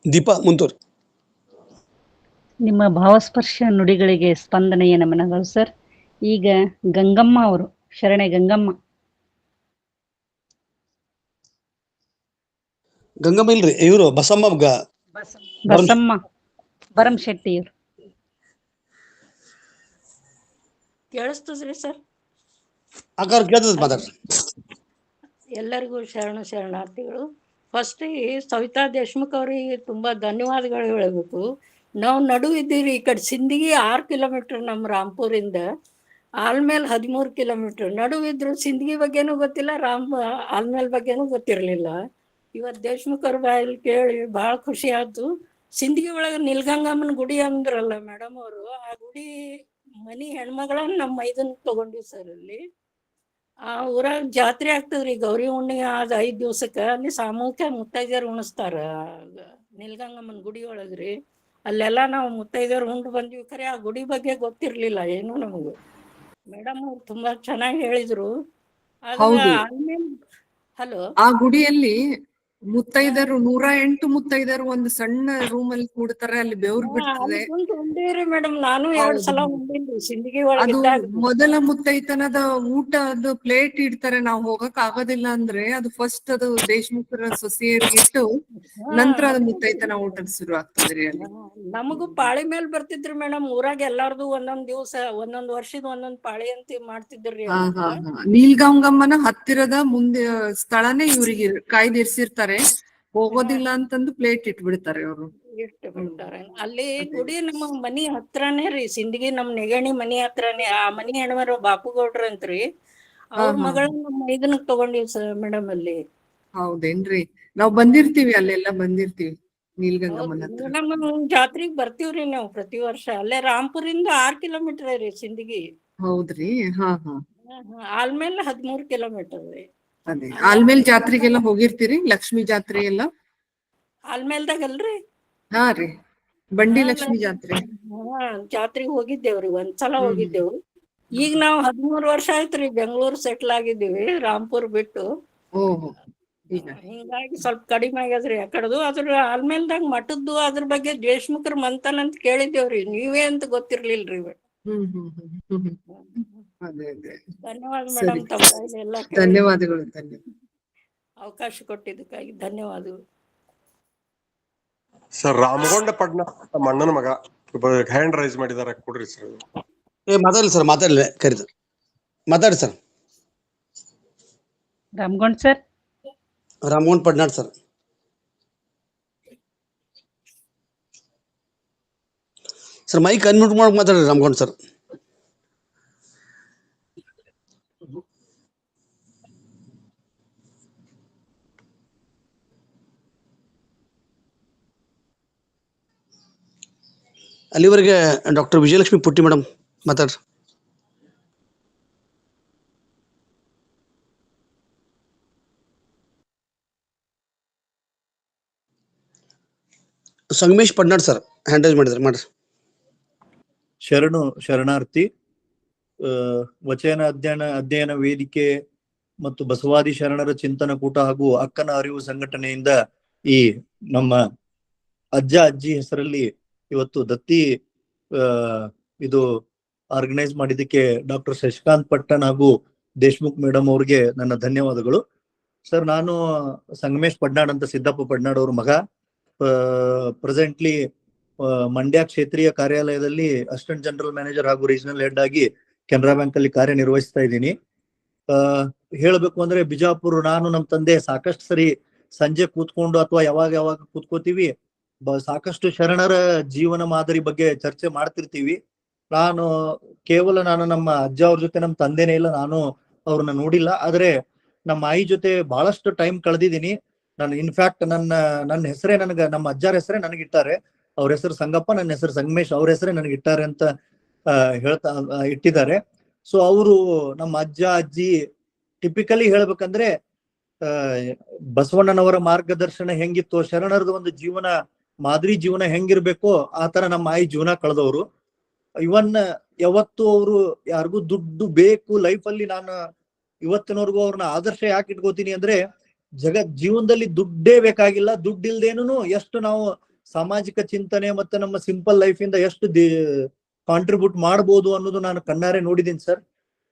ದೀಪಾ ಮುಂತೂರ್. ನಿಮ್ಮ ಭಾವಸ್ಪರ್ಶ ನುಡಿಗಳಿಗೆ ಸ್ಪಂದನೆಯ ನಮನಗಳು ಸರ್. ಈಗ ಗಂಗಮ್ಮ ಅವರು, ಶರಣೆ ಗಂಗಮ್ಮ. ಗಂಗಮ್ಮ ಇಲ್ರಿ, ಇವರು ಬಸಮ್ಮ ಬರಂ ಶೆಟ್ಟಿ ಇವ್ರು. ಕೇಳಿಸ್ತದ್ರಿ ಸರ್? ಆಕಾರ ಕೇಳ್ತದ, ಮಾತಾಡ್ರಿ. ಎಲ್ಲರಿಗೂ ಶರಣಾರ್ಥಿಗಳು. ಫಸ್ಟ್ ಸವಿತಾ ದೇಶಮುಖ್ ಅವ್ರಿಗೆ ತುಂಬಾ ಧನ್ಯವಾದಗಳು ಹೇಳಬೇಕು. ನಾವು ನಡು ಇದ್ದೀವಿ ಈ ಕಡೆ ಸಿಂದಗಿ 6 ಕಿಲೋಮೀಟರ್, ನಮ್ಮ ರಾಂಪುರಿಂದ ಆಲ್ಮೇಲ್ 13 ಕಿಲೋಮೀಟರ್ ನಡುವಿದ್ರು. ಸಿಂದಗಿ ಬಗ್ಗೆನೂ ಗೊತ್ತಿಲ್ಲ, ಆಲ್ಮೇಲ್ ಬಗ್ಗೆನೂ ಗೊತ್ತಿರಲಿಲ್ಲ. ಇವತ್ತು ದೇಶಮುಖ್ ಅವ್ರ ಬಾಯಲ್ಲಿ ಕೇಳಿ ಬಹಳ ಖುಷಿ ಆಯ್ತು. ಸಿಂದಗಿ ಒಳಗೆ ನಿಲ್ಗಂಗಮ್ಮನ ಗುಡಿ ಅಂದ್ರಲ್ಲ ಮೇಡಮ್ ಅವರು, ಆ ಗುಡಿ ಮನಿ ಹೆಣ್ಮಗಳನ್ನ ನಮ್ಮ ಮೈದನ್ ತಗೊಂಡಿವಿ ಸರ್. ಅಲ್ಲಿ ಆ ಊರಾಗ ಜಾತ್ರೆ ಆಗ್ತದ್ರಿ, ಗೌರಿ ಹುಣ್ಣಿ ಆದ 5 ದಿವಸಕ್ಕ ಅಲ್ಲಿ ಸಾಮೂಹಿಕ ಮುತ್ತೈದೆಯರು ಉಣಿಸ್ತಾರ ನೀಲ್ಗಂಗಮ್ಮನ ಗುಡಿ ಒಳಗ್ರಿ. ಅಲ್ಲೆಲ್ಲ ನಾವು ಮುತ್ತೈದೆಯರು ಉಂಡು ಬಂದ್ವಿ, ಖರೆ ಆ ಗುಡಿ ಬಗ್ಗೆ ಗೊತ್ತಿರ್ಲಿಲ್ಲ ಏನು ನಮಗೂ. ಮೇಡಮ್ ಅವ್ರು ತುಂಬಾ ಚೆನ್ನಾಗಿ ಹೇಳಿದ್ರು. ಹೌದು. ಹಲೋ, ಆ ಗುಡಿಯಲ್ಲಿ ಮುತ್ತೈದರು 108 ಮುತ್ತೈದರು ಒಂದು ಸಣ್ಣ ರೂಮ್ ಅಲ್ಲಿ ಕೂಡ್ತಾರೆ, ಅಲ್ಲಿ ಬೆವ್ರು ಬಿಡ್ತದೆ. ಉಂಡೇರಿ ಮೇಡಮ್, ನಾನು 2 ಸಲ ಉಂಡಿನ್ರಿ ಸಿಂದಗಿ ಅದು ಒಳಗಿದ್ದಾಗ. ಮೊದಲ ಮುತ್ತೈತನದ ಊಟದ ಪ್ಲೇಟ್ ಇಡ್ತಾರೆ, ನಾವು ಹೋಗಕ್ ಆಗೋದಿಲ್ಲ ಅಂದ್ರೆ ಅದು ಫಸ್ಟ್ ಅದು ದೇಶಮುಖರ ಸೊಸೆಯರಿಗೆ ಇಟ್ಟು ನಂತರ ಅದು ಮುತ್ತೈತನ ಊಟದ ಶುರು ಆಗ್ತದೆ ರೀ ಅಲ್ಲಿ. ನಮಗೂ ಪಾಳಿ ಮೇಲ್ ಬರ್ತಿದ್ರಿ ಮೇಡಮ್, ಊರಾಗ ಎಲ್ಲಾರ್ದು ಒಂದೊಂದ್ ದಿವಸ ಒಂದೊಂದ್ ವರ್ಷದ ಒಂದೊಂದ್ ಪಾಳಿ ಅಂತ ಮಾಡ್ತಿದ್ರಿ. ನೀಲ್ಗಂಗಮ್ಮನ ಹತ್ತಿರದ ಮುಂದೆ ಸ್ಥಳನೇ ಇವ್ರಿಗೆ ಕಾಯ್ದಿರ್ಸಿರ್ತಾರೆ, ಹೋಗೋದಿಲ್ಲ ಅಂತಂದು ಪ್ಲೇಟ್ ಇಟ್ಬಿಡ್ತಾರೆ ಅವರು. ಇಟ್ಟು ಬಿಡ್ತಾರೆ ಅಲ್ಲಿ ಗುಡಿ. ನಮ್ಮ ಮನಿ ಹತ್ರನೇ ರೀ ಸಿಂದಗಿ, ನಮ್ ನೆಗಣಿ ಮನಿ ಹತ್ರನೇ. ಆ ಮನಿ ಹೆಣ್ಮರು ಬಾಪುಗೌಡ್ರ ಅಂತ್ರಿ, ಅವ್ರ ಮಗಳನ್ನ ನಮ್ಮ ಇದನ್ನ ತಗೊಂಡಿವ್ ಸರ್ ಮೇಡಮ್ ಅಲ್ಲಿ. ಹೌದೇನ್ರಿ? ನಾವ್ ಬಂದಿರ್ತೀವಿ, ಅಲ್ಲೆಲ್ಲ ಬಂದಿರ್ತೀವಿ ನೀಲ್ಗಂಗಮ್ಮನ ಹತ್ರ. ನಮ್ಮ ಜಾತ್ರೆಗ್ ಬರ್ತೀವ್ರಿ ನಾವು ಪ್ರತಿ ವರ್ಷ. ಅಲ್ಲೇ ರಾಂಪುರಿಂದ 6 ಕಿಲೋಮೀಟರ್ ರೀ ಸಿಂದಗಿ. ಹೌದ್ರಿ? ಆಲ್ಮೇಲೆ 13 ಕಿಲೋಮೀಟರ್ ರೀ. ಅದೇ ಆಲ್ಮೇಲ್ ಜಾತ್ರೆಗೆಲ್ಲ ಹೋಗಿರ್ತೀರಿ? ಲಕ್ಷ್ಮಿ ಜಾತ್ರೆ ಎಲ್ಲ ಆಲ್ಮೇಲ್ದಾಗಲ್ರಿ? ಹಾ ರೀ, ಬಂಡಿ ಲಕ್ಷ್ಮಿ ಜಾತ್ರೆ. ಜಾತ್ರೆಗೆ ಹೋಗಿದ್ದೇವ್ರಿ, ಒಂದ್ಸಲ ಹೋಗಿದ್ದೇವು. ಈಗ ನಾವು 13 ವರ್ಷ ಆಯ್ತ್ರಿ ಬೆಂಗಳೂರು ಸೆಟ್ಲ್ ಆಗಿದ್ದೀವಿ, ರಾಂಪುರ್ ಬಿಟ್ಟು. ಹಿಂಗಾಗಿ ಸ್ವಲ್ಪ ಕಡಿಮೆ ಆಗ್ಯದ್ರಿ ಆ ಕಡೆದು. ಅದ್ರ ಆಲ್ಮೇಲ್ದಾಗ ಮಠದ್ದು ಅದ್ರ ಬಗ್ಗೆ ದೇಶಮುಖರ್ ಮಂತನ್ ಅಂತ ಕೇಳಿದ್ದೇವ್ರಿ, ನೀವೇ ಅಂತ ಗೊತ್ತಿರ್ಲಿಲ್ರಿ. ಧನ್ಯವಾದ ಮೇಡಮ್, ತಮ್ಮ ಧನ್ಯವಾದಗಳು. ಅವಕಾಶ ಕೊಟ್ಟಿದ್ದಕ್ಕಾಗಿ ಧನ್ಯವಾದಗಳು. ಸರ್ ರಾಮಗೊಂಡ ಪಡ್ನ ನಮ್ಮ ಅಣ್ಣನ ಮಗ ಹ್ಯಾಂಡ್ ರೈಸ್ ಮಾಡಿದಾರೆ, ಕೊಡ್ರಿ ಸರ್. ಮಾತಾಡಲಿ ಸರ್, ಮಾತಾಡಲಿ, ಕರೀತು ಮಾತಾಡಿ sir. Ramagond sir, Ramagond Padnad sir. Sir mic unmute ಮಾಡಕ್ ಮಾತಾಡ್ರಿ ರಾಮಗೊಂಡ್ ಸರ್. ಅಲ್ಲಿವರೆಗೆ ಡಾಕ್ಟರ್ ವಿಜಯಲಕ್ಷ್ಮಿ ಪುಟ್ಟಿ ಮೇಡಮ್ ಮಾತಾಡ್ರಿ. Sangamesh Padnad sir hand raise ಮಾಡಿದ್ರೆ ಮಾಡ್ರಿ. ಶರಣಾರ್ಥಿ. ವಚನ ಅಧ್ಯಯನ ವೇದಿಕೆ ಮತ್ತು ಬಸವಾದಿ ಶರಣರ ಚಿಂತನ ಕೂಟ ಹಾಗೂ ಅಕ್ಕನ ಅರಿವು ಸಂಘಟನೆಯಿಂದ ಈ ನಮ್ಮ ಅಜ್ಜ ಅಜ್ಜಿ ಹೆಸರಲ್ಲಿ ಇವತ್ತು ದತ್ತಿ ಇದು ಆರ್ಗನೈಸ್ ಮಾಡಿದ್ದಕ್ಕೆ ಡಾಕ್ಟರ್ ಶಶಿಕಾಂತ್ ಪಟ್ಟಣ್ ಹಾಗೂ ದೇಶ್ಮುಖ್ ಮೇಡಮ್ ಅವ್ರಿಗೆ ನನ್ನ ಧನ್ಯವಾದಗಳು. ಸರ್, ನಾನು ಸಂಗಮೇಶ್ ಪಡ್ನಾಡ್ ಅಂತ ಸಿದ್ದಪ್ಪ ಪಡ್ನಾಡ್ ಅವ್ರ ಮಗ. ಪ್ರೆಸೆಂಟ್ಲಿ ಮಂಡ್ಯ ಕ್ಷೇತ್ರೀಯ ಕಾರ್ಯಾಲಯದಲ್ಲಿ ಅಸಿಸ್ಟೆಂಟ್ ಜನರಲ್ ಮ್ಯಾನೇಜರ್ ಹಾಗೂ ರೀಜನಲ್ ಹೆಡ್ ಆಗಿ ಕೆನರಾ ಬ್ಯಾಂಕ್ ಅಲ್ಲಿ ಕಾರ್ಯನಿರ್ವಹಿಸ್ತಾ ಇದ್ದೀನಿ. ಹೇಳ್ಬೇಕು ಅಂದ್ರೆ ಬಿಜಾಪುರ, ನಾನು ನಮ್ಮ ತಂದೆ ಸಾಕಷ್ಟು ಸರಿ ಸಂಜೆ ಕೂತ್ಕೊಂಡು ಅಥವಾ ಯಾವಾಗ ಕೂತ್ಕೋತೀವಿ, ಸಾಕಷ್ಟು ಶರಣರ ಜೀವನ ಮಾದರಿ ಬಗ್ಗೆ ಚರ್ಚೆ ಮಾಡ್ತಿರ್ತೀವಿ. ಕೇವಲ ನಾನು ನಮ್ಮ ಅಜ್ಜ ಅವ್ರ ಜೊತೆ ನಮ್ಮ ತಂದೆನೇ ಇಲ್ಲ, ನಾನು ಅವ್ರನ್ನ ನೋಡಿಲ್ಲ. ಆದ್ರೆ ನಮ್ಮ ಆಯಿ ಜೊತೆ ಬಹಳಷ್ಟು ಟೈಮ್ ಕಳೆದಿದ್ದೀನಿ ನಾನು. ಇನ್ಫ್ಯಾಕ್ಟ್ ನನ್ನ ಹೆಸರೇ ನಮ್ಮ ಅಜ್ಜರ ಹೆಸರೇ ನನಗಿಟ್ಟಾರೆ. ಅವ್ರ ಹೆಸರು ಸಂಗಪ್ಪ, ನನ್ನ ಹೆಸರು ಸಂಗಮೇಶ್, ಅವ್ರ ಹೆಸರೇ ನನಗಿಟ್ಟಾರೆ ಅಂತ ಇಟ್ಟಿದ್ದಾರೆ. ಸೊ ಅವರು ನಮ್ಮ ಅಜ್ಜ ಅಜ್ಜಿ ಟಿಪಿಕಲಿ ಹೇಳ್ಬೇಕಂದ್ರೆ ಬಸವಣ್ಣನವರ ಮಾರ್ಗದರ್ಶನ ಹೆಂಗಿತ್ತು, ಶರಣರದು ಒಂದು ಮಾದರಿ ಜೀವನ ಹೆಂಗಿರ್ಬೇಕೋ ಆ ತರ ನಮ್ಮ ಆಯಿ ಜೀವನ ಕಳೆದವರು. ಇವನ್ ಯಾವತ್ತು ಅವರು ಯಾರಿಗೂ ದುಡ್ಡು ಬೇಕು ಲೈಫಲ್ಲಿ, ನಾನು ಇವತ್ತಿನವರೆಗೂ ಅವ್ರನ್ನ ಆದರ್ಶ ಯಾಕೆ ಇಟ್ಕೋತೀನಿ ಅಂದ್ರೆ, ಜೀವನದಲ್ಲಿ ದುಡ್ಡೇ ಬೇಕಾಗಿಲ್ಲ, ದುಡ್ಡಿಲ್ದೇನು ಎಷ್ಟು ನಾವು ಸಾಮಾಜಿಕ ಚಿಂತನೆ ಮತ್ತೆ ನಮ್ಮ ಸಿಂಪಲ್ ಲೈಫ್ ಇಂದ ಎಷ್ಟು ಕಾಂಟ್ರಿಬ್ಯೂಟ್ ಮಾಡ್ಬೋದು ಅನ್ನೋದು ನಾನು ಕಣ್ಣಾರೆ ನೋಡಿದೀನಿ ಸರ್.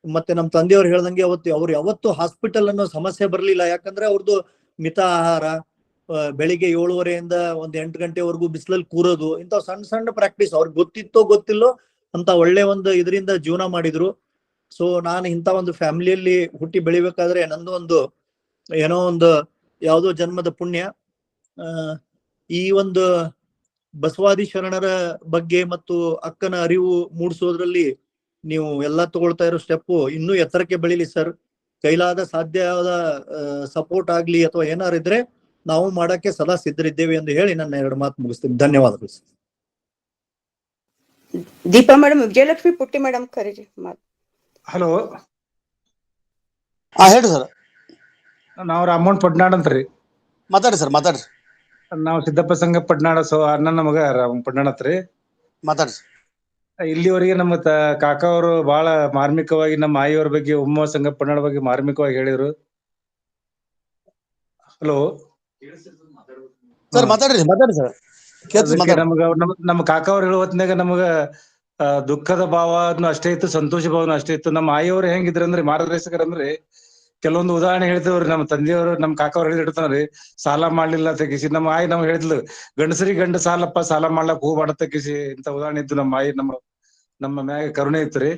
ಮತ್ತೆ ನಮ್ಮ ತಂದೆಯವ್ರು ಹೇಳ್ದಂಗೆ ಅವ್ರು ಯಾವತ್ತು ಹಾಸ್ಪಿಟಲ್ ಅನ್ನೋ ಸಮಸ್ಯೆ ಬರ್ಲಿಲ್ಲ. ಯಾಕಂದ್ರೆ ಅವ್ರದ್ದು ಮಿತ ಆಹಾರ, ಬೆಳಿಗ್ಗೆ 7:30 ಒಂದು 8 ಗಂಟೆವರೆಗೂ ಬಿಸಿಲಲ್ಲಿ ಕೂರೋದು, ಇಂಥ ಸಣ್ಣ ಪ್ರಾಕ್ಟೀಸ್ ಅವ್ರಿಗೆ ಗೊತ್ತಿತ್ತೋ ಗೊತ್ತಿಲ್ಲೋ ಅಂತ ಒಳ್ಳೆ ಒಂದು ಇದರಿಂದ ಜೀವನ ಮಾಡಿದ್ರು. ಸೊ ನಾನು ಇಂಥ ಒಂದು ಫ್ಯಾಮಿಲಿಯಲ್ಲಿ ಹುಟ್ಟಿ ಬೆಳಿಬೇಕಾದ್ರೆ ನಂದು ಯಾವುದೋ ಜನ್ಮದ ಪುಣ್ಯ. ಈ ಒಂದು ಬಸವಾದಿ ಶರಣರ ಬಗ್ಗೆ ಮತ್ತು ಅಕ್ಕನ ಅರಿವು ಮೂಡಿಸೋದ್ರಲ್ಲಿ ನೀವು ಎಲ್ಲ ತಗೊಳ್ತಾ ಇರೋ ಸ್ಟೆಪ್ ಇನ್ನೂ ಎತ್ತರಕ್ಕೆ ಬೆಳಿಲಿ ಸರ್. ಕೈಲಾದ ಸಾಧ್ಯವಾದ ಸಪೋರ್ಟ್ ಆಗ್ಲಿ ಅಥವಾ ಏನಾರು ಇದ್ರೆ ನಾವು ಮಾಡಕ್ಕೆ ಸದಾ ಸಿದ್ಧರಿದ್ದೇವೆ ಎಂದು ಹೇಳಿ ನನ್ನ 2 ಮಾತು ಮುಗಿಸ್ತೀನಿ. ಧನ್ಯವಾದಗಳು sir. Deepa madam, Vijayalakshmi Putti madam ಕರೀರಿ. ಹಲೋ, ಹೇಳಿ ಸರ್. ನಾವು ರಾಮಗೊಂಡ್ ಪಡ್ನಾಡ್ ಅಂತ್ರಿ. ಮಾತಾಡಿ ಸರ್, ಮಾತಾಡ್ರಿ. ನಾವು ಸಿದ್ದಪ್ಪ ಸಂಘ ಪಡ್ನಾಳ ಅಣ್ಣನ ಮಗ ಪಡ್ನಾಳತ್ ರೀ. ಮಾತಾಡ್ಸಿ. ಇಲ್ಲಿವರೆಗೆ ನಮ್ಮ ಕಾಕಾ ಅವರು ಬಹಳ ಮಾರ್ಮಿಕವಾಗಿ ನಮ್ಮ ಆಯಿಯವ್ರ ಬಗ್ಗೆ ಉಮ್ಮ ಸಂಘ ಪಡ್ನಾಳ ಬಗ್ಗೆ ಮಾರ್ಮಿಕವಾಗಿ ಹೇಳಿದ್ರು. ಹಲೋ ಸರ್ ಮಾತಾಡ್ರಿ ಸರ್. ಅದಕ್ಕೆ ನಮಗ ನಮ್ಮ ಕಾಕಾ ಅವ್ರು ಹೇಳೋ ಹೊತ್ನ್ಯಾಗ ನಮಗ ದುಃಖದ ಭಾವನು ಅಷ್ಟೇ ಇತ್ತು, ಸಂತೋಷ ಭಾವನು ಅಷ್ಟೇ ಇತ್ತು. ನಮ್ಮ ಆಯಿಯವ್ರು ಹೆಂಗಿದ್ರಂದ್ರೆ ಮಾರ್ಗದರ್ಶಕರಂದ್ರೆ ಕೆಲವೊಂದು ಉದಾಹರಣೆ ಹೇಳ್ತೇವ್ರಿ. ನಮ್ಮ ತಂದೆಯವರು ನಮ್ಮ ಕಾಕಾ ಅವ್ರು ಹೇಳಿರ್ತಾರ್ರಿ, ಸಾಲ ಮಾಡ್ಲಿಲ್ಲ ತೆಗಿಸಿ. ನಮ್ಮ ಆಯಿ ನಮ್ಗೆ ಹೇಳಿದ್ಲು, ಗಂಡಸರಿಗೆ ಗಂಡ ಸಾಲಪ್ಪ, ಸಾಲ ಮಾಡ್ಲಕ್ ಹೋಗ್ಬಾರ್ದ ತೆಗಿಸಿ ಇಂತ ಉದಾಹರಣೆ ಇತ್ತು. ನಮ್ಮ ಆಯಿ ನಮ್ಮ ಮ್ಯಾಗ ಕರುಣೆ ಇತ್ತು.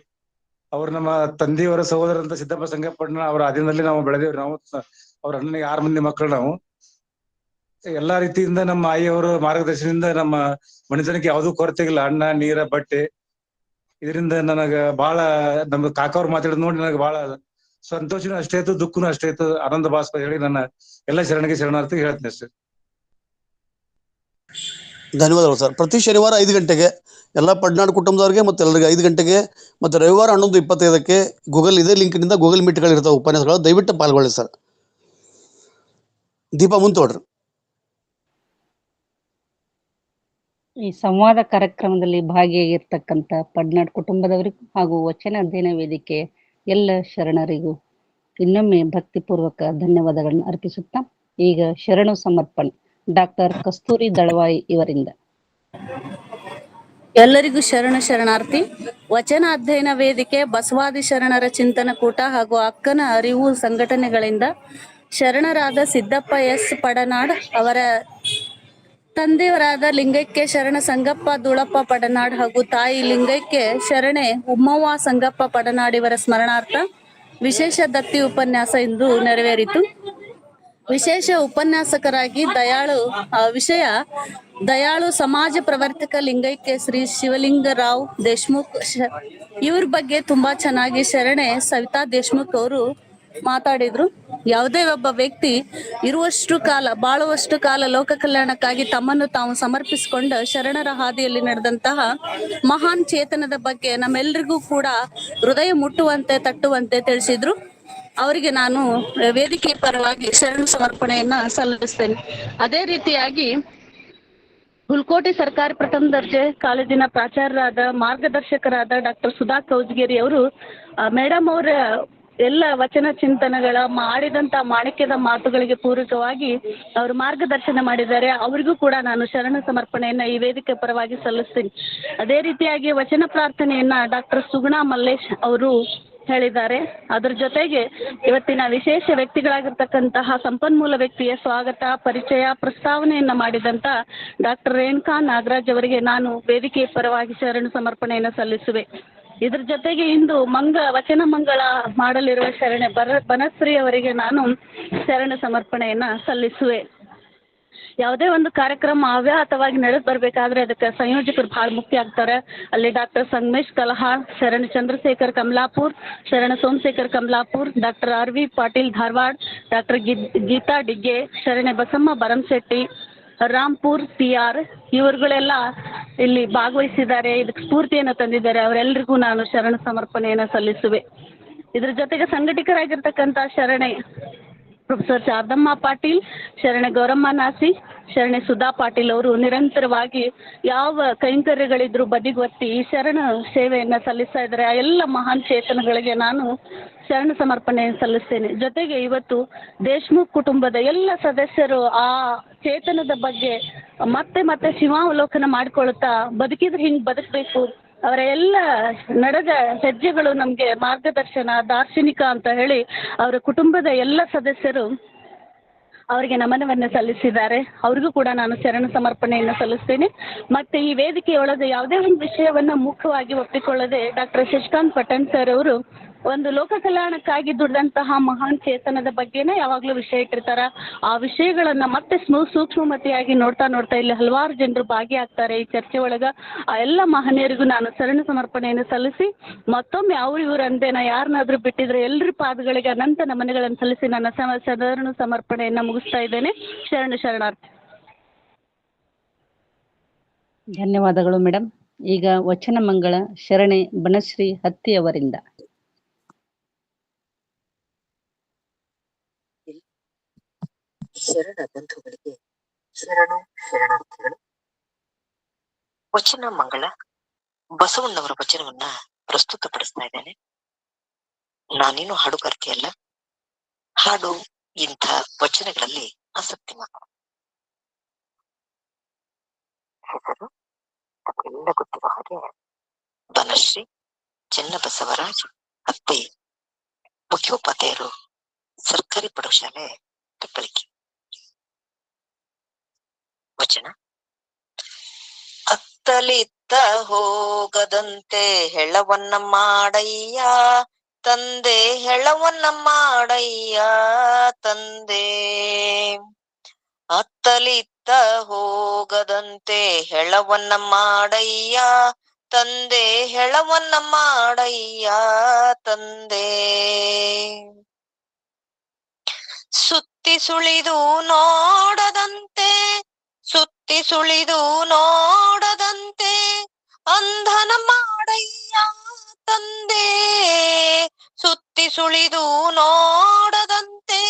ಅವ್ರು ನಮ್ಮ ತಂದೆಯವರ ಸಹೋದರ ಅಂತ ಸಿದ್ದಪ್ಪ ಸಂಗಪ್ಪಣ್ಣ ಅವ್ರ ಅಧೀನದಲ್ಲಿ ನಾವು ಬೆಳೆದೇವ್ರಿ. ನಾವು ಅವ್ರ ಅಣ್ಣನಿಗೆ 6 ಮಂದಿ ಮಕ್ಕಳು. ನಾವು ಎಲ್ಲಾ ರೀತಿಯಿಂದ ನಮ್ಮ ಆಯಿಯವರ ಮಾರ್ಗದರ್ಶನದಿಂದ ನಮ್ಮ ಮನೆತನಕ್ಕೆ ಯಾವುದೂ ಕೊರತೆ ಇಲ್ಲ. ಅನ್ನ, ನೀರ, ಬಟ್ಟೆ. ಇದರಿಂದ ನನಗ ಬಹಳ ನಮ್ಮ ಕಾಕವ್ರು ಮಾತಾಡಿದ್ ನೋಡಿ ನನಗೆ ಬಹಳ ಸಂತೋಷನೂ ಅಷ್ಟೇ ಇತ್ತು, ದುಃಖನೂ ಅಷ್ಟೇ ಇತ್ತು. ಆನಂದ ಭಾಸ್ಪ ಹೇಳಿ ನನ್ನ ಎಲ್ಲ ಶರಣಾರ್ಥಿ ಹೇಳ್ತೀನಿ ಸರ್. ಧನ್ಯವಾದಗಳು ಸರ್. ಪ್ರತಿ ಶನಿವಾರ 5 ಗಂಟೆಗೆ ಎಲ್ಲ ಪಡ್ನಾಡ್ ಕುಟುಂಬದವ್ರಿಗೆ ಮತ್ತು ಎಲ್ಲರಿಗೆ 5 ಗಂಟೆಗೆ ಮತ್ತು ರವಿವಾರ 11:25ಕ್ಕೆ ಇದೇ ಲಿಂಕ್ನಿಂದ ಗೂಗಲ್ ಮೀಟ್ಗಳು ಇರ್ತಾವೆ, ಉಪನ್ಯಾಸಗಳು. ದಯವಿಟ್ಟು ಪಾಲ್ಗೊಳ್ಳಿ ಸರ್. ದೀಪಾ ಮುಂತೋಡ್ರಿ. ಈ ಸಂವಾದ ಕಾರ್ಯಕ್ರಮದಲ್ಲಿ ಭಾಗಿಯಾಗಿರ್ತಕ್ಕಂಥ ಪಡ್ನಾಡ್ ಕುಟುಂಬದವರಿಗೂ ಹಾಗೂ ವಚನ ಅಧ್ಯಯನ ವೇದಿಕೆ ಎಲ್ಲ ಶರಣರಿಗೂ ಇನ್ನೊಮ್ಮೆ ಭಕ್ತಿಪೂರ್ವಕ ಧನ್ಯವಾದಗಳನ್ನು ಅರ್ಪಿಸುತ್ತಾ ಈಗ ಶರಣು ಸಮರ್ಪಣೆ ಡಾಕ್ಟರ್ ಕಸ್ತೂರಿ ದಳವಾಯಿ ಇವರಿಂದ. ಎಲ್ಲರಿಗೂ ಶರಣಾರ್ಥಿ. ವಚನ ಅಧ್ಯಯನ ವೇದಿಕೆ, ಬಸವಾದಿ ಶರಣರ ಚಿಂತನ ಕೂಟ ಹಾಗೂ ಅಕ್ಕನ ಅರಿವು ಸಂಘಟನೆಗಳಿಂದ ಶರಣರಾದ ಸಿದ್ದಪ್ಪ ಎಸ್ ಪಡನಾಡ್ ಅವರ ತಂದೆಯವರಾದ ಲಿಂಗೈಕ್ಯ ಶರಣ ಸಂಗಪ್ಪ ದುಳಪ್ಪ ಪಡನಾಡ್ ಹಾಗೂ ತಾಯಿ ಲಿಂಗೈಕ್ಯ ಶರಣೆ ಉಮ್ಮವ್ವ ಸಂಗಪ್ಪ ಪಡನಾಡ್ ಇವರ ಸ್ಮರಣಾರ್ಥ ವಿಶೇಷ ದತ್ತಿ ಉಪನ್ಯಾಸ ಇಂದು ನೆರವೇರಿತು. ವಿಶೇಷ ಉಪನ್ಯಾಸಕರಾಗಿ ವಿಷಯ ದಯಾಳು ಸಮಾಜ ಪ್ರವರ್ತಕ ಲಿಂಗೈಕ್ಯ ಶ್ರೀ ಶಿವಲಿಂಗರಾವ್ ದೇಶ್ಮುಖ್. ಇವ್ರ ಬಗ್ಗೆ ತುಂಬಾ ಚೆನ್ನಾಗಿ ಶರಣೆ ಸವಿತಾ ದೇಶ್ಮುಖ್ ಅವರು ಮಾತಾಡಿದ್ರು. ಯಾವುದೇ ಒಬ್ಬ ವ್ಯಕ್ತಿ ಬಾಳುವಷ್ಟು ಕಾಲ ಲೋಕ ಕಲ್ಯಾಣಕ್ಕಾಗಿ ತಮ್ಮನ್ನು ತಾವು ಸಮರ್ಪಿಸಿಕೊಂಡ ಶರಣರ ಹಾದಿಯಲ್ಲಿ ನಡೆದಂತಹ ಮಹಾನ್ ಚೇತನದ ಬಗ್ಗೆ ನಮ್ಮೆಲ್ಲರಿಗೂ ಕೂಡ ಹೃದಯ ಮುಟ್ಟುವಂತೆ ತಟ್ಟುವಂತೆ ತಿಳಿಸಿದ್ರು. ಅವರಿಗೆ ನಾನು ವೇದಿಕೆ ಪರವಾಗಿ ಶರಣ ಸಮರ್ಪಣೆಯನ್ನ ಸಲ್ಲಿಸ್ತೇನೆ. ಅದೇ ರೀತಿಯಾಗಿ ಹುಲ್ಕೋಟೆ ಸರ್ಕಾರಿ ಪ್ರಥಮ ದರ್ಜೆ ಕಾಲೇಜಿನ ಪ್ರಾಚಾರ್ಯರಾದ ಮಾರ್ಗದರ್ಶಕರಾದ ಡಾಕ್ಟರ್ ಸುಧಾ ಕೌಜ್ಗೇರಿ ಅವರು ಮೇಡಮ್ ಅವರ ಎಲ್ಲ ವಚನ ಚಿಂತನೆಗಳ ಮಾಡಿದಂತ ಮಾಣಿಕ್ಯದ ಮಾತುಗಳಿಗೆ ಪೂರಕವಾಗಿ ಅವರು ಮಾರ್ಗದರ್ಶನ ಮಾಡಿದ್ದಾರೆ. ಅವರಿಗೂ ಕೂಡ ನಾನು ಶರಣ ಸಮರ್ಪಣೆಯನ್ನ ಈ ವೇದಿಕೆ ಪರವಾಗಿ ಸಲ್ಲಿಸ್ತೀನಿ. ಅದೇ ರೀತಿಯಾಗಿ ವಚನ ಪ್ರಾರ್ಥನೆಯನ್ನ ಡಾಕ್ಟರ್ ಸುಗುಣಾ ಮಲ್ಲೇಶ್ ಅವರು ಹೇಳಿದ್ದಾರೆ. ಅದರ ಜೊತೆಗೆ ಇವತ್ತಿನ ವಿಶೇಷ ವ್ಯಕ್ತಿಗಳಾಗಿರ್ತಕ್ಕಂತಹ ಸಂಪನ್ಮೂಲ ವ್ಯಕ್ತಿಯ ಸ್ವಾಗತ, ಪರಿಚಯ, ಪ್ರಸ್ತಾವನೆಯನ್ನ ಮಾಡಿದಂತ ಡಾಕ್ಟರ್ ರೇಣುಕಾ ನಾಗರಾಜ್ ಅವರಿಗೆ ನಾನು ವೇದಿಕೆ ಪರವಾಗಿ ಶರಣ ಸಮರ್ಪಣೆಯನ್ನು ಸಲ್ಲಿಸುವೆ. ಇದ್ರ ಜೊತೆಗೆ ಇಂದು ವಚನ ಮಂಗಳ ಮಾಡಲಿರುವ ಶರಣೆ ಬನಶ್ರೀ ಅವರಿಗೆ ನಾನು ಶರಣ ಸಮರ್ಪಣೆಯನ್ನ ಸಲ್ಲಿಸುವೆ. ಯಾವುದೇ ಒಂದು ಕಾರ್ಯಕ್ರಮ ಅವ್ಯಾಹತವಾಗಿ ನಡೆದು ಬರ್ಬೇಕಾದ್ರೆ ಅದಕ್ಕೆ ಸಂಯೋಜಕರು ಬಹಳ ಮುಖ್ಯ ಆಗ್ತಾರೆ. ಅಲ್ಲಿ ಡಾಕ್ಟರ್ ಸಂಗಮೇಶ್ ಕಲಹಾಳ್, ಶರಣ Chandrashekhar Kamalapur, Sharana Somashekhar Kamalapur, doctor RV Patil Dharwad, doctor Geeta Digge, Sharane Basamma Baramshetti, Rampur TR ಇವರುಗಳೆಲ್ಲ ಇಲ್ಲಿ ಭಾಗವಹಿಸಿದ್ದಾರೆ. ಇದಕ್ಕೆ ಸ್ಫೂರ್ತಿಯನ್ನು ತಂದಿದ್ದಾರೆ. ಅವರೆಲ್ಲರಿಗೂ ನಾನು ಶರಣ ಸಮರ್ಪಣೆಯನ್ನು ಸಲ್ಲಿಸುವೆ. ಇದ್ರ ಜೊತೆಗೆ ಸಂಘಟಕರಾಗಿರ್ತಕ್ಕಂಥ ಶರಣೆ ಪ್ರೊಫೆಸರ್ ಶಾರದಮ್ಮ ಪಾಟೀಲ್, ಶರಣೆ ಗೌರಮ್ಮ ನಾಸಿ, ಶರಣೆ ಸುಧಾ ಪಾಟೀಲ್ ಅವರು ನಿರಂತರವಾಗಿ ಯಾವ ಕೈಂಕರ್ಯಗಳಿದ್ರು ಬದಿಗೊತ್ತಿ ಈ ಶರಣ ಸೇವೆಯನ್ನ ಸಲ್ಲಿಸ್ತಾ ಇದ್ದಾರೆ. ಆ ಎಲ್ಲ ಮಹಾನ್ ಚೇತನಗಳಿಗೆ ನಾನು ಶರಣ ಸಮರ್ಪಣೆಯನ್ನು ಸಲ್ಲಿಸ್ತೇನೆ. ಜೊತೆಗೆ ಇವತ್ತು ದೇಶ್ಮುಖ್ ಕುಟುಂಬದ ಎಲ್ಲ ಸದಸ್ಯರು ಆ ಚೇತನದ ಬಗ್ಗೆ ಮತ್ತೆ ಶಿವಾವಲೋಕನ ಮಾಡಿಕೊಳ್ಳುತ್ತಾ ಬದುಕಿದ್ರೆ ಹಿಂಗ್ ಬದುಕಬೇಕು, ಅವರ ಎಲ್ಲ ನಡೆದ ಹೆಜ್ಜೆಗಳು ನಮ್ಗೆ ಮಾರ್ಗದರ್ಶನ, ದಾರ್ಶನಿಕ ಅಂತ ಹೇಳಿ ಅವರ ಕುಟುಂಬದ ಎಲ್ಲ ಸದಸ್ಯರು ಅವರಿಗೆ ನಮನವನ್ನು ಸಲ್ಲಿಸಿದ್ದಾರೆ. ಅವ್ರಿಗೂ ಕೂಡ ನಾನು ಶರಣ ಸಮರ್ಪಣೆಯನ್ನು ಸಲ್ಲಿಸ್ತೇನೆ. ಮತ್ತೆ ಈ ವೇದಿಕೆಯೊಳಗೆ ಯಾವುದೇ ಒಂದು ವಿಷಯವನ್ನ ಮುಖ್ಯವಾಗಿ ಒಪ್ಪಿಕೊಳ್ಳದೆ ಡಾಕ್ಟರ್ ಶಶಿಕಾಂತ್ ಪಟನ್ ಸರ್ ಅವರು ಒಂದು ಲೋಕ ಕಲ್ಯಾಣಕ್ಕಾಗಿ ದುಡಿದಂತಹ ಮಹಾನ್ ಚೇತನದ ಬಗ್ಗೆನೇ ಯಾವಾಗ್ಲೂ ವಿಷಯ ಇಟ್ಟಿರ್ತಾರ. ಆ ವಿಷಯಗಳನ್ನ ಮತ್ತೆ ಸೂಕ್ಷ್ಮಮತಿಯಾಗಿ ನೋಡ್ತಾ ಇಲ್ಲಿ ಹಲವಾರು ಜನರು ಭಾಗಿಯಾಗ್ತಾರೆ ಈ ಚರ್ಚೆ ಒಳಗ. ಆ ಎಲ್ಲ ಮಹನೀಯರಿಗೂ ನಾನು ಶರಣ ಸಮರ್ಪಣೆಯನ್ನು ಸಲ್ಲಿಸಿ ಮತ್ತೊಮ್ಮೆ ಇವ್ರು ಅಂದೇನ ಯಾರನ್ನಾದ್ರೂ ಬಿಟ್ಟಿದ್ರೆ ಎಲ್ಲರ ಪಾದಗಳಿಗೆ ಅನಂತ ನಮನಗಳನ್ನು ಸಲ್ಲಿಸಿ ನನ್ನ ಶರಣ ಸಮರ್ಪಣೆಯನ್ನ ಮುಗಿಸ್ತಾ ಇದ್ದೇನೆ. ಶರಣಾರ್ಥಿ. ಧನ್ಯವಾದಗಳು ಮೇಡಮ್. ಈಗ ವಚನ ಮಂಗಳ ಶರಣೆ ಬನಶ್ರೀ ಹತ್ತಿ ಅವರಿಂದ. ಶರಣ ಬಂಧುಗಳಿಗೆ ಶರಣು ಶರಣಾರ್ಥಿಗಳು. ವಚನ ಮಂಗಳ ಬಸವಣ್ಣವರ ವಚನವನ್ನ ಪ್ರಸ್ತುತಪಡಿಸ್ತಾ ಇದ್ದೇನೆ. ನಾನೇನು ಹಾಡುಗಾರ್ತಿಯಲ್ಲ, ಹಾಡು ಇಂಥ ವಚನಗಳಲ್ಲಿ ಆಸಕ್ತಿ ಮಾತ್ರ. ಹೆಸರು ತಮಗೆಲ್ಲ ಗೊತ್ತಿರೋ ಹಾಗೆ ಬನಶ್ರೀ ಚೆನ್ನಬಸವರಾಜ್ ಅತ್ತೆ, ಮುಖ್ಯೋಪಾಧ್ಯಾಯರು, ಸರ್ಕಾರಿ ಪ್ರೌಢಶಾಲೆ ಕಪ್ಪಳಿಕೆ. ವಚನ: ಅತ್ತಲಿತ್ತ ಹೋಗದಂತೆ ಹೆಳವನ್ನ ಮಾಡಯ್ಯ ತಂದೆ, ಹೆಳವನ್ನ ಮಾಡಯ್ಯ ತಂದೆ. ಅತ್ತಲಿತ್ತ ಹೋಗದಂತೆ ಹೆಳವನ್ನ ಮಾಡಯ್ಯ ತಂದೆ, ಹೆಳವನ್ನ ಮಾಡಯ್ಯ ತಂದೆ. ಸುತ್ತಿ ಸುಳಿದು ನೋಡದಂತೆ, ಸುತ್ತಿ ಸುಳಿದು ನೋಡದಂತೆ ಅಂಧನ ಮಾಡಯ್ಯ ತಂದೆ. ಸುತ್ತಿ ಸುಳಿದು ನೋಡದಂತೆ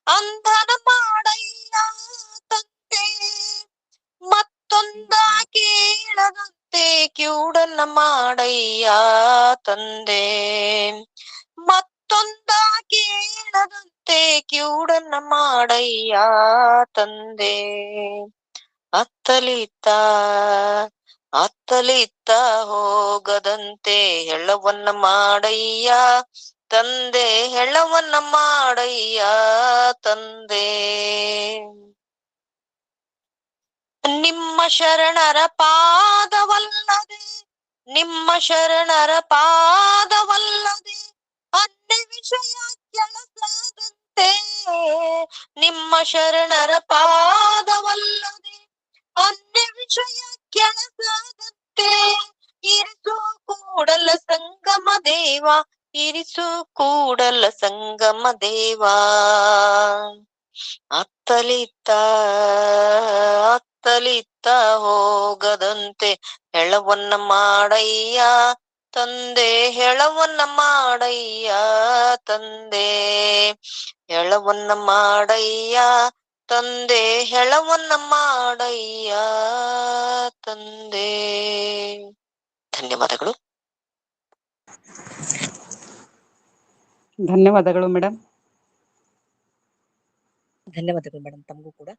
ಅಂಧನ ಮಾಡಯ್ಯ ತಂದೆ. ಮತ್ತೊಂದ ಕೇಳದಂತೆ ಕಿವುಡನ್ನ ಮಾಡಯ್ಯ ತಂದೆ. ಮತ್ತೊಂದ ಕೇಳದಂತೆ ಕಿವುಡನ್ನ ಮಾಡಯ್ಯ ತಂದೆ. ಅತ್ತಲಿತ್ತ ಅತ್ತಲಿತ್ತ ಹೋಗದಂತೆ ಹೆಳವನ್ನ ಮಾಡಯ್ಯ ತಂದೆ, ಹೆಳವನ್ನ ಮಾಡಯ್ಯ ತಂದೆ. ನಿಮ್ಮ ಶರಣರ ಪಾದವಲ್ಲದೆ, ನಿಮ್ಮ ಶರಣರ ಪಾದವಲ್ಲದೆ ಅನ್ಯ ವಿಷಯ ಕೆಲಸದಂತೆ. ನಿಮ್ಮ ಶರಣರ ಪಾದವಲ್ಲದೆ ಅನ್ಯ ವಿಷಯ ಕೆಲಸದಂತೆ. ಇರಿಸು ಕೂಡಲ ಸಂಗಮ ದೇವ, ಇರಿಸು ಕೂಡಲ ಸಂಗಮ ದೇವ. ಅತ್ತಲಿತ್ತ ಅತ್ತಲಿತ್ತ ಹೋಗದಂತೆ ಹೆಳವನ್ನ ಮಾಡಯ್ಯ ತಂದೆ, ಹೆಳವನ್ನ ಮಾಡಯ್ಯ ತಂದೆ. ಹೆಳವನ್ನ ಮಾಡಯ್ಯ ತಂದೆ, ಹೆಳವನ್ನ ಮಾಡಯ್ಯ ತಂದೆ. ಧನ್ಯವಾದಗಳು. ಧನ್ಯವಾದಗಳು ಮೇಡಮ್. ಧನ್ಯವಾದಗಳು ಮೇಡಮ್, ತಮಗೂ ಕೂಡ.